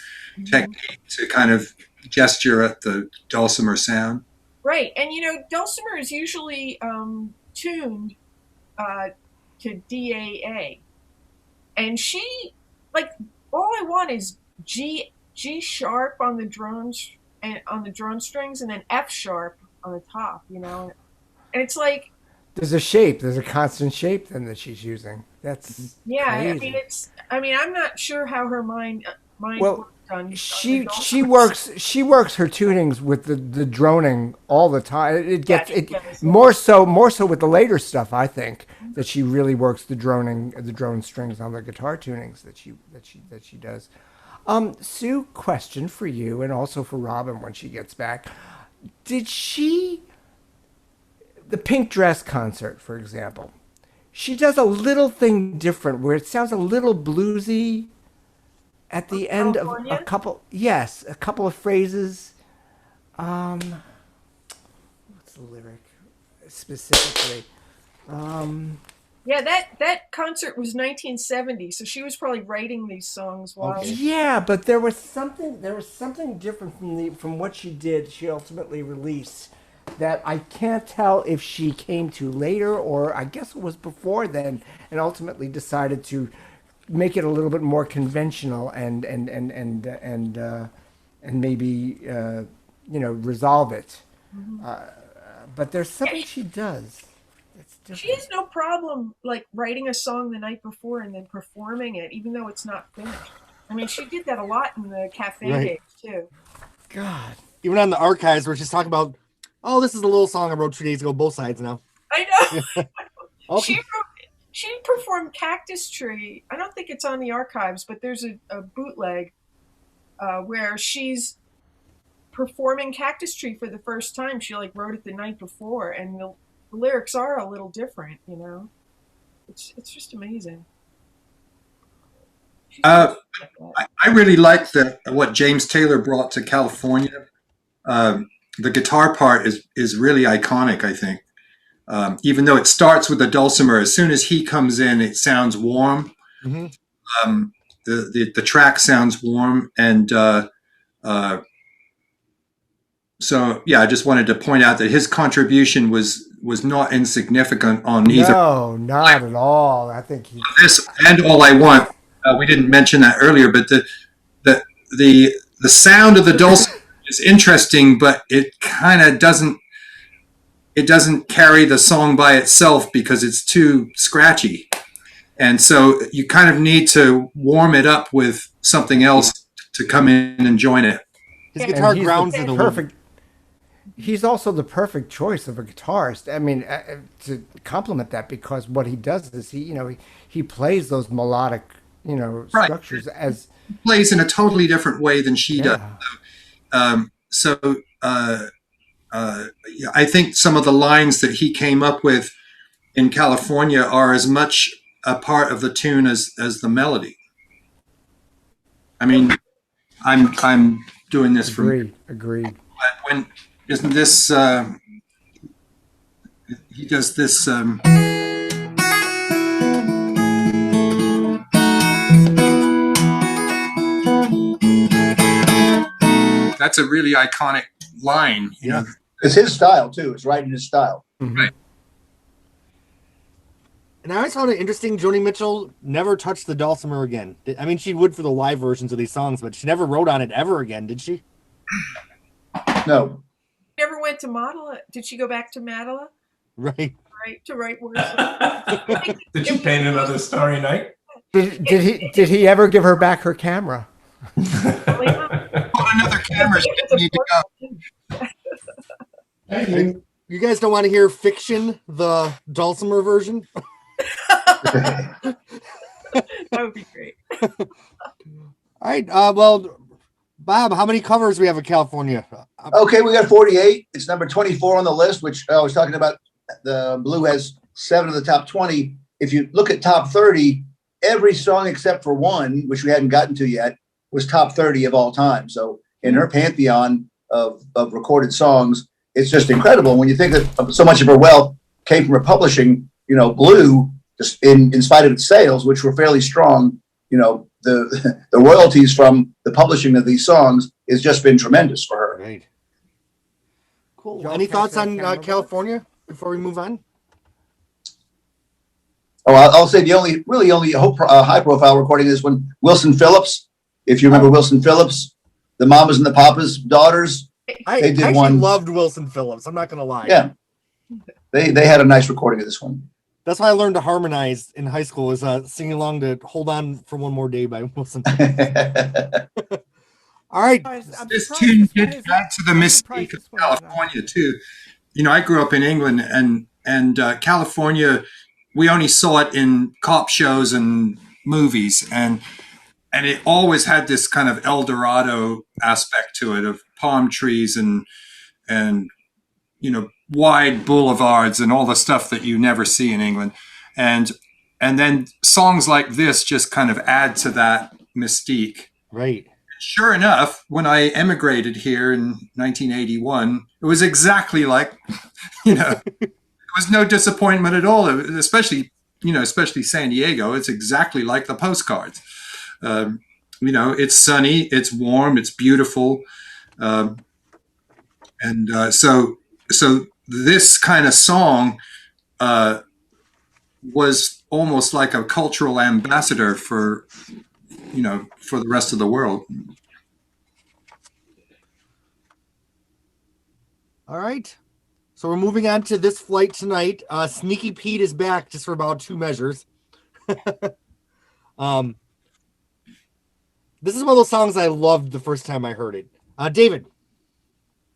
technique to kind of gesture at the dulcimer sound.
Right. And, dulcimer is usually tuned to DAA. And she, All I Want is G sharp on the drones and on the drone strings, and then F sharp on the top, And it's like,
there's a constant shape then that she's using. That's
crazy. I mean, I'm not sure how her mind works on
she works her tunings with the droning all the time. It gets more so with the later stuff, I think, that she really works the drone strings on the guitar tunings that she does. Sue, question for you and also for Robin when she gets back. The Pink Dress concert, for example, she does a little thing different where it sounds a little bluesy at the end of a couple of phrases. What's the lyric specifically?
Yeah, that concert was 1970, so she was probably writing these songs while.
Okay. Yeah, but there was something different from what she did. She ultimately released that I can't tell if she came to later or I guess it was before then, and ultimately decided to make it a little bit more conventional and maybe resolve it. Mm-hmm. But there's something she does.
She has no problem writing a song the night before and then performing it, even though it's not finished. I mean, she did that a lot in the cafe days too.
God,
even on the archives where she's talking about, oh, this is a little song I wrote 2 days ago, both sides now.
I know. Okay. She performed Cactus Tree. I don't think it's on the archives, but there's a bootleg where she's performing Cactus Tree for the first time. She wrote it the night before, and the lyrics are a little different, It's just amazing.
I really like what James Taylor brought to California. The guitar part is really iconic, I think. Even though it starts with the dulcimer, as soon as he comes in, it sounds warm. Mm-hmm. The track sounds warm, and so yeah, I just wanted to point out that his contribution was was not insignificant on either
No, not at all. I think
this and All I Want. We didn't mention that earlier, but the the sound of the dulcimer is interesting, but it kind of doesn't carry the song by itself because it's too scratchy. And so you kind of need to warm it up with something else to come in and join it.
His guitar grounds
the
in the
perfect. He's also the perfect choice of a guitarist. I mean, to complement that, because what he does is he plays those melodic, structures as
he plays in a totally different way than she does. I think some of the lines that he came up with in California are as much a part of the tune as the melody. I mean, I'm doing this
agreed.
But when isn't this he does this that's a really iconic line. You know?
It's his style too. It's right in his style.
Mm-hmm.
Right.
And I always found it interesting, Joni Mitchell never touched the dulcimer again. I mean, she would for the live versions of these songs, but she never wrote on it ever again, did she?
No.
Never went to Matala. Did she go back to Matala?
Right.
Right, to write words.
Did she paint another Starry Night?
Did he ever give her back her camera?
Another camera need to go.
You guys don't want to hear Fiction, the dulcimer version?
That would be great.
All right. Well, Bob, how many covers we have of California?
Okay, we got 48. It's number 24 on the list, which I was talking about. The Blue has 7 of the top 20. If you look at top 30, every song except for one, which we hadn't gotten to yet, was top 30 of all time. So in her pantheon of recorded songs, it's just incredible. When you think that so much of her wealth came from her publishing, Blue, just in spite of its sales, which were fairly strong, the royalties from the publishing of these songs has just been tremendous for her.
Right. Cool. Any thoughts on California before we move on?
Oh, I'll say the only high-profile recording is when Wilson Phillips, if you remember Wilson Phillips, the Mamas and the Papas daughters,
they did one. I loved Wilson Phillips. I'm not going to lie.
Yeah, they had a nice recording of this one.
That's why I learned to harmonize in high school, is singing along to "Hold On for One More Day" by Wilson Phillips. All right,
this tune did add to the mystique of California too. I grew up in England, and California, we only saw it in cop shows and movies, and it always had this kind of El Dorado aspect to it, of palm trees and wide boulevards and all the stuff that you never see in England, and then songs like this just kind of add to that mystique.
Right.
Sure enough, when I emigrated here in 1981, it was exactly like, there was no disappointment at all. Especially San Diego. It's exactly like the postcards. It's sunny, it's warm, it's beautiful, so this kind of song was almost like a cultural ambassador for the rest of the world.
All right. So we're moving on to This Flight Tonight. Sneaky Pete is back just for about 2 measures. This is one of those songs I loved the first time I heard it. David.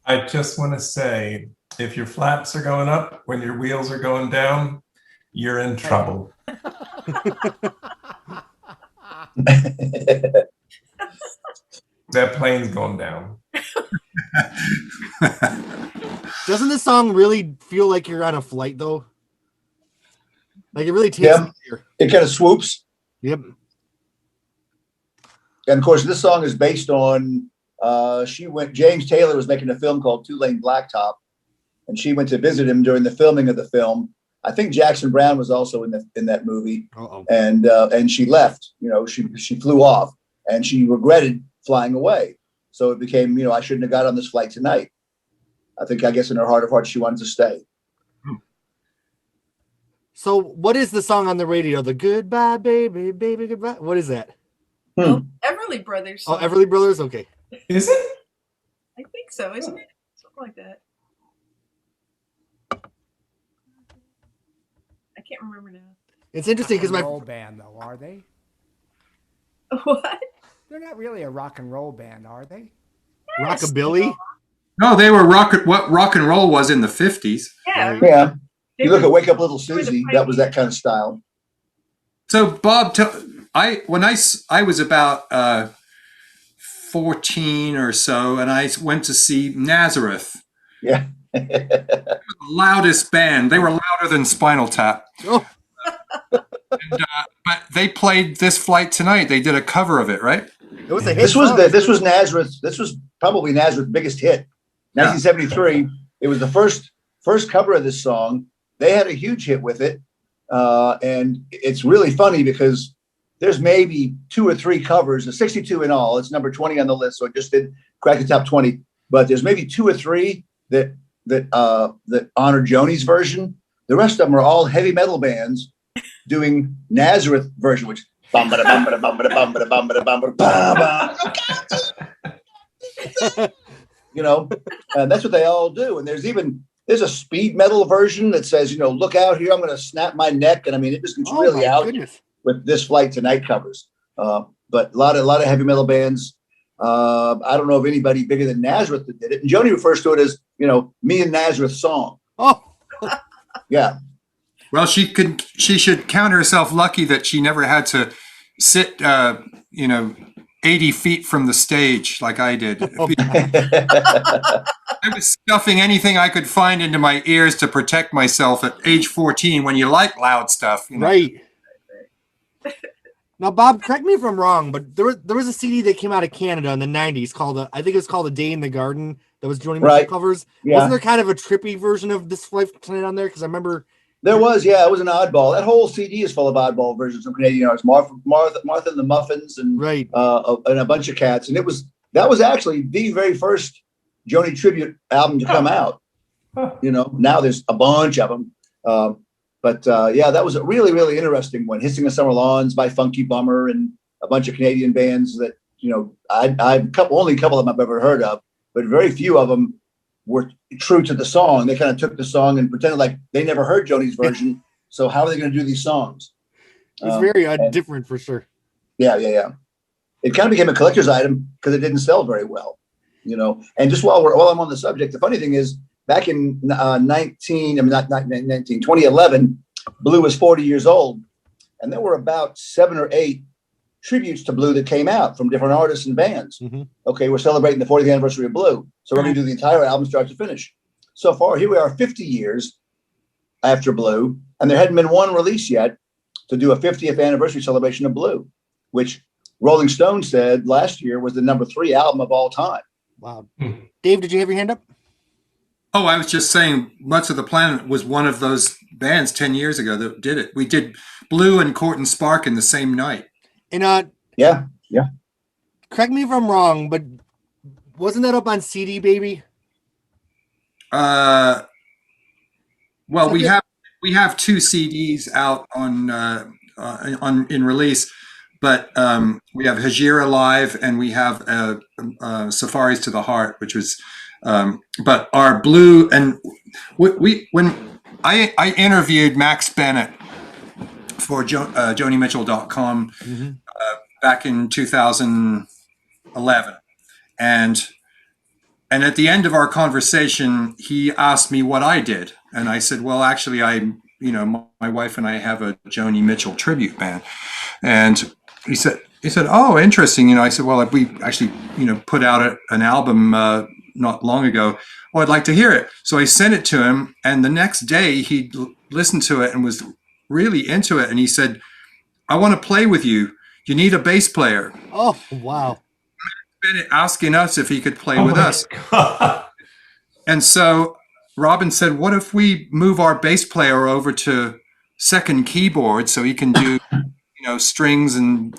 I just want to say, if your flaps are going up when your wheels are going down, you're in trouble. That plane's going down.
Doesn't this song really feel like you're on a flight, though? Like, it really takes you here.
It kind of swoops.
Yep.
And of course, this song is based on James Taylor was making a film called Two Lane Blacktop, and she went to visit him during the filming of the film. I think Jackson Browne was also in that movie. And she left. She flew off, and she regretted flying away. So it became, I shouldn't have got on this flight tonight. I guess in her heart of hearts, she wanted to stay.
So what is the song on the radio? The Goodbye Baby, Baby Goodbye. What is that?
Oh, Everly Brothers.
Oh,
Song.
Everly Brothers. Okay.
Is it?
I think so, isn't it? Something like that. I can't remember now.
It's interesting because
Rock
my
and roll band, though, are they?
What?
They're not really a rock and roll band, are they?
rockabilly.
No, they were what rock and roll was in the 50s.
Yeah.
Yeah.
They
You look
were-
at Wake Up Little
they were the
Susie, that was that
pioneers.
kind of style.
So Bob, when I was about 14 or so, and I went to see Nazareth,
Yeah.
the loudest band. They were louder than Spinal Tap.
Oh,
But they played This Flight Tonight. They did a cover of it, right?
it was a hit.
This was
song.
this was Nazareth. This was probably Nazareth's biggest hit. 1973. It was the first cover of this song. They had a huge hit with it, and it's really funny because there's maybe 2 or 3 covers. There's 62 in all. It's number 20 on the list, so it just did crack the top 20. But there's maybe 2 or 3 that honor Joni's version. The rest of them are all heavy metal bands doing Nazareth version, which bum ba bum ba bum ba bum ba bum ba bum ba you know, and that's what they all do. And there's a speed metal version that says, you know, look out here, I'm going to snap my neck. And I mean, it just gets
Oh,
really
my
out
goodness.
with This Flight Tonight covers. But a lot of heavy metal bands. I don't know of anybody bigger than Nazareth that did it. And Joni refers to it as, you know, me and Nazareth song.
Oh,
Yeah.
Well, she should count herself lucky that she never had to sit, 80 feet from the stage like I did. I was stuffing anything I could find into my ears to protect myself at age 14 when you like loud stuff. You know?
right. Now, Bob, correct me if I'm wrong, but there was a CD that came out of Canada in the 90s called, I think it was called A Day in the Garden, that was Joni Mitchell
Right.
covers.
Yeah.
Wasn't there kind of a trippy version of This Flight Tonight on there? Because I remember.
There was, yeah, it was an oddball. That whole CD is full of oddball versions of Canadian artists. Martha and the Muffins and
Right.
And a bunch of cats. And that was actually the very first Joni tribute album to come out. You know, now there's a bunch of them. Yeah, that was a really, really interesting one. Hissing the Summer Lawns by Funky Bummer and a bunch of Canadian bands that, you know, only a couple of them I've ever heard of, but very few of them were true to the song. They kind of took the song and pretended like they never heard Joni's version. So how are they going to do these songs?
It's very different for sure.
Yeah. It kind of became a collector's item because it didn't sell very well, you know. And just while I'm on the subject, the funny thing is, back in 2011, Blue was 40 years old, and there were about 7 or 8 tributes to Blue that came out from different artists and bands.
Mm-hmm.
Okay, we're celebrating the 40th anniversary of Blue, so we're going to do the entire album start to finish. So far, here we are 50 years after Blue, and there hadn't been one release yet to do a 50th anniversary celebration of Blue, which Rolling Stone said last year was the number 3 album of all time.
Wow. Dave, did you have your hand up?
Oh, I was just saying, Mutts of the Planet was one of those bands 10 years ago that did it. We did Blue and Court and Spark in the same night.
And
Yeah.
correct me if I'm wrong, but wasn't that up on CD Baby?
Well, we have 2 CDs out on in release, but we have Hajira Live and we have Safaris to the Heart, which was. But our Blue and when I interviewed Max Bennett for JoniMitchell.com back in 2011, and at the end of our conversation, he asked me what I did, and I said, well, actually, my wife and I have a Joni Mitchell tribute band, and he said, oh, interesting. I said, well, we actually, put out an album not long ago. Oh, I'd like to hear it. So I sent it to him, and the next day he listened to it and was really into it. And he said, I want to play with you. You need a bass player.
Oh, wow.
Bennett asking us if he could play with us. And so Robin said, what if we move our bass player over to second keyboard so he can do, strings and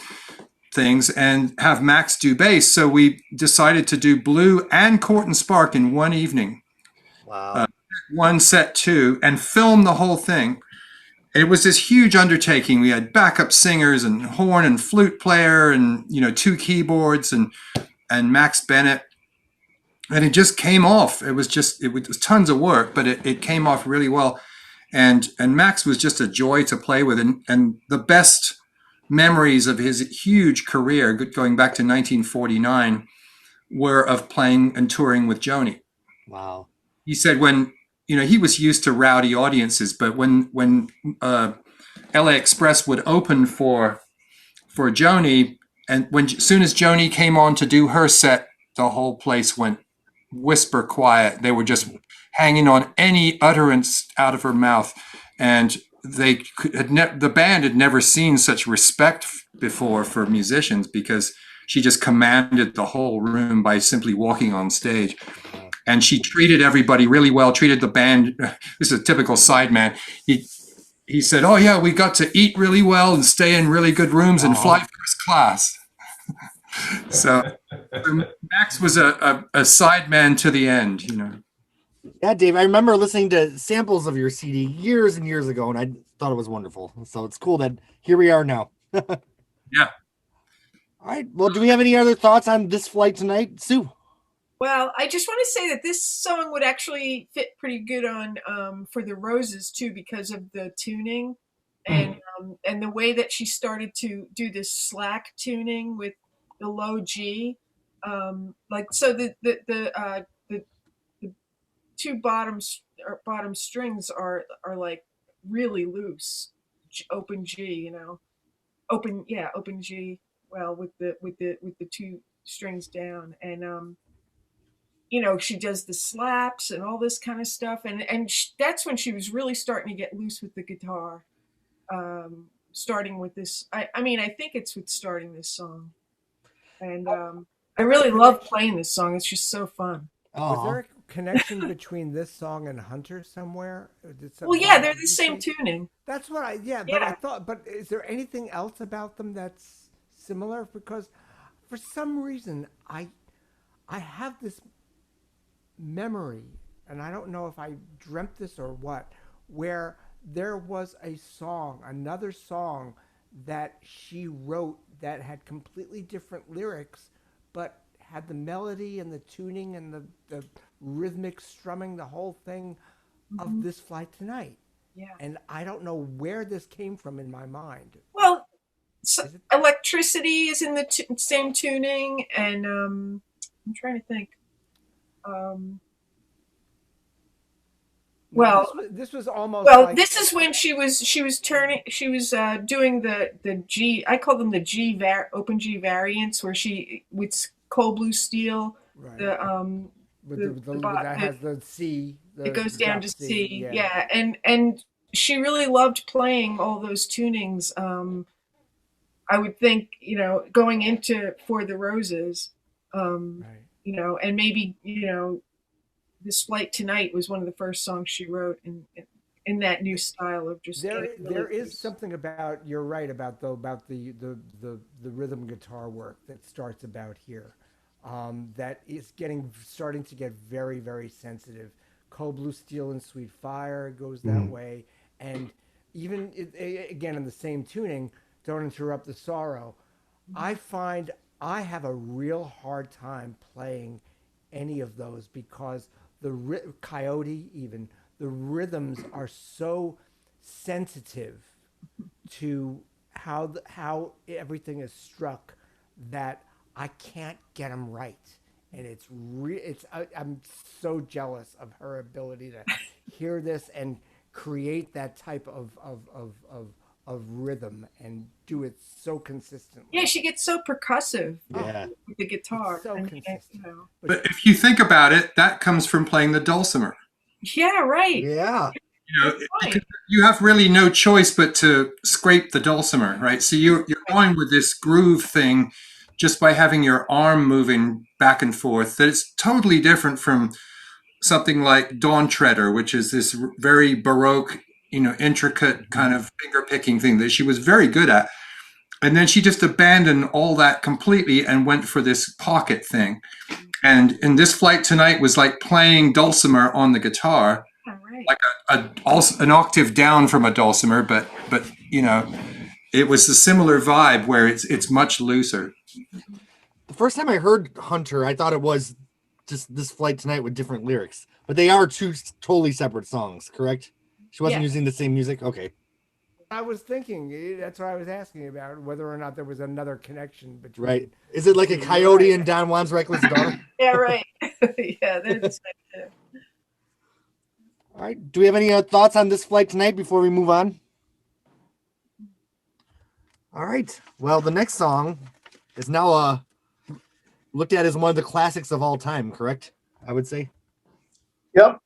things, and have Max do bass. So we decided to do Blue and Court and Spark in one evening.
Wow.
One set 2 and film the whole thing. it was this huge undertaking. We had backup singers and horn and flute player and, 2 keyboards and Max Bennett. And it just came off. It was tons of work, but it came off really well. And Max was just a joy to play with. And the best memories of his huge career, going back to 1949, were of playing and touring with Joni.
Wow.
He said when, he was used to rowdy audiences, but when LA Express would open for Joni, and as soon as Joni came on to do her set, the whole place went whisper quiet. They were just hanging on any utterance out of her mouth, and the band had never seen such respect before for musicians, because she just commanded the whole room by simply walking on stage. And she treated everybody really well, treated the band. This is a typical sideman. He said, "Oh yeah, we got to eat really well and stay in really good rooms and fly first class." So Max was a sideman to the end,
Yeah, Dave, I remember listening to samples of your CD years and years ago, and I thought it was wonderful. So it's cool that here we are now.
Yeah.
All right. Well, do we have any other thoughts on This Flight Tonight, Sue?
Well, I just want to say that this song would actually fit pretty good on For the Roses too, because of the tuning and the way that she started to do this slack tuning with the low G. So the 2 bottom strings are like really loose, open G, open G. Well, with the 2 strings down, and she does the slaps and all this kind of stuff, and that's when she was really starting to get loose with the guitar. Starting with this, I think it's with starting this song, and I really love playing this song. It's just so fun.
Was there a connection between this song and Hunter somewhere?
Well, yeah, they're the same tuning.
That's what but I thought, but is there anything else about them that's similar? Because for some reason, I have this memory, and I don't know if I dreamt this or what, where there was another song that she wrote that had completely different lyrics, but had the melody and the tuning and the rhythmic strumming, the whole thing of This Flight Tonight.
Yeah.
And I don't know where this came from in my mind.
Well, Electricity is in the same tuning, and I'm trying to think. Well,
this was almost.
Well, this is when she was doing the G. I call them the open G variants, where she with cold blue steel.
Right.
That
has the C.
It goes down to C.
Yeah.
And she really loved playing all those tunings. I would think, going into For the Roses, right. And maybe, This Flight Tonight was one of the first songs she wrote in that new style of just.
There is something about, you're right about the rhythm guitar work that starts about here, that is starting to get very, very sensitive. Cold Blue Steel and Sweet Fire goes that way, and even again in the same tuning, Don't Interrupt the Sorrow. I find I have a real hard time playing any of those because the Coyote, even the rhythms are so sensitive to how everything is struck that I can't get them right, and I'm so jealous of her ability to hear this and create that type of rhythm and do it so consistently.
Yeah, she gets so percussive with the guitar.
It's so consistent.
But if you think about it, that comes from playing the dulcimer.
Yeah, right.
Yeah.
You have really no choice but to scrape the dulcimer, right? So you're going with this groove thing just by having your arm moving back and forth. That it's totally different from something like Dawn Treader, which is this very Baroque, intricate kind of finger picking thing that she was very good at. And then she just abandoned all that completely and went for this pocket thing. And in This Flight Tonight was like playing dulcimer on the guitar.
Right.
like an octave down from a dulcimer, but you know, it was a similar vibe where it's much looser.
The first time I heard Hunter, I thought it was just This Flight Tonight with different lyrics, but they are two totally separate songs, correct? She wasn't
Yes.
using the same music. Okay.
I was thinking, that's what I was asking about, whether or not there was another connection between.
Right. Is it like a coyote and Don Juan's Reckless Daughter?
Yeah, right. Yeah, they're the same too.
All right. Do we have any thoughts on This Flight Tonight before we move on? All right. Well, the next song is now looked at as one of the classics of all time, correct? I would say.
Yep.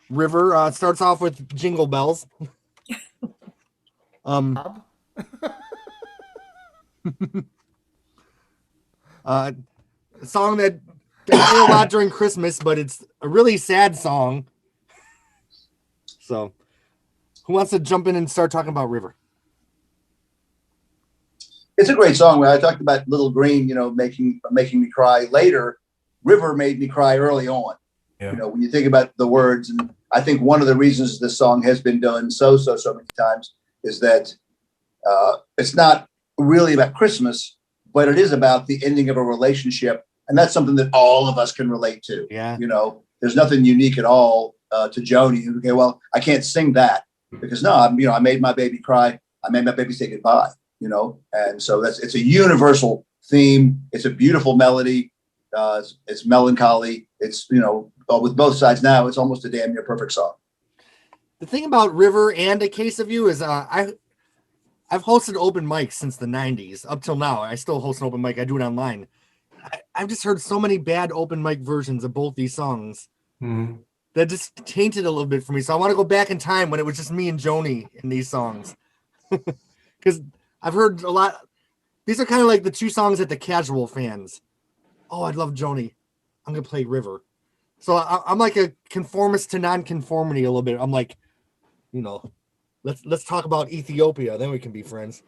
River starts off with Jingle Bells. A song that they play a lot during Christmas, but it's a really sad song. So, who wants to jump in and start talking about River?
It's a great song. When I talked about Little Green, making me cry later, River made me cry early on.
Yeah.
When you think about the words, and I think one of the reasons this song has been done so many times is that it's not really about Christmas, but it is about the ending of a relationship. And that's something that all of us can relate to.
Yeah.
There's nothing unique at all to Joni. Okay, well, I can't sing that because I made my baby cry. I made my baby say goodbye, and so it's a universal theme. It's a beautiful melody. It's melancholy. It's, with both sides now, it's almost a damn near perfect song.
The thing about River and A Case of You is I've hosted open mics since the 90s up till now. I still host an open mic. I do it online. I've just heard so many bad open mic versions of both these songs that just tainted a little bit for me. So I want to go back in time when it was just me and Joni in these songs. Because I've heard a lot. These are kind of like the two songs that the casual fans. Oh, I love Joni. I'm going to play River. So I'm like a conformist to non-conformity a little bit. I'm like, let's talk about Ethiopia. Then we can be friends.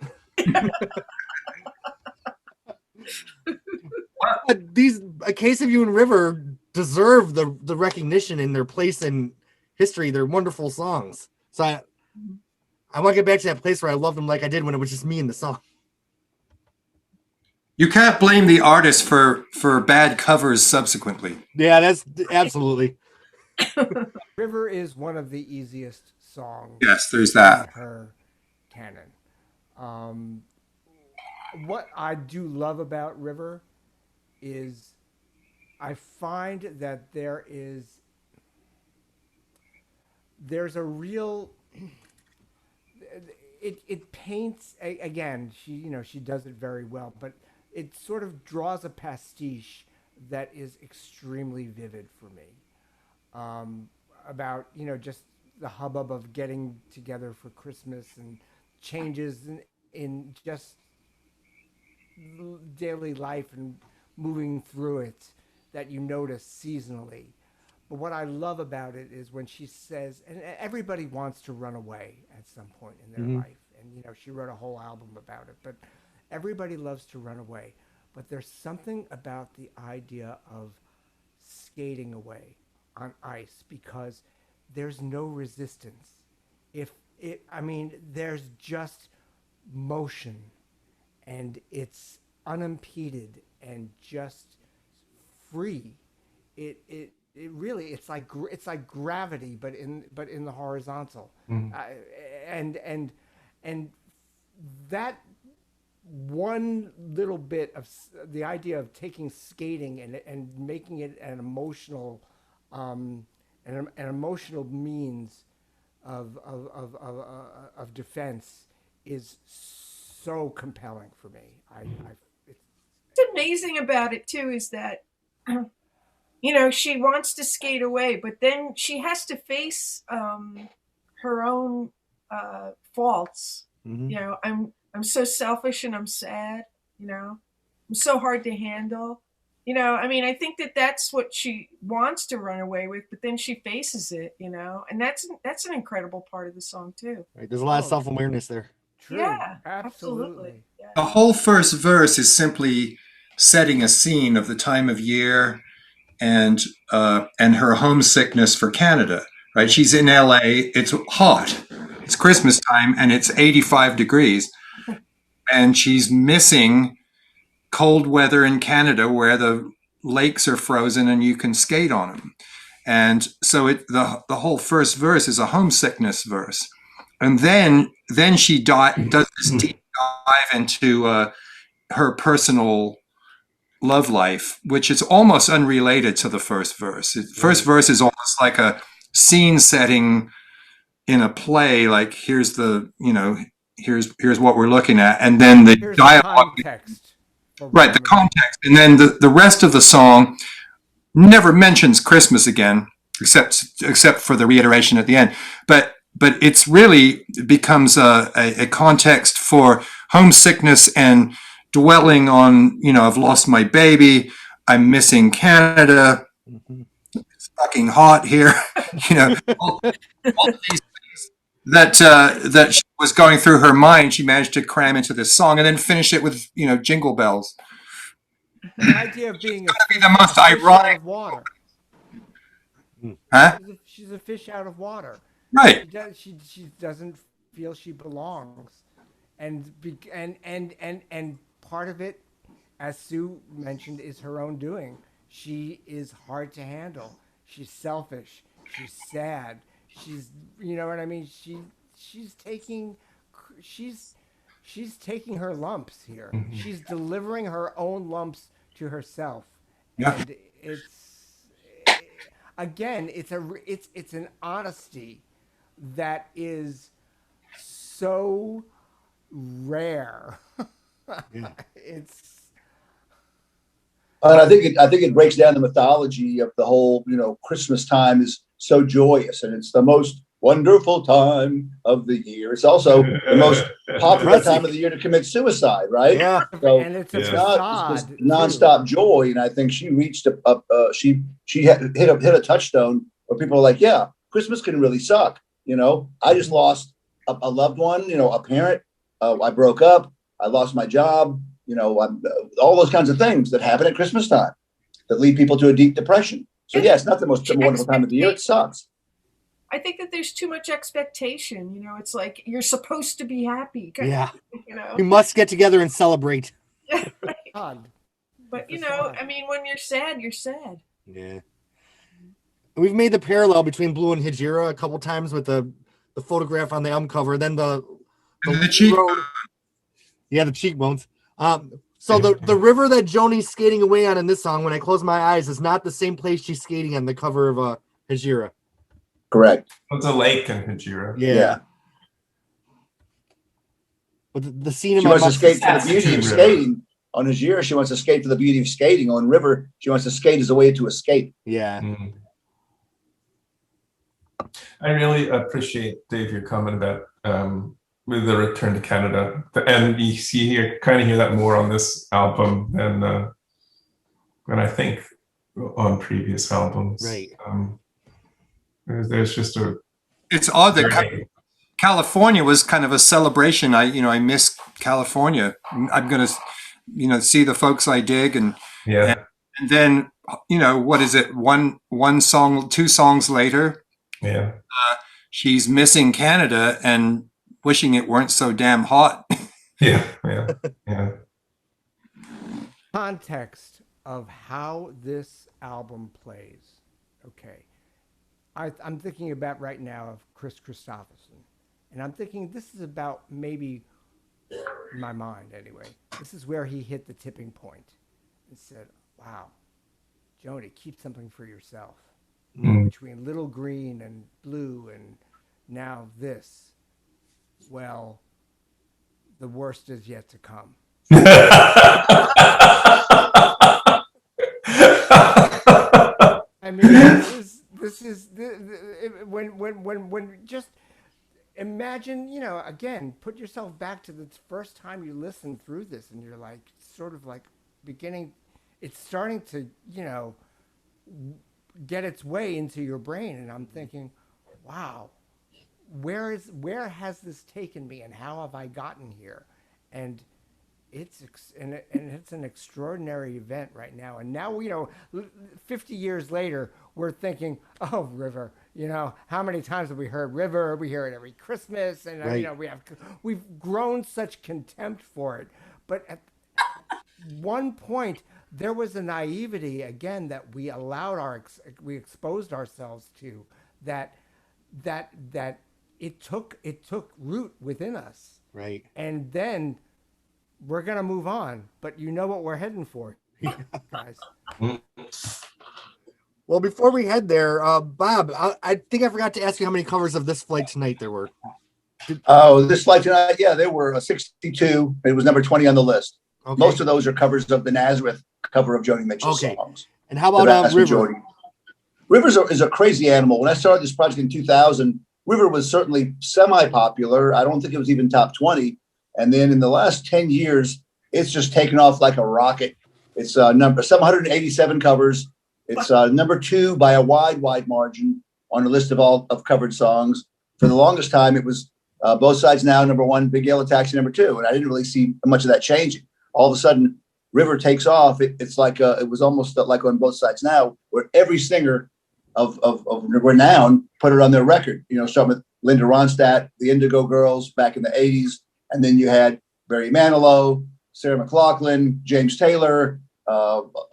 But A Case of You and River deserve the recognition in their place in history. They're wonderful songs. So I want to get back to that place where I loved them like I did when it was just me and the song.
You can't blame the artist for bad covers subsequently.
Yeah, that's absolutely.
River is one of the easiest songs.
Yes, there's that.
In her canon. What I do love about River is I find that there's a real it paints again, she does it very well, but it sort of draws a pastiche that is extremely vivid for me. About just the hubbub of getting together for Christmas and changes in just daily life and moving through it that you notice seasonally. But what I love about it is when she says, and everybody wants to run away at some point in their life. And, she wrote a whole album about it, but everybody loves to run away. But there's something about the idea of skating away on ice because there's no resistance. There's just motion and it's unimpeded and just free. It really it's like gravity, but in the horizontal, and that one little bit of the idea of taking skating and making it an emotional means of defense is so compelling for me.
What's amazing about it too is that she wants to skate away, but then she has to face her own faults. I'm so selfish and I'm sad. I'm so hard to handle. I think that's what she wants to run away with, but then she faces it. And that's an incredible part of the song too.
Right, there's a lot of self-awareness there.
True.
Yeah,
absolutely.
Yeah.
The whole first verse is simply setting a scene of the time of year and her homesickness for Canada. right? She's in LA. It's hot. It's Christmas time and it's 85 degrees. And she's missing cold weather in Canada where the lakes are frozen and you can skate on them. And so the whole first verse is a homesickness verse. And then she does this deep dive into her personal love life, which is almost unrelated to the first verse. The first verse is almost like a scene setting in a play, like here's what we're looking at, and then the
Here's
dialogue,
the context.
right? The context, and then the rest of the song never mentions Christmas again, except for the reiteration at the end. But it's really becomes a context for homesickness and dwelling on, I've lost my baby, I'm missing Canada, it's fucking hot here, all these things that she was going through her mind, she managed to cram into this song and then finish it with, jingle bells.
The idea of being
be the most ironic
out of water.
Huh?
She's a fish out of water.
Right.
She doesn't feel she belongs, and part of it, as Sue mentioned, is her own doing. She is hard to handle. She's selfish. She's sad. She's, you know what I mean. She's taking her lumps here. Mm-hmm. She's delivering her own lumps to herself, and it's an honesty that is so rare.
Yeah.
It's.
And I think it breaks down the mythology of the whole, Christmas time is so joyous and it's the most wonderful time of the year. It's also the most popular time of the year to commit suicide, right?
Yeah.
So
and it's
this nonstop joy. And I think she reached she hit a touchstone where people are like, yeah, Christmas can really suck. I just lost a loved one, a parent. I broke up. I lost my job. All those kinds of things that happen at Christmas time that lead people to a deep depression. So yeah, it's not the most wonderful time of the year. It sucks.
I think that there's too much expectation. It's like you're supposed to be happy.
Yeah. We must get together and celebrate.
Right. But when you're sad, you're sad.
Yeah. We've made the parallel between Blue and Hejira a couple times with the photograph on the album cover, then the cheekbones. Yeah, the cheekbones. So the river that Joni's skating away on in this song, When I Close My Eyes, is not the same place she's skating on the cover of Hejira.
Correct.
It's a lake in Hejira.
Yeah. But the scene in
she
my
wants to skate for the beauty of skating. On Hejira, she wants to skate for the beauty of skating. On River, she wants to skate as a way to escape.
Yeah.
Mm-hmm. I really appreciate, Dave, your comment about with the return to Canada, and you kind of hear that more on this album than I think on previous albums.
Right.
There's just
it's odd that California was kind of a celebration. I miss California. I'm gonna see the folks I dig, and then what is it? One song, 2 songs later.
Yeah.
She's missing Canada and wishing it weren't so damn hot.
Yeah.
Context of how this album plays. Okay. I'm thinking about right now of Chris Christopherson. And I'm thinking this is about maybe, in my mind anyway, this is where he hit the tipping point and said, wow, Joni, keep something for yourself. Between Little Green and Blue and now this, well, the worst is yet to come. I mean, this is when just imagine, again, put yourself back to the first time you listened through this and you're like, sort of like beginning, it's starting to, get its way into your brain, and I'm thinking, wow, where has this taken me, and how have I gotten here? And it's an extraordinary event right now. And now 50 years later, we're thinking, oh, River, You know, how many times have we heard River? We hear it every Christmas, and
Right.
you know, we've grown such contempt for it. But at one point, there was a naivety again that we allowed we exposed ourselves to, that it took root within us,
Right.
and then we're gonna move on. But you know what we're heading for, guys.
Well, before we head there, Bob, I think I forgot to ask you how many covers of This Flight Tonight there were.
Oh, This Flight Tonight, yeah, there were 62. It was number 20 on the list.
Okay.
Most of those are covers of the Nazareth cover of Joni Mitchell's
Okay.
songs.
And how
The
about
vast
River?
majority. River is a crazy animal. When I started this project in 2000, River was certainly semi-popular. I don't think it was even top 20. And then in the last 10 years, it's just taken off like a rocket. It's number 787 covers. It's number 2 by a wide margin on the list of all of covered songs. For the longest time, it was Both Sides Now, number 1, Big Yellow Taxi, number 2. And I didn't really see much of that changing. All of a sudden, River takes off. It's like it was almost like on Both Sides Now, where every singer of renown put it on their record. You know, starting with Linda Ronstadt, the Indigo Girls back in the 80s. And then you had Barry Manilow, Sarah McLachlan, James Taylor,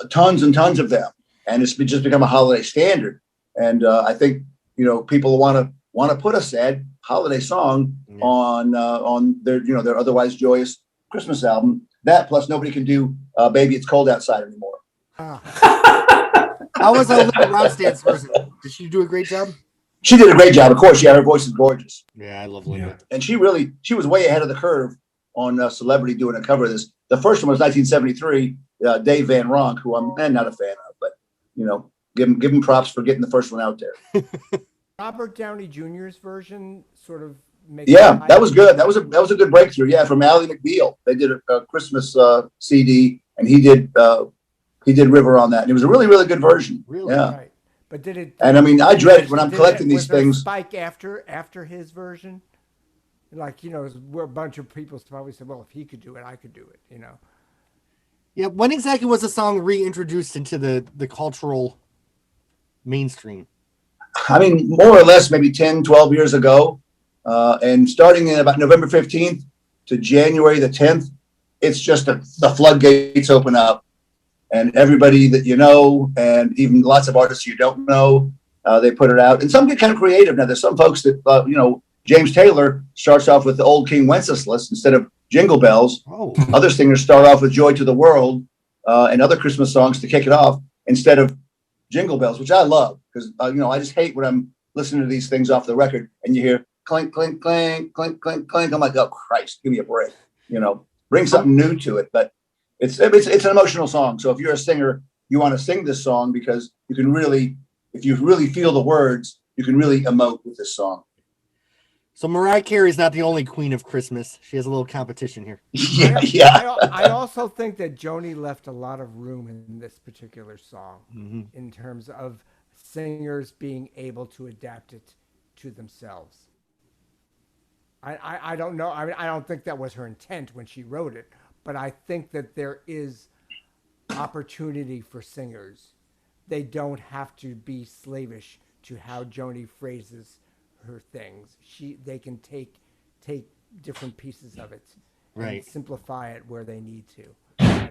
tons and tons of them. And it's just become a holiday standard. And I think, you know, people want to put a sad holiday song on their, you know, their otherwise joyous Christmas album. That plus nobody can do Baby It's Cold Outside anymore.
How was Linda Ronstadt's version? Did she do a great job?
She did a great job. Of course, yeah, her voice is gorgeous.
Yeah, I love Linda.
And she was way ahead of the curve on Celebrity doing a cover of this. The first one was 1973, Dave Van Ronk, who I'm not a fan of, but, you know, give him props for getting the first one out there.
Robert Downey Jr.'s version sort of makes
that was good. That was a good breakthrough. Yeah, from Ally McBeal. They did a Christmas CD, and he did River on that. And it was a really, really good version.
Really?
Yeah.
Right. But did it?
And I mean, I dread it when I'm collecting these things.
Spike after his version, like, you know, we're a bunch of people probably said, well, if he could do it, I could do it. You know.
Yeah. When exactly was the song reintroduced into the cultural mainstream?
I mean, more or less maybe 10, 12 years ago. And starting in about November 15th to January the 10th, it's just the floodgates open up. And everybody that you know, and even lots of artists you don't know, they put it out. And some get kind of creative. Now, there's some folks that, you know, James Taylor starts off with the Old King Wenceslas instead of Jingle Bells.
Oh.
Other singers start off with Joy to the World and other Christmas songs to kick it off instead of Jingle Bells, which I love because, you know, I just hate when I'm listening to these things off the record and you hear clink, clink, clink, clink, clink, clink. I'm like, oh, Christ, give me a break. You know, bring something new to it. But it's an emotional song. So if you're a singer, you want to sing this song because you can really, if you really feel the words, you can really emote with this song.
So Mariah Carey is not the only queen of Christmas. She has a little competition here.
Yeah.
I also think that Joni left a lot of room in this particular song in terms of singers being able to adapt it to themselves. I don't know. I mean, I don't think that was her intent when she wrote it, but I think that there is opportunity for singers. They don't have to be slavish to how Joni phrases her things. They can take different pieces of it and simplify it where they need to. I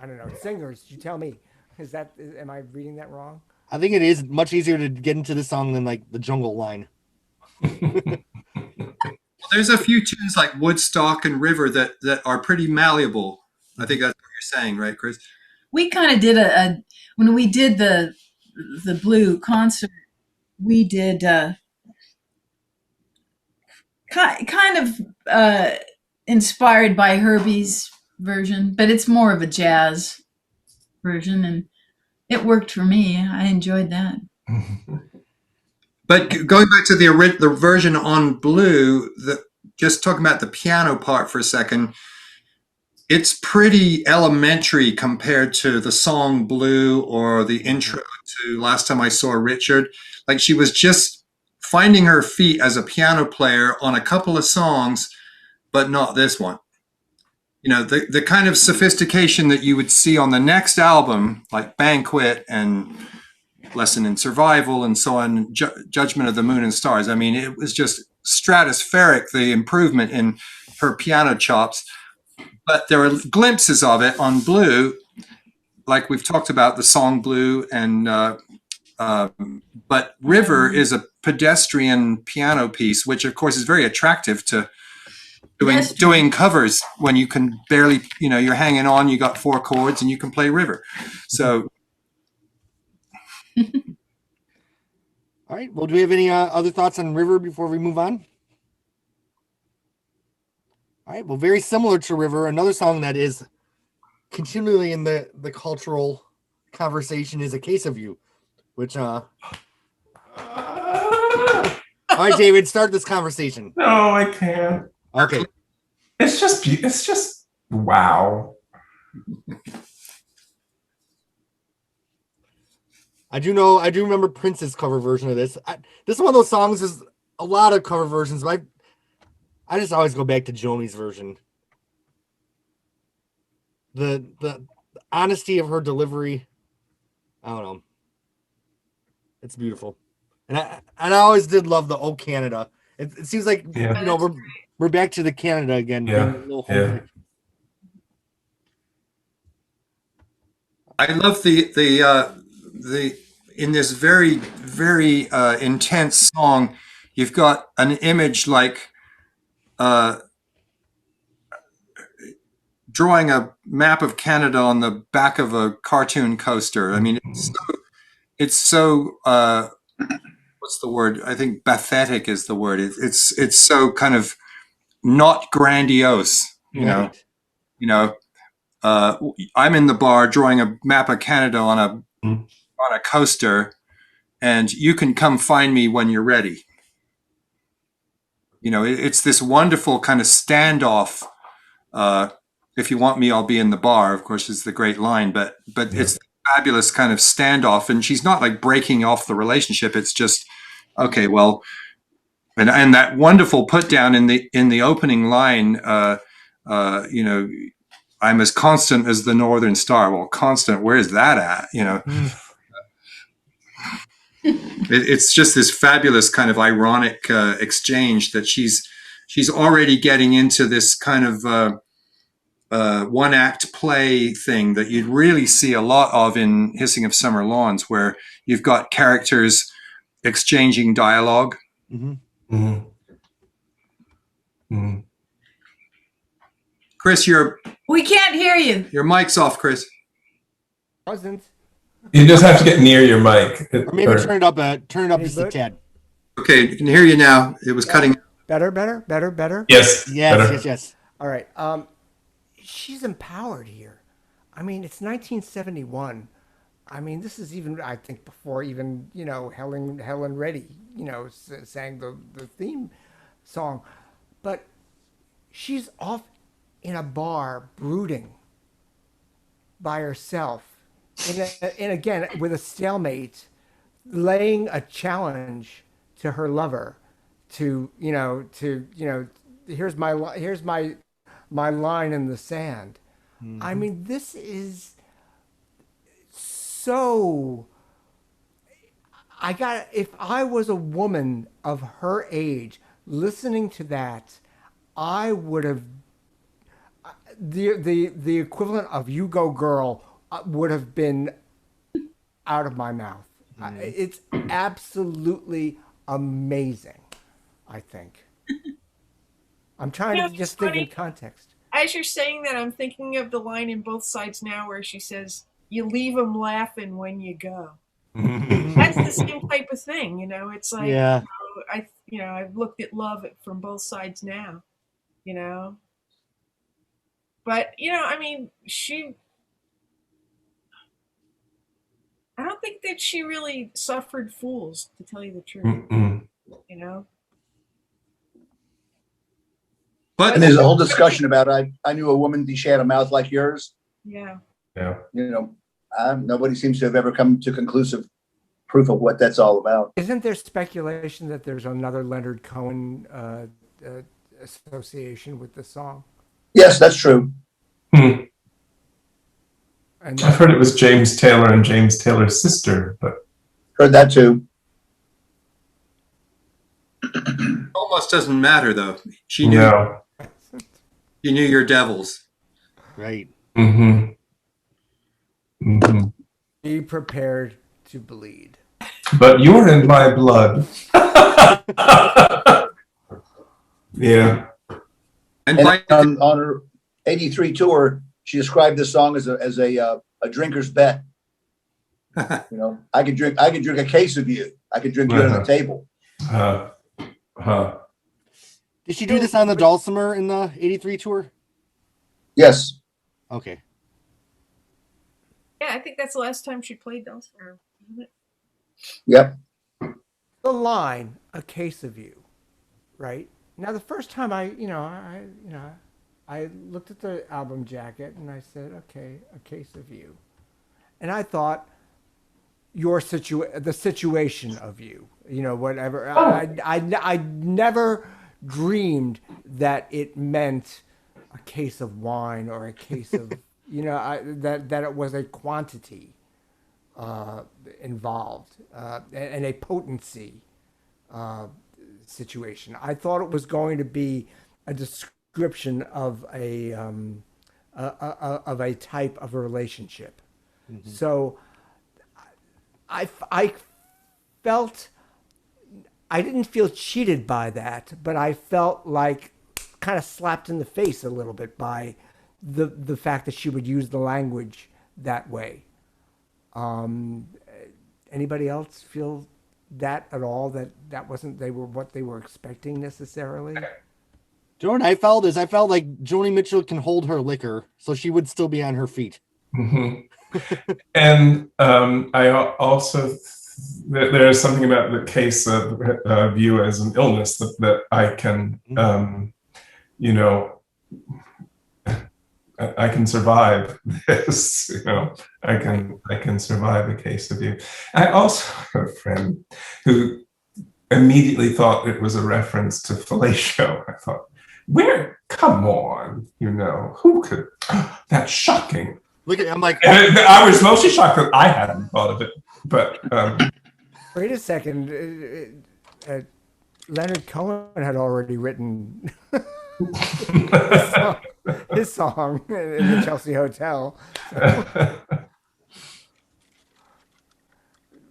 don't know. Singers, you tell me. Am I reading that wrong?
I think it is much easier to get into this song than like the Jungle Line.
There's a few tunes like Woodstock and River that are pretty malleable. I think that's what you're saying, right, Chris?
We kind of did when we did the Blue concert, we did kind of inspired by Herbie's version, but it's more of a jazz version, and it worked for me. I enjoyed that.
But going back to the version on Blue, just talking about the piano part for a second, it's pretty elementary compared to the song Blue or the intro to Last Time I Saw Richard. Like she was just finding her feet as a piano player on a couple of songs, but not this one. You know, the kind of sophistication that you would see on the next album, like Banquet and Lesson in Survival and so on, Judgment of the Moon and Stars. I mean, it was just stratospheric, the improvement in her piano chops. But there are glimpses of it on Blue, like we've talked about the song Blue, and but River is a pedestrian piano piece, which of course is very attractive to doing covers when you can barely, you're hanging on, you got 4 chords and you can play River. So.
All right. Well, do we have any other thoughts on River before we move on? All right. Well, very similar to River, another song that is continually in the cultural conversation is A Case of You, which all right, David, start this conversation.
No, I can't.
Okay.
It's just wow.
I do remember Prince's cover version of this. This is one of those songs. There's a lot of cover versions, but I just always go back to Joni's version. The honesty of her delivery, I don't know. It's beautiful, and I always did love the "Oh Canada." It seems like we're back to the Canada again.
Yeah.
I love the in this very, very intense song, you've got an image like drawing a map of Canada on the back of a cartoon coaster. I mean, it's so what's the word? I think pathetic is the word. It's so kind of not grandiose, you know. I'm in the bar drawing a map of Canada on a coaster, and you can come find me when you're ready. It's this wonderful kind of standoff. If you want me, I'll be in the bar, of course, is the great line, but it's a fabulous kind of standoff, and she's not like breaking off the relationship. It's just, okay, well, and that wonderful put down in the opening line, I'm as constant as the northern star. Well, constant, where's that at? It's just this fabulous kind of ironic exchange that she's already getting into this kind of one act play thing that you'd really see a lot of in Hissing of Summer Lawns, where you've got characters exchanging dialogue.
Mm-hmm.
Mm-hmm. Mm-hmm.
Chris,
we can't hear you.
Your mic's off, Chris.
Wasn't.
You just have to get near your mic.
Or maybe turn it up just a tad.
Okay, I can hear you now. It was cutting.
Better.
Yes.
Yes.
All right. She's empowered here. I mean, it's 1971. I mean, this is even, I think, before even, Helen Reddy, sang the theme song. But she's off in a bar brooding by herself. And again, with a stalemate, laying a challenge to her lover to here's my line in the sand. Mm-hmm. I mean, this is so. If I was a woman of her age listening to that, I would have the equivalent of "You Go Girl" would have been out of my mouth. Mm-hmm. It's absolutely amazing, I think. I'm trying to just think in context.
As you're saying that, I'm thinking of the line in Both Sides Now where she says, "You leave them laughing when you go." That's the same type of thing, It's like, I've looked at love from both sides now, But I mean, I don't think that she really suffered fools, to tell you the truth.
Mm-hmm.
But and there's a whole discussion about I knew a woman, she had a mouth like yours.
Yeah.
Nobody seems to have ever come to conclusive proof of what that's all about.
Isn't there speculation that there's another Leonard Cohen association with the song?
Yes, that's true.
And I've heard it was James Taylor and James Taylor's sister, but
Heard that too.
Almost doesn't matter though. She knew
No.
you knew your devils.
Right.
Mm-hmm. Mm-hmm.
Be prepared to bleed.
But you're in my blood. Yeah.
And
And
by
on her '83 tour, she described this song as a drinker's bet. You know, I could drink a case of you. I could drink you at the table.
Did she do this on the dulcimer in the '83 tour?
Yes.
Okay.
Yeah, I think that's the last time she played dulcimer, isn't it?
Yep.
The line, "A case of you," right? Now, the first time I looked at the album jacket and I said, "Okay, a case of you," and I thought the situation of you, whatever. I never dreamed that it meant a case of wine or a case of that it was a quantity involved and a potency situation. I thought it was going to be a description of a type of a relationship. Mm-hmm. So I felt, I didn't feel cheated by that, but I felt like kind of slapped in the face a little bit by the fact that she would use the language that way. Anybody else feel that at all? That wasn't what they were expecting necessarily?
Jordan, I felt like Joni Mitchell can hold her liquor, so she would still be on her feet.
Mm-hmm. And I also there's something about the case of you as an illness that I can I can survive this. I can survive a case of you. I also have a friend who immediately thought it was a reference to fellatio. I thought, come on, who could? That's shocking.
Look at, I'm like,
and I was mostly shocked that I hadn't thought of it. But
wait a second, Leonard Cohen had already written his song in the Chelsea Hotel. So.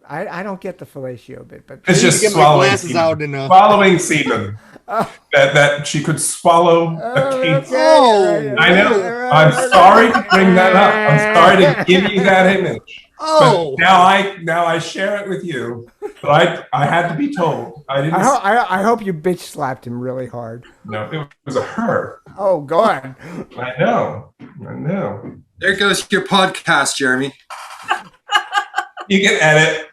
I don't get the fellatio bit, but
it's just swallowing semen. That she could swallow a case.
Right.
I know. Right. I'm sorry to bring that up. I'm sorry to give you that image. But now I share it with you. But I had to be told.
I hope you bitch slapped him really hard.
No, it was a her.
Oh, go on.
I know.
There goes your podcast, Jeremy.
You can edit.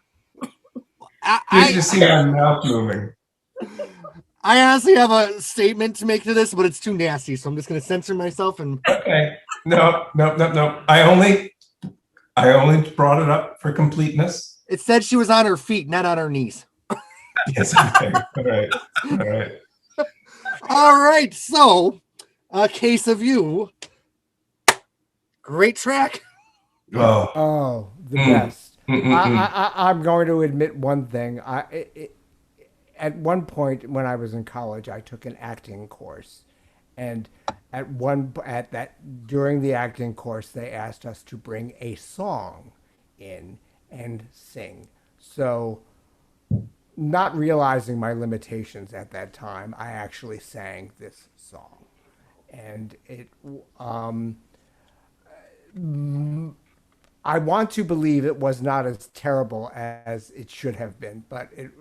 You just see my mouth moving.
I honestly have a statement to make to this, but it's too nasty, so I'm just going to censor myself. And
okay, no. I only brought it up for completeness.
It said she was on her feet, not on her knees.
Yes. Okay.
All right. So, A Case of You. Great track.
Oh, the best. I'm going to admit one thing. At one point when I was in college, I took an acting course, and during the acting course, they asked us to bring a song in and sing. So, not realizing my limitations at that time, I actually sang this song, and I want to believe it was not as terrible as it should have been, but it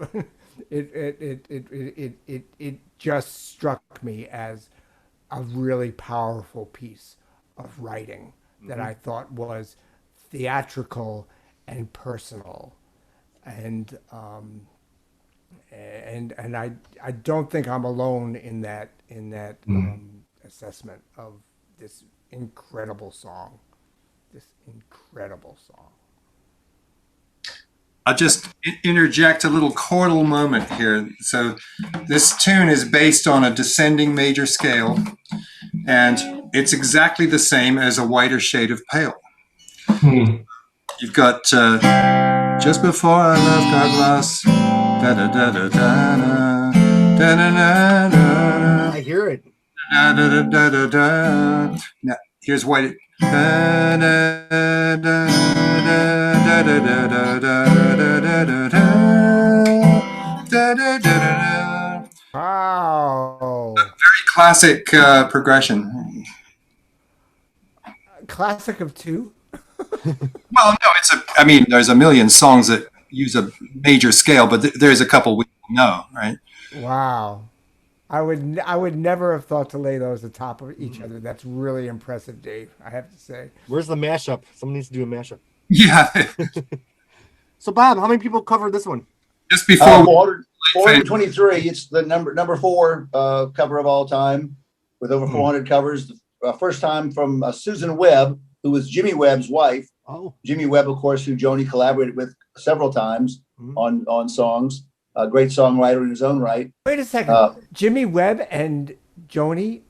just struck me as a really powerful piece of writing that I thought was theatrical and personal, and I don't think I'm alone in that assessment of this incredible song.
I'll just interject a little chordal moment here. So this tune is based on a descending major scale, and it's exactly the same as A Whiter Shade of Pale. You've got Just before our love got lost. Da da da da da da da da.
I hear it.
Da da da da da. Now here's what it. Da da da da da da da da da da da da.
Wow.
Very classic progression.
Classic of two.
Well, no, I mean, there's a million songs that use a major scale, but there's a couple we know, right?
Wow. I would never have thought to lay those atop of each other. That's really impressive, Dave. I have to say.
Where's the mashup? Someone needs to do a mashup.
Yeah.
So, Bob, how many people covered this one?
Just before
423. It's the number 4 cover of all time, with over 400 covers. First time from Susan Webb, who was Jimmy Webb's wife.
Oh,
Jimmy Webb, of course, who Joni collaborated with several times on songs. A great songwriter in his own right.
Wait a second. Jimmy Webb and Joni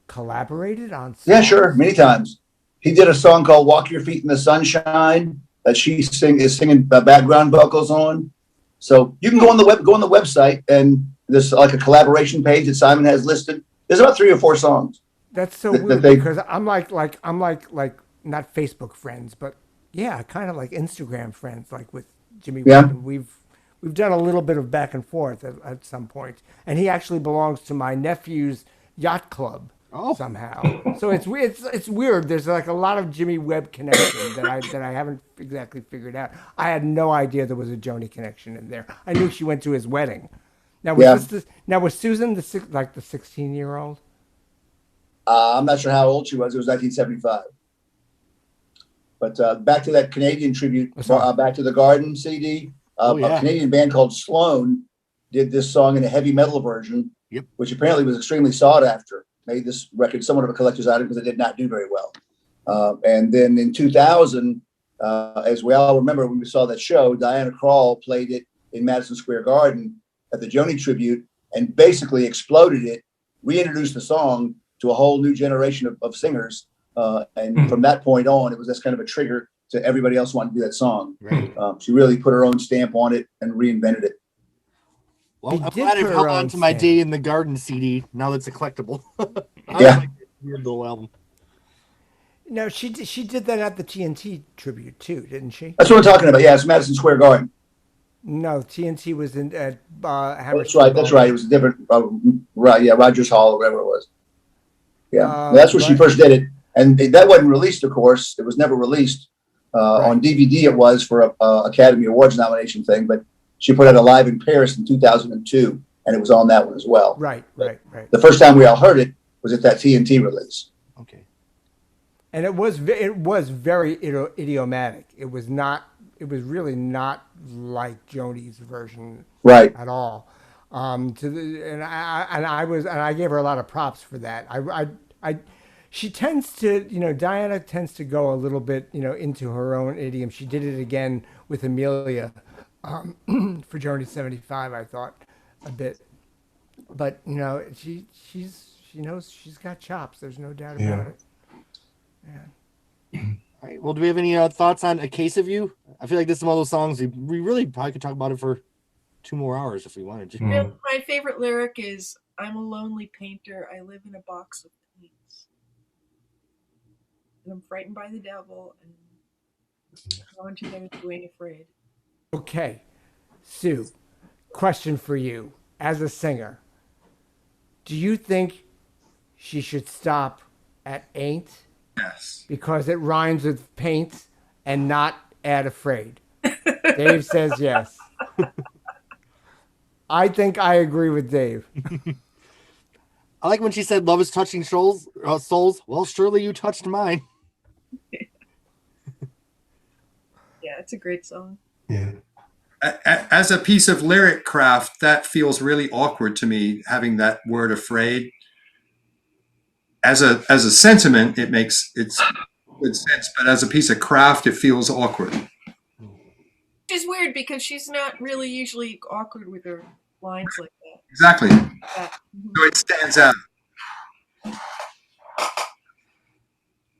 collaborated on songs?
Yeah, sure. Many times. He did a song called Walk Your Feet in the Sunshine that she is singing background vocals on. So you can go on the website, and there's like a collaboration page that Simon has listed. There's about 3 or 4 songs.
That's so weird because I'm like not Facebook friends, but yeah, kind of like Instagram friends, like with Jimmy Webb. And we've done a little bit of back and forth at some point, and he actually belongs to my nephew's yacht club somehow. So it's weird. There's like a lot of Jimmy Webb connection that I haven't exactly figured out. I had no idea there was a Joni connection in there. I knew she went to his wedding. Now was Susan the 16-year-old?
I'm not sure how old she was. It was 1975. But back to that Canadian tribute, Back to the Garden CD. A Canadian band called Sloan did this song in a heavy metal version, which apparently was extremely sought after. Made this record somewhat of a collector's item because it did not do very well. And then in 2000, as we all remember when we saw that show, Diana Krall played it in Madison Square Garden at the Joni tribute and basically exploded it, reintroduced the song to a whole new generation of singers. And from that point on, it was just kind of a trigger to everybody else wanting to do that song.
Right.
She really put her own stamp on it and reinvented it.
Well, I'm glad I've held on to my Day in the Garden CD now that's a collectible.
Yeah.
Weird little album.
No, she did that at the TNT tribute too, didn't she?
That's what we're talking about. Yeah, it's Madison Square Garden.
No, TNT was in at
That's right. That's right. It was a different. Right. Yeah, Rogers Hall or whatever it was. Yeah, that's where she first did it, and that wasn't released. Of course, it was never released on DVD. It was for a Academy Awards nomination thing, but she put out a Live in Paris in 2002, and it was on that one as well.
Right.
The first time we all heard it was at that TNT release.
Okay.
And it was very idiomatic. It was really not like Joni's version,
right,
at all. I gave her a lot of props for that. She tends to, Diana tends to go a little bit, into her own idiom. She did it again with Amelia for Joni 75. I thought a bit, but she knows she's got chops. There's no doubt about it. Yeah.
All right. Well, do we have any thoughts on A Case of You? I feel like this is one of those songs we really probably could talk about it for 2 more hours if we wanted to.
My favorite lyric is, "I'm a lonely painter. I live in a box of paints. And I'm frightened by the devil, and I want you to know you ain't afraid."
Okay. Sue, question for you. As a singer, do you think she should stop at ain't?
Yes.
Because it rhymes with paint and not add afraid. Dave says yes. I think I agree with Dave.
I like when she said, "Love is touching souls." Well, surely you touched mine.
Yeah, it's a great song.
Yeah.
As a piece of lyric craft, that feels really awkward to me, having that word afraid. As a sentiment, it's good sense, but as a piece of craft, it feels awkward.
Which is weird because she's not really usually awkward with her lines like that.
Exactly. So it stands out.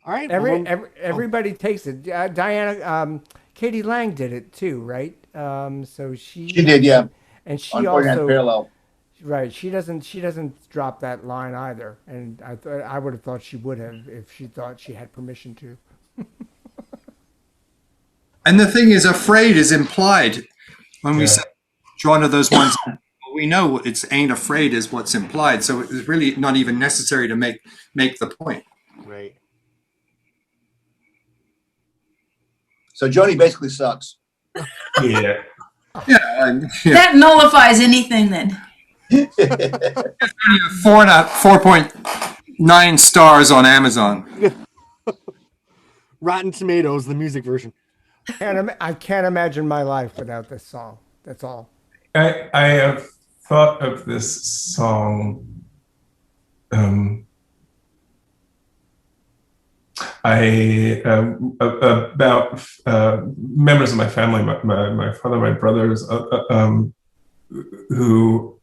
All right.
Everybody takes it. Diana, Katie Lang did it too, right? So
She did, yeah.
And she
On
also
Parallel.
right. She doesn't drop that line either. And I would have thought she would have if she thought she had permission to.
And the thing is, afraid is implied when we say drawn to those ones. We know it's ain't afraid is what's implied. So it's really not even necessary to make the point.
Right.
So Joni basically sucks.
Yeah.
Yeah.
That nullifies anything then.
4.9 stars on Amazon.
Rotten Tomatoes, the music version.
I can't imagine my life without this song. That's all.
I have thought of this song. About members of my family, my father, my brothers, who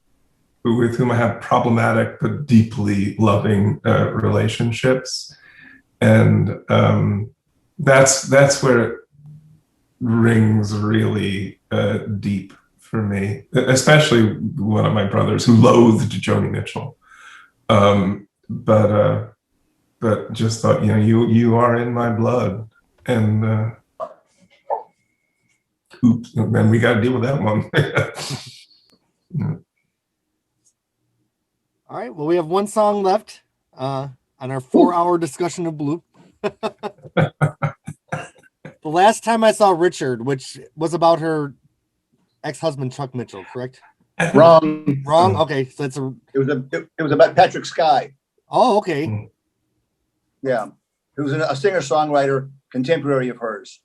with whom I have problematic but deeply loving relationships, and that's where it rings really deep for me, especially one of my brothers who loathed Joni Mitchell, but just thought, you are in my blood, and oops, and then we got to deal with that one. Yeah.
All right. Well, we have one song left on our 4-hour discussion of Blue. The last time I saw Richard, which was about her ex-husband Chuck Mitchell, correct?
Wrong.
Wrong. Okay, so it's
it was about Patrick Sky.
Oh, okay.
Yeah, he was a singer-songwriter, contemporary of hers.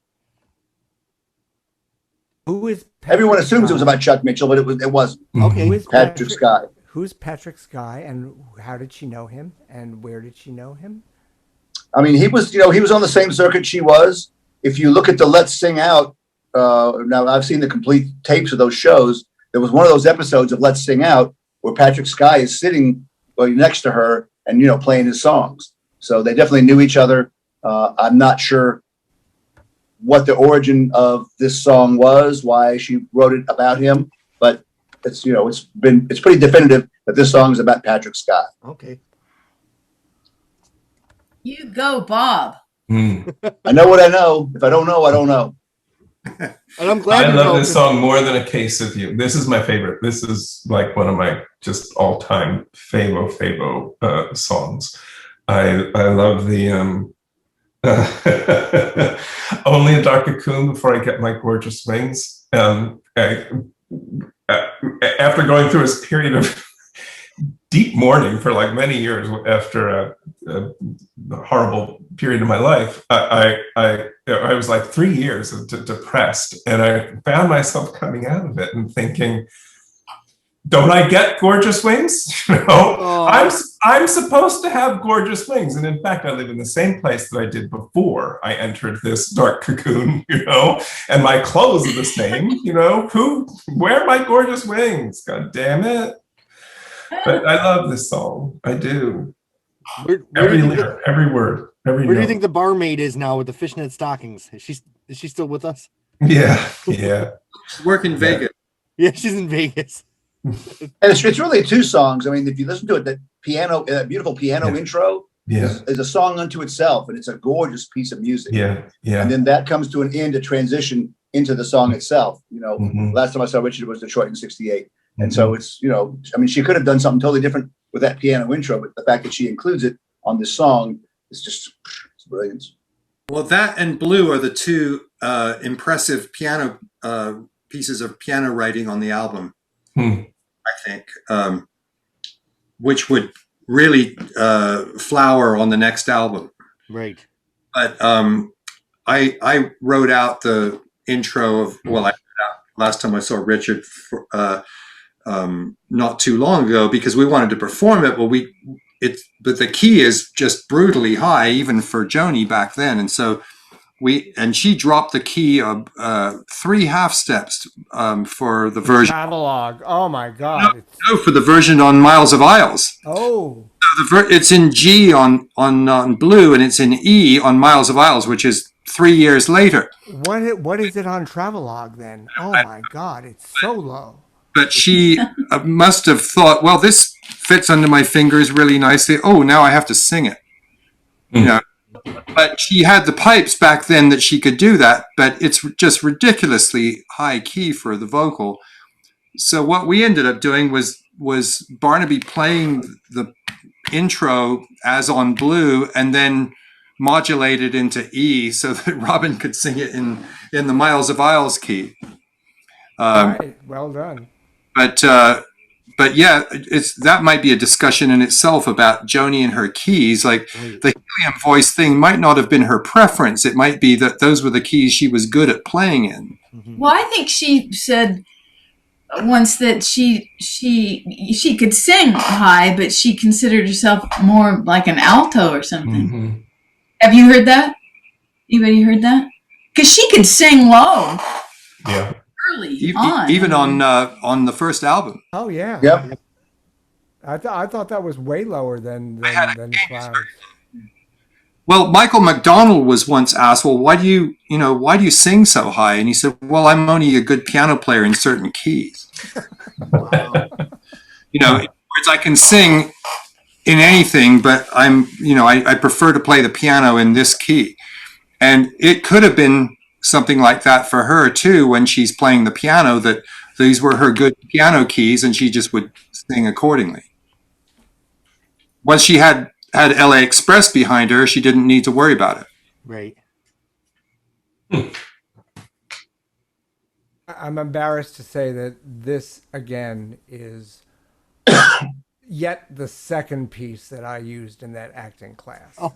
Who is Patrick
Everyone assumes
Sky?
it was about Chuck Mitchell, but it wasn't.
Okay.
Who is
Patrick Sky.
Who's Patrick Sky, and how did she know him, and where did she know him?
I mean, he was on the same circuit she was. If you look at the Let's Sing Out, now I've seen the complete tapes of those shows. There was one of those episodes of Let's Sing Out where Patrick Sky is sitting next to her and, playing his songs. So they definitely knew each other. I'm not sure what the origin of this song was, why she wrote it about him, but it's pretty definitive that this song is about Patrick Scott.
Okay.
You go, Bob.
I know what I know. If I don't know, I don't know.
And I'm glad
I love this song more than A Case of You. This is my favorite. This is like one of my just all-time favo songs. I love the Only a Dark Cocoon Before I Get My Gorgeous Wings. After going through a period of deep mourning for like many years after a horrible period of my life, I was like 3 years depressed, and I found myself coming out of it and thinking, don't I get gorgeous wings? I'm supposed to have gorgeous wings. And in fact, I live in the same place that I did before I entered this dark cocoon, and my clothes are the same, where are my gorgeous wings? God damn it. But I love this song. I do. Every lyric, every word, every
Where
note.
do you think the barmaid is now with the fishnet stockings? Is she still with us?
Yeah.
She's working Vegas.
Yeah, she's in Vegas.
And it's really two songs. I mean, if you listen to it, that beautiful piano intro is a song unto itself, and it's a gorgeous piece of music.
Yeah.
And then that comes to an end, to transition into the song itself. Last time I saw Richard was Detroit in '68. And so it's, she could have done something totally different with that piano intro, but the fact that she includes it on this song is just, it's brilliance.
Well, that and Blue are the two impressive piano pieces of piano writing on the album, I think, which would really flower on the next album.
Right.
But I wrote out the intro of, I wrote out last time I saw Richard not too long ago because we wanted to perform it. But the key is just brutally high, even for Joni back then. And so she dropped the key of 3 half steps for the version.
Catalog. Oh my God.
No, for the version on Miles of Isles.
Oh.
So it's in G on Blue, and it's in E on Miles of Isles, which is 3 years later.
What is it on Travelog then? Oh my God, it's so low.
But she must have thought, well, this fits under my fingers really nicely. Oh, now I have to sing it. You know, but she had the pipes back then that she could do that, but it's just ridiculously high key for the vocal. So what we ended up doing was Barnaby playing the intro as on Blue and then modulated into E so that Robin could sing it in the Miles of Isles key.
All right, well done.
But yeah, that might be a discussion in itself about Joni and her keys. Like the helium voice thing might not have been her preference. It might be that those were the keys she was good at playing in.
Well, I think she said once that she could sing high, but she considered herself more like an alto or something.
Mm-hmm.
Have you heard that? Anybody heard that? Because she could sing low.
Yeah.
Early on.
Even on the first album.
Oh yeah.
Yep.
I thought that was way lower than Clouds.
Well, Michael McDonald was once asked, well, why do you sing so high? And he said, well, I'm only a good piano player in certain keys.
Wow.
You know, in other words, I can sing in anything, but I prefer to play the piano in this key. And it could have been something like that for her too, when she's playing the piano, that these were her good piano keys and she just would sing accordingly. Once she had LA Express behind her, she didn't need to worry about it.
Right.
I'm embarrassed to say that this again is yet the second piece that I used in that acting class.
Oh.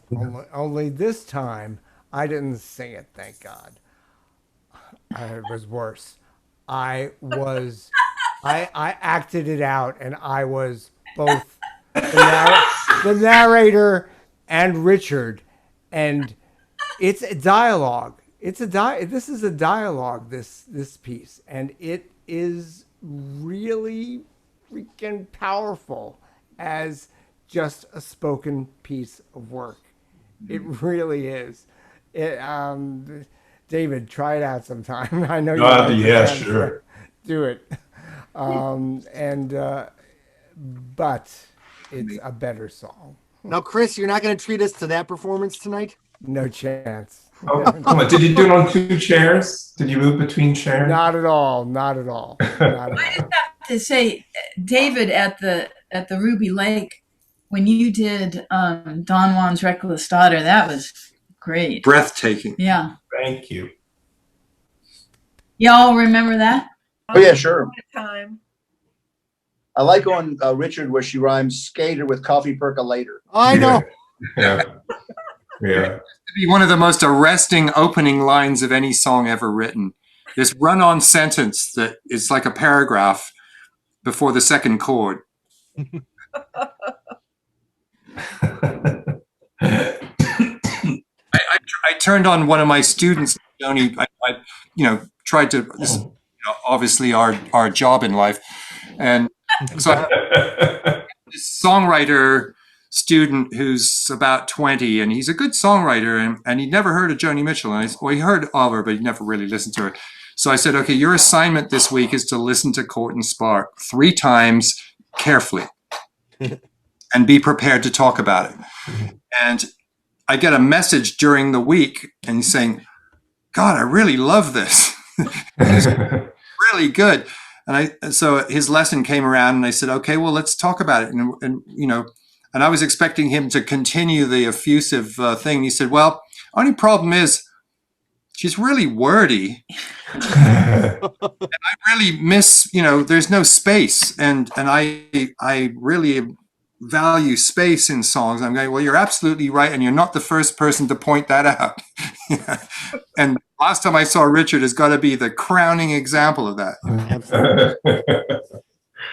Only this time I didn't sing it, thank God. It was worse. I acted it out, and I was both the narrator and Richard, and it's a dialogue. This is a dialogue. This piece, and it is really freaking powerful as just a spoken piece of work. It really is. David, try it out sometime. I know you.
Yeah, sure.
Do it. But it's a better song.
Now, Chris, you're not going to treat us to that performance tonight?
No chance.
Oh, come on. Did you do it on 2 chairs? Did you move between chairs?
Not at all. Not at all. Not at all.
I just have to say, David, at the Ruby Lake, when you did Don Juan's Reckless Daughter, that was great.
Breathtaking.
Yeah.
Thank you.
Y'all remember that?
Oh yeah, sure.
Time.
I like on Richard where she rhymes skater with coffee percolator.
I know.
Yeah. Yeah.
To be one of the most arresting opening lines of any song ever written. This run-on sentence that is like a paragraph before the second chord. I turned on one of my students, Joni. I tried to. This is obviously our job in life, and so I this songwriter student who's about 20, and he's a good songwriter, and he'd never heard of Joni Mitchell. And he heard of her, but he never really listened to her. So I said, okay, your assignment this week is to listen to Court and Spark 3 times carefully and be prepared to talk about it. And I get a message during the week and he's saying, God, I really love this. It's really good. And so his lesson came around and I said, okay, well, let's talk about it. And I was expecting him to continue the effusive thing. He said, well, only problem is she's really wordy. And I really miss, there's no space. And I really value space in songs. I'm going, well, you're absolutely right. And you're not the first person to point that out. And last time I saw Richard has got to be the crowning example of that.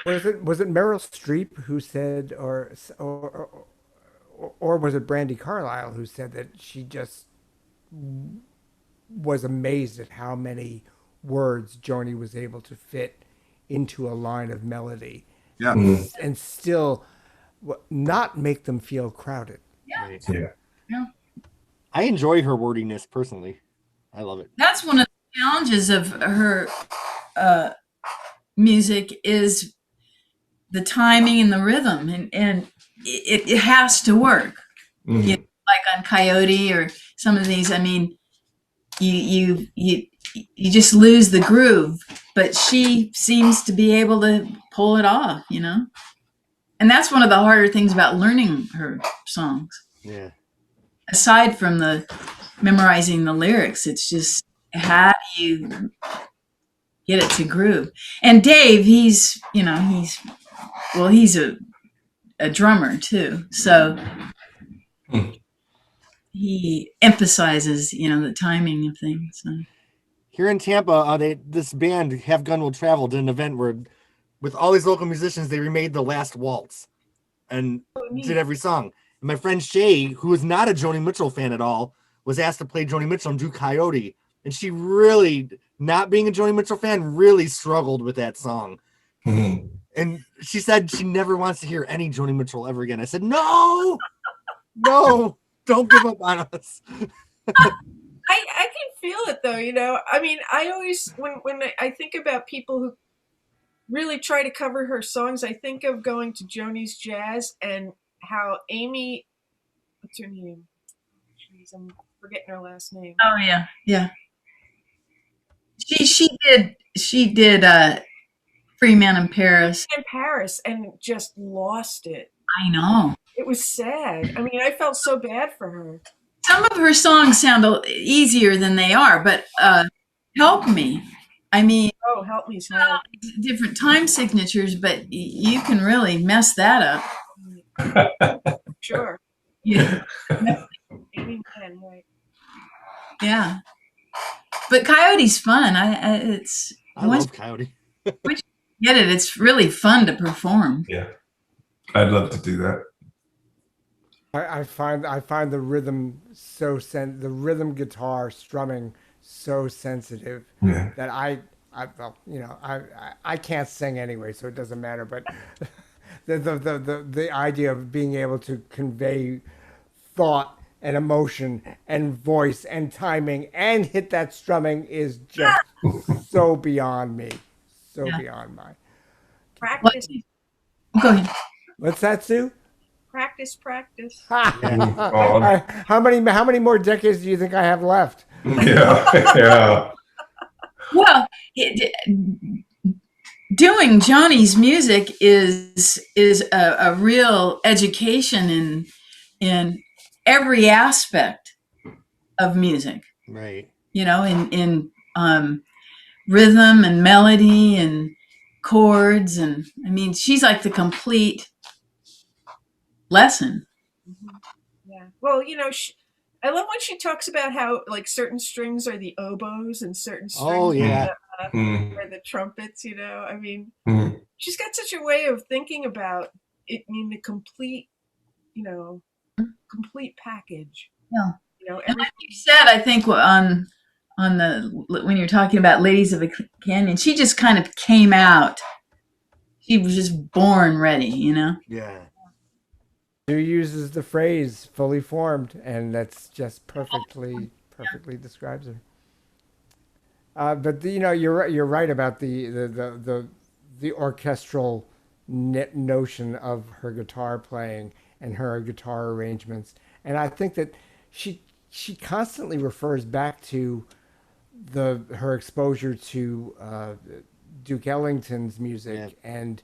Was it Meryl Streep who said, or was it Brandy Carlisle who said that she just was amazed at how many words Joni was able to fit into a line of melody, and still not make them feel crowded.
I enjoy her wordiness personally. I love it.
That's one of the challenges of her music is the timing and the rhythm, and it has to work.
Mhm.
You know, like on Coyote or some of these, I mean, you just lose the groove, but she seems to be able to pull it off, you know? And that's one of the harder things about learning her songs.
Yeah.
Aside from the memorizing the lyrics, it's just how do you get it to groove? And Dave, he's a drummer too, so he emphasizes, the timing of things. So.
Here in Tampa, this band Have Gun Will Travel did an event where, with all these local musicians, they remade the last waltz and did every song. And my friend Shay, who is not a Joni Mitchell fan at all, was asked to play Joni Mitchell and do Coyote. And she really, not being a Joni Mitchell fan, really struggled with that song.
Mhm.
And she said she never wants to hear any Joni Mitchell ever again. I said, no, don't give up on us.
I can feel it though, I mean, I always when I think about people who really try to cover her songs, I think of going to Joni's Jazz and how Amy, what's her name? Jeez, I'm forgetting her last name.
Oh yeah. She did Free Man in Paris.
In Paris, and just lost it.
I know.
It was sad. I mean, I felt so bad for her.
Some of her songs sound easier than they are, but Help Me. I mean,
Oh, Help Me's hard.
different time signatures, but you can really mess that up.
Sure.
Yeah.
Amy can, right.
Yeah. But Coyote's fun.
I love Coyote.
Once you get it, it's really fun to perform.
Yeah, I'd love to do that.
I find the rhythm the rhythm guitar strumming so sensitive that I can't sing anyway, so it doesn't matter. But the idea of being able to convey thought and emotion and voice and timing and hit that strumming is just so beyond me, beyond my
Practice.
Go ahead.
What's that, Sue?
Practice.
How many more decades do you think I have left?
Yeah.
Well, doing Joni's music is a real education in every aspect of music.
Right.
In rhythm and melody and chords, and I mean, she's like the complete lesson.
Yeah. Well, I love when she talks about how like certain strings are the oboes and certain strings are the trumpets. I mean, she's got such a way of thinking about it. I mean, the complete package.
Yeah. And like you said, I think when you're talking about Ladies of the Canyon, she just kind of came out. She was just born ready,
Yeah.
Who uses the phrase "fully formed," and that's just perfectly describes her. But you're right about the orchestral notion of her guitar playing and her guitar arrangements, and I think that she constantly refers back to her exposure to Duke Ellington's music and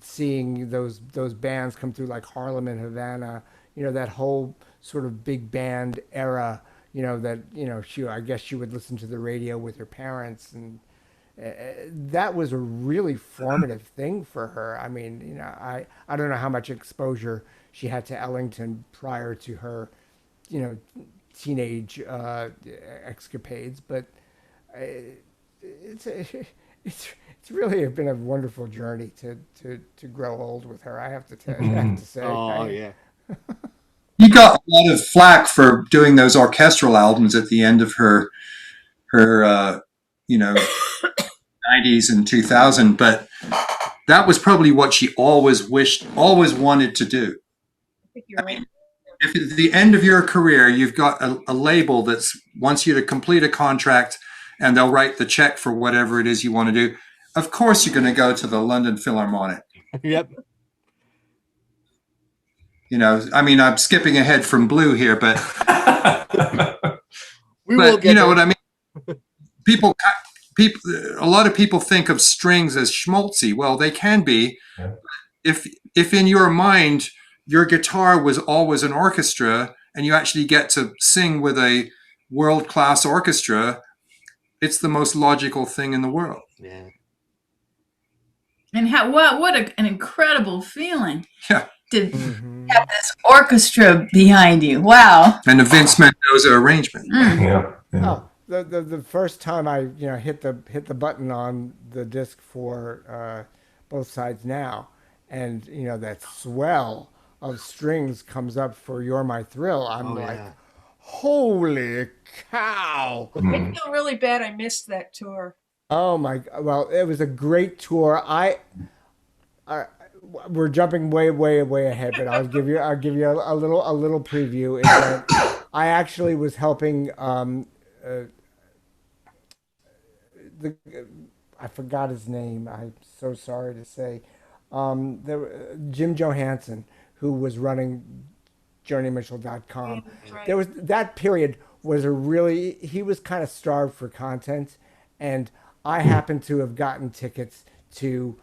seeing those bands come through like Harlem and Havana, that whole sort of big band era, I guess she would listen to the radio with her parents, and that was a really formative thing for her. I mean, I don't know how much exposure she had to Ellington prior to her, teenage escapades, but it's really been a wonderful journey to grow old with her. I have to say.
Oh yeah.
You got a lot of flack for doing those orchestral albums at the end of her 90s and 2000, but that was probably what she always wanted to do.
I think you're right.
if at the end of your career you've got a label that wants you to complete a contract and they'll write the check for whatever it is you want to do, of course you're going to go to the London Philharmonic.
Yep.
You know, I mean, I'm skipping ahead from Blue here, but
We will get
you know
there.
what I mean? People, a lot of people think of strings as schmaltzy. Well, they can be.
Yeah.
If in your mind your guitar was always an orchestra and you actually get to sing with a world-class orchestra, it's the most logical thing in the world.
Yeah.
And what an incredible feeling.
Yeah.
To have this orchestra behind you. Wow.
And a Vince Mendoza arrangement.
Yeah.
Oh, the first time I hit the button on the disc for Both Sides Now, and that swell of strings comes up for You're My Thrill. I'm holy cow!
I feel really bad. I missed that tour.
Oh my! Well, it was a great tour. We're jumping way ahead, but I'll give you a little preview. Is that I actually was helping I forgot his name. I'm so sorry to say. Jim Johansson, who was running JoniMitchell.com.
Right.
There was that period was he was kind of starved for content, and I happened to have gotten tickets to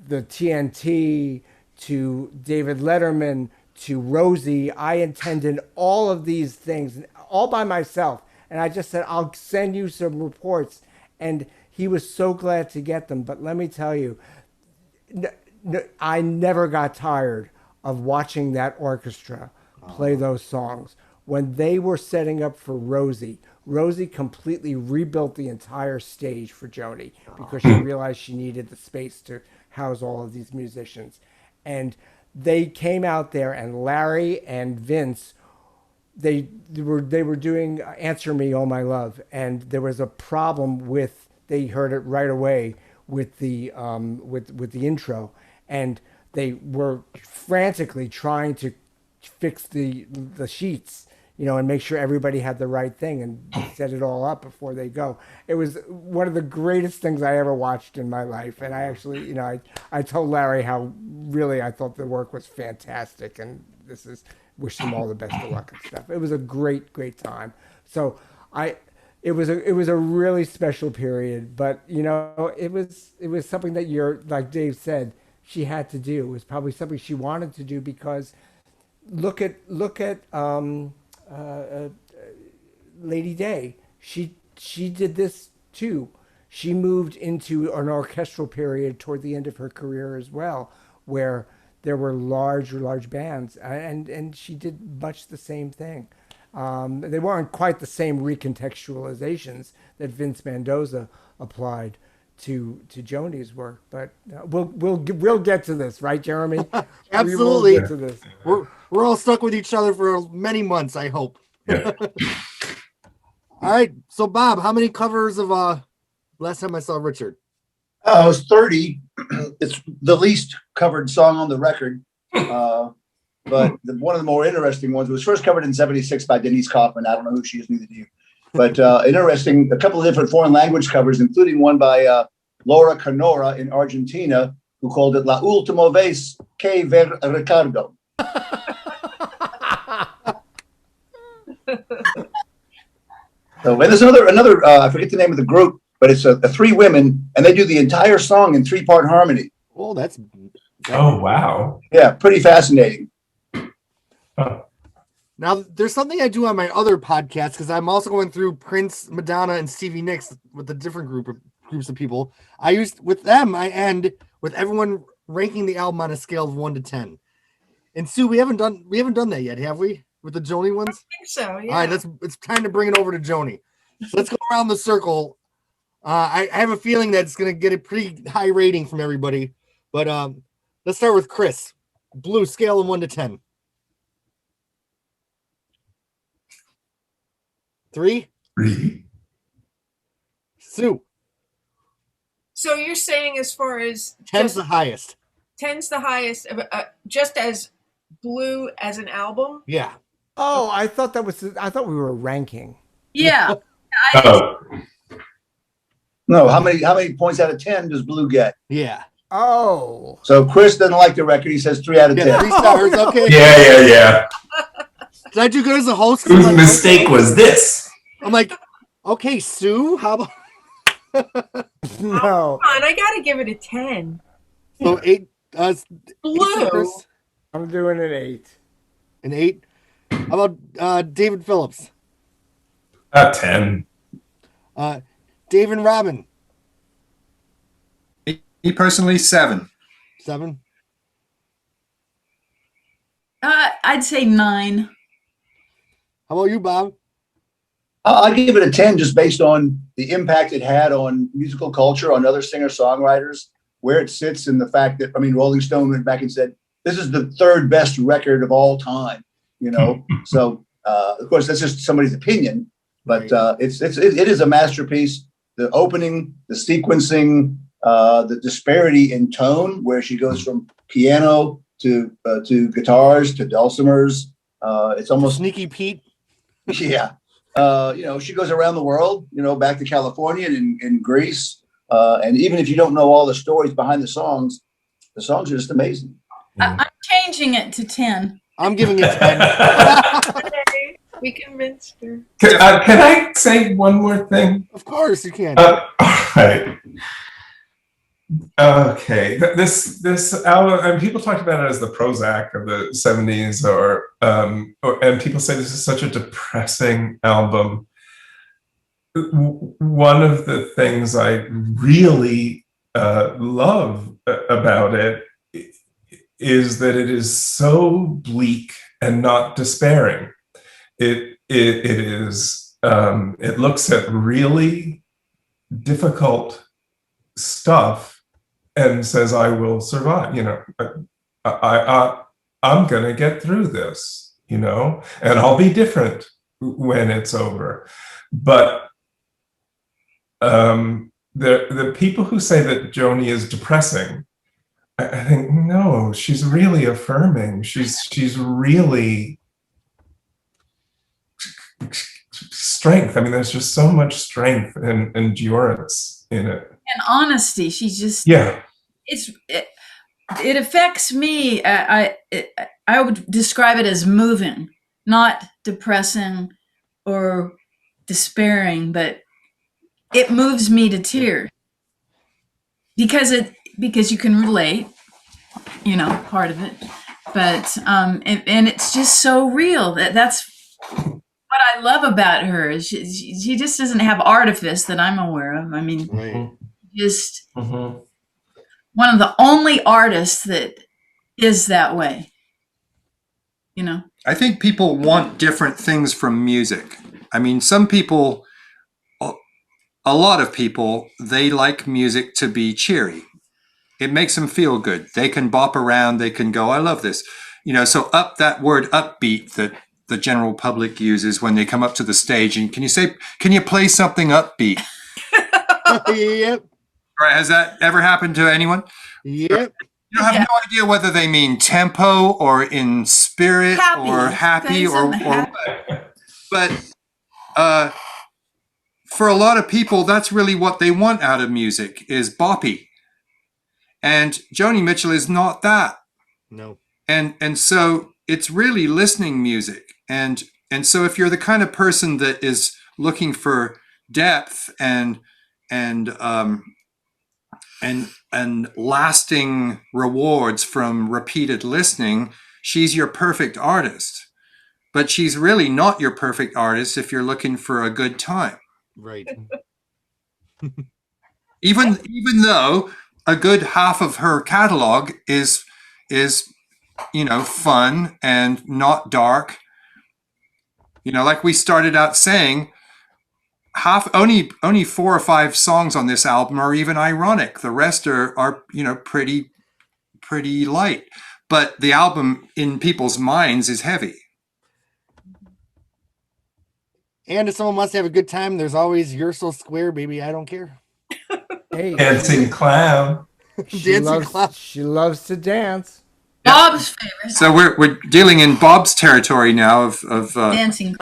the TNT, to David Letterman, to Rosie. I attended all of these things all by myself, and I just said, I'll send you some reports, and he was so glad to get them. But let me tell you, I never got tired of watching that orchestra play those songs. When they were setting up for Rosie completely rebuilt the entire stage for Joni because she realized she needed the space to house all of these musicians. And they came out there, and Larry and Vince, they were doing Answer Me, Oh My Love, and there was a problem with, they heard it right away with the with the intro, and they were frantically trying to fix the sheets, and make sure everybody had the right thing and set it all up before they go. It was one of the greatest things I ever watched in my life. And I actually, I told Larry how really I thought the work was fantastic, and wish them all the best of luck and stuff. It was a great time. So it was a really special period, but it was something that like Dave said, she had to do. It was probably something she wanted to do because look at Lady Day. She did this too. She moved into an orchestral period toward the end of her career as well, where there were large bands, and she did much the same thing. They weren't quite the same recontextualizations that Vince Mendoza applied to Joni's work, but we'll get to this, right, Jeremy?
Absolutely.
We will get to this.
We're all stuck with each other for many months, I hope.
Yeah.
All right. So Bob, how many covers of Last Time I Saw Richard?
I was 30. It's the least covered song on the record. But one of the more interesting ones was first covered in '76 by Denise Kaufman. I don't know who she is, neither do you. But interesting, a couple of different foreign language covers, including one by Laura Canora in Argentina, who called it La Última Vez que Ver Ricardo. So, and there's another I forget the name of the group, but it's a three women, and they do the entire song in 3-part harmony.
Oh, that's
Oh, wow.
Yeah, pretty fascinating.
Oh.
now there's something I do on my other podcast because I'm also going through Prince, Madonna, and Stevie Nicks with a different groups of people. I end with everyone ranking the album on a scale of 1 to 10. And Sue, we haven't done that yet, have we? With the Joni ones?
I think so, yeah.
All right, it's time to bring it over to Joni. So let's go around the circle. I have a feeling that it's going to get a pretty high rating from everybody. But let's start with Chris. Blue, scale of 1 to 10. 3?
3.
Sue.
So you're saying as far as
10's the highest.
10's the highest, just as Blue as an album?
Yeah.
Oh, I thought we were ranking.
Yeah.
Oh,
No, how many points out of 10 does Blue get?
Yeah.
Oh.
So Chris doesn't like the record. He says 3 out of 10.
Yeah, 3 stars. Okay.
yeah.
Did I do good as a host? 'Cause I'm
Whose
like,
mistake
okay.
was this?
I'm like, okay, Sue, how about
No.
Come on, I gotta give it a 10.
so 8?
Blue.
Chris,
I'm doing an 8.
an 8. How about David Phillips?
10.
Dave and Robin,
Me personally, 7.
7.
I'd say 9.
How about you, Bob?
I'll give it a 10 just based on the impact it had on musical culture, on other singer-songwriters, where it sits, and the fact that, I mean, Rolling Stone went back and said, this is the 3rd best record of all time, you know? So, of course, that's just somebody's opinion, but it is a masterpiece. The opening, the sequencing, the disparity in tone, where she goes from piano to guitars to dulcimers. It's almost
Sneaky Pete.
yeah. You know, she goes around the world, you know, back to California and in Greece. And even if you don't know all the stories behind the songs are just amazing.
I'm changing it to 10.
I'm giving it 10.
Okay, we convinced her.
Can I say one more thing?
Of course you can.
All right. Okay. This album, and people talked about it as the Prozac of the 70s, and people say this is such a depressing album. One of the things I really love about it is that it is so bleak and not despairing. It is it looks at really difficult stuff and says, I will survive, you know, I'm gonna get through this, you know, and I'll be different when it's over. But the people who say that Joni is depressing, I think, no, she's really affirming. She's really strength. I mean, there's just so much strength and endurance in it.
And honesty. She's just,
Yeah.
It affects me. I would describe it as moving, not depressing or despairing, but it moves me to tears because you can relate, you know, part of it, but and it's just so real. That's what I love about her. She just doesn't have artifice that I'm aware of. I mean, just one of the only artists that is that way, you know.
I think people want different things from music. I mean, some people, a lot of people, they like music to be cheery. It makes them feel good. They can bop around. They can go, I love this. You know, so that word upbeat that the general public uses when they come up to the stage. And can you play something upbeat?
Yep.
Right. Has that ever happened to anyone?
Yep.
You have no idea whether they mean tempo or in spirit or happy or what. But for a lot of people, that's really what they want out of music is boppy. And Joni Mitchell is not that.
No.
And so it's really listening music. And so if you're the kind of person that is looking for depth and lasting rewards from repeated listening, she's your perfect artist. But she's really not your perfect artist if you're looking for a good time.
Right.
Even though a good half of her catalog is you know, fun and not dark. You know, like we started out saying, only 4 or 5 songs on this album are even ironic. The rest are you know, pretty light. But the album in people's minds is heavy.
And if someone wants to have a good time, there's always You're So Square, Baby, I Don't Care.
Hey,
Dancing clown.
she
Dancing clown.
loves to dance.
Bob's favorite.
So we're dealing in Bob's territory now of
Dancing.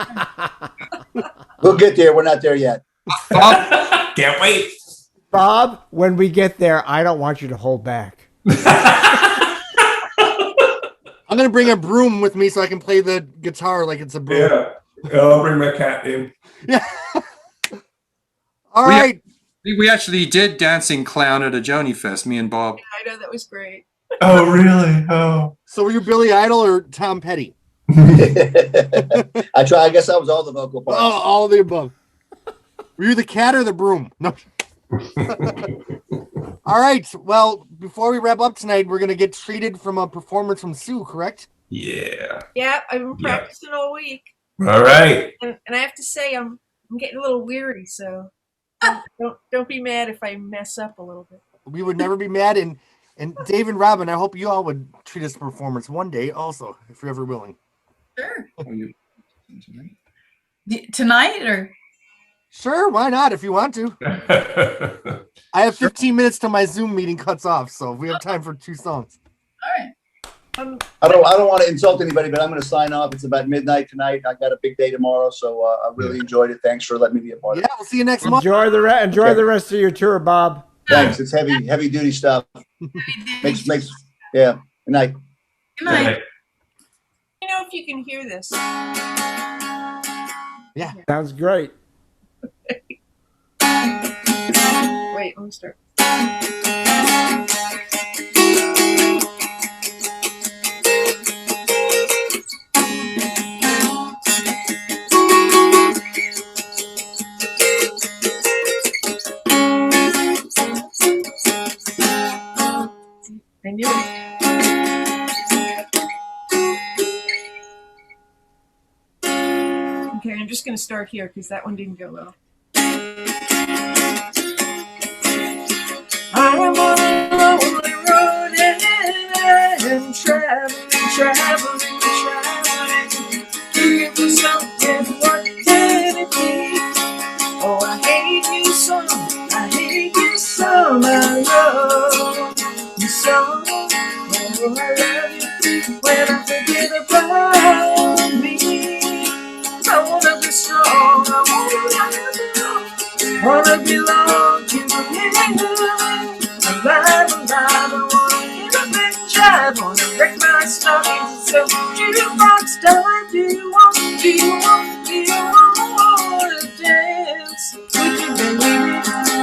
We'll get there. We're not there yet.
Bob.
Can't wait.
Bob, when we get there, I don't want you to hold back.
I'm gonna bring a broom with me so I can play the guitar like it's a broom.
Yeah. I'll bring my cat in.
Yeah. All right.
We actually did Dancing Clown at a Joni Fest, me and Bob.
I know that was great.
Oh, really? Oh.
So were you Billy Idol or Tom Petty?
I try. I guess I was all the vocal parts.
Oh, all of the above. Were you the cat or the broom? No. All right. Well, before we wrap up tonight, we're gonna get treated from a performance from Sue, correct?
Yeah.
Yeah, I've been practicing all week,
All right.
and I have to say I'm getting a little weary. So don't be mad if I mess up a little bit.
We would never be mad. And Dave and Robin, I hope you all would treat us to performance one day, also, if you're ever willing.
Sure. Tonight or?
Sure, why not? If you want to. I have 15 minutes till my Zoom meeting cuts off, so we have time for 2 songs.
All right.
I don't want to insult anybody, but I'm going to sign off. It's about midnight tonight. I got a big day tomorrow, so I really enjoyed it. Thanks for letting me be a part of
Yeah,
it.
we'll see you next month.
Enjoy the rest of your tour, Bob.
Thanks. It's heavy duty stuff. makes yeah. Good night.
Good night.
You know, if you can hear this.
Yeah.
Sounds great.
Wait, let me start. I knew it. Okay, I'm just going to start here because that one didn't go well. I am on a lonely road and I am traveling, looking for something. What can it be? Oh, I hate you so, I hate you so, I love you so. Oh, I love you when I forget about me. I wanna be strong, I wanna belong to the alive, I wanna get up and drive, wanna break my stockings and so jukebox time. Do you want to dance with you, baby?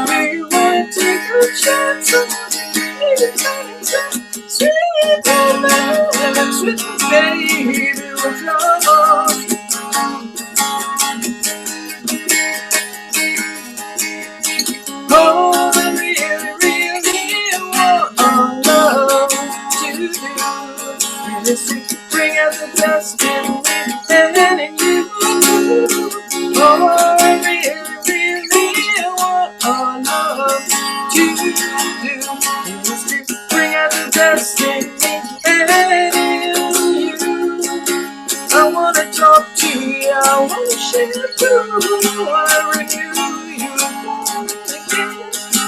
Do you wanna take a chance on sweet romance with me, baby? What's love? Oh, I really want our love to do is to bring out the best in me and in you. Oh, I really want our love to do is to bring out the best in me and in you. I wanna talk to you, I wanna share too. I renew you.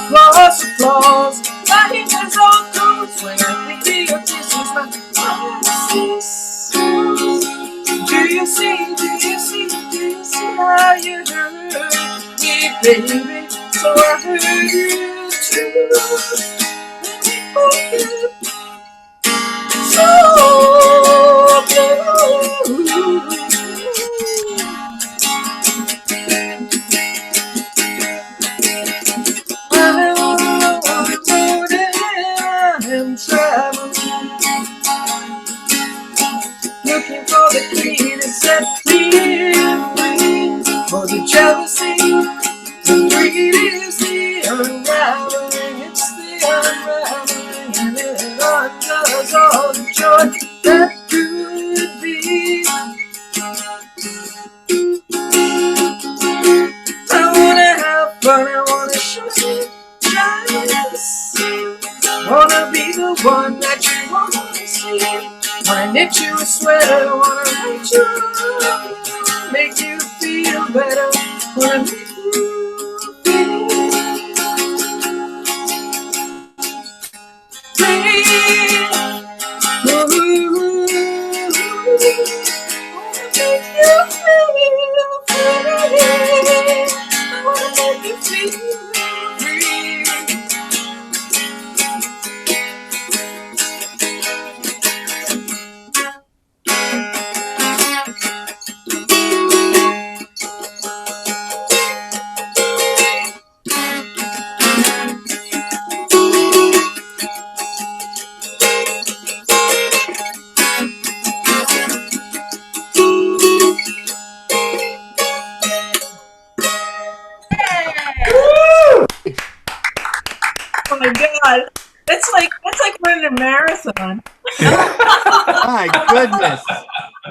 Applause, my hands on coats when I think of kisses, my promises. Do you see how you hurt me, baby? So I hurt you too. So blue. Looking for the key to set me free. For the jealousy, the greed is the unraveling. It's the unraveling, and it undoes all the joy that could be. I wanna have fun, I wanna show you just wanna be the one that you wanna see. Wanna knit you a sweater, wanna write you up, make you feel better, wanna make you feel free. Ooh.
goodness.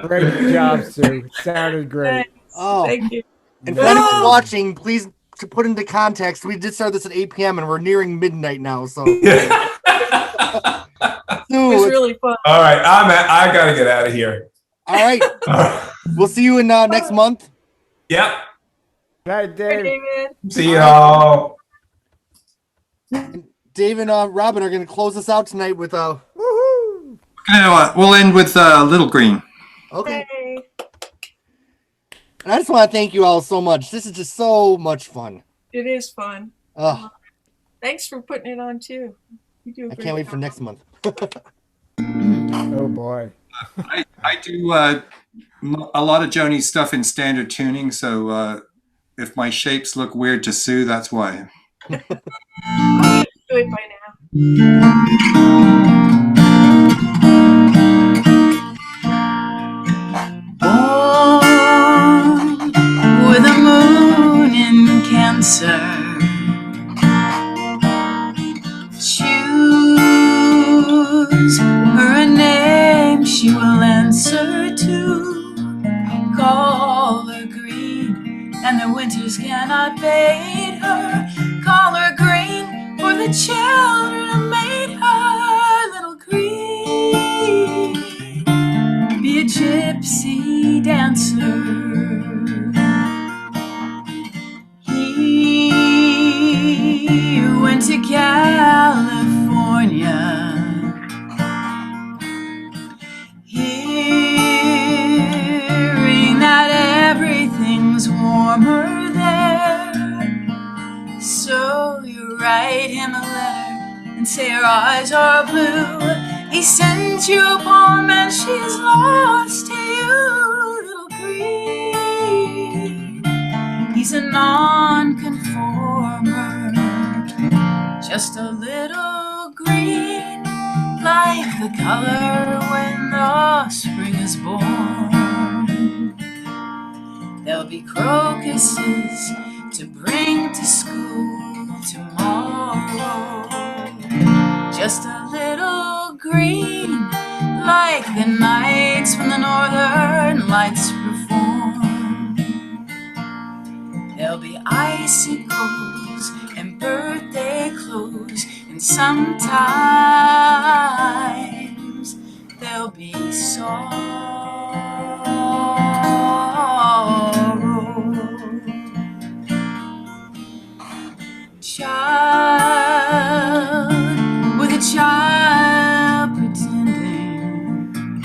Great job, Sue. It sounded great.
Oh,
Thank you.
and for anyone watching, please to put into context, we did start this at 8 p.m. and we're nearing midnight now. So, Sue,
It was really fun.
All right, I gotta get out of here.
all right. We'll see you in next month.
Yep.
Night,
Hi,
Dave.
David.
See y'all.
Dave and Robin are going to close us out tonight with
Woohoo!
You know what? We'll end with Little Green.
okay.
Hey.
And I just want to thank you all so much. This is just so much fun.
It is fun.
Oh,
Thanks for putting it on too. You do a
I
great
can't wait for
job.
next month.
Oh boy.
I do a lot of Joni's stuff in standard tuning, so if my shapes look weird to Sue, that's why.
I'm used to it by now.
Born with a moon in Cancer, choose her a name she will answer to. Call her green, and the winters cannot fade her. Call her green, for the children have made her little green. Be a gypsy dancer. He went to California, hearing that everything's warmer there. So you write him a letter and say her eyes are blue. He sends you a poem and she's lost to you, little green. He's a non-conformer, just a little green, like the color when the spring is born. There'll be crocuses to bring to school tomorrow, just a little green, like the nights when the northern lights perform. There'll be icicles and birthday clothes, and sometimes there'll be sorrow. Child with a child pretending,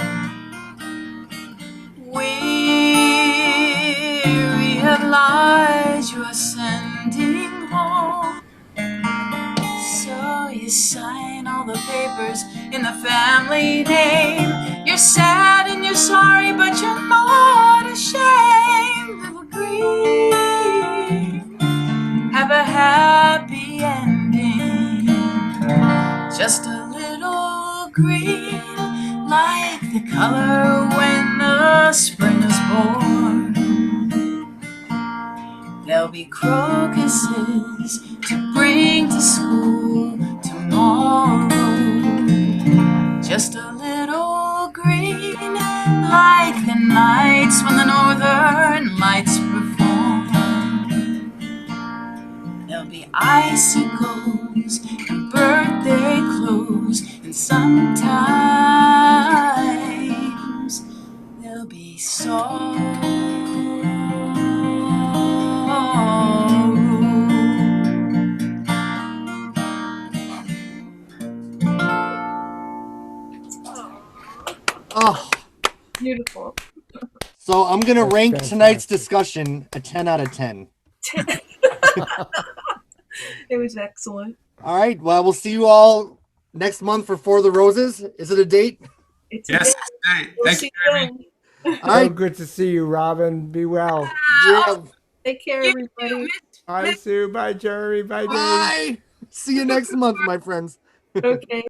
weary of lies you are sending home. So you sign all the papers in the family name. You're sad and you're sorry, but you're not ashamed, little green. Have a happy ending, just a little green, like the color when the spring is born. There'll be crocuses to bring to school tomorrow, just a little green, like the nights when the northern lights perform. There'll be icicles and birthday clothes, and sometimes there'll be sorrow.
Oh,
Beautiful.
so I'm going to
That's
rank
fantastic.
tonight's discussion a 10 out of 10.
It was excellent.
All right. Well, we'll see you all next month for the Roses. Is it a date?
It's a
Yes.
day.
Hey,
We'll
thank
see
you,
you
Jeremy.
then.
All
So
right.
good to see you, Robin. Be well.
Yeah.
Take care, everybody.
Bye, Sue. Bye, Jerry. Bye, Dave.
Bye. See you next month, my friends.
Okay.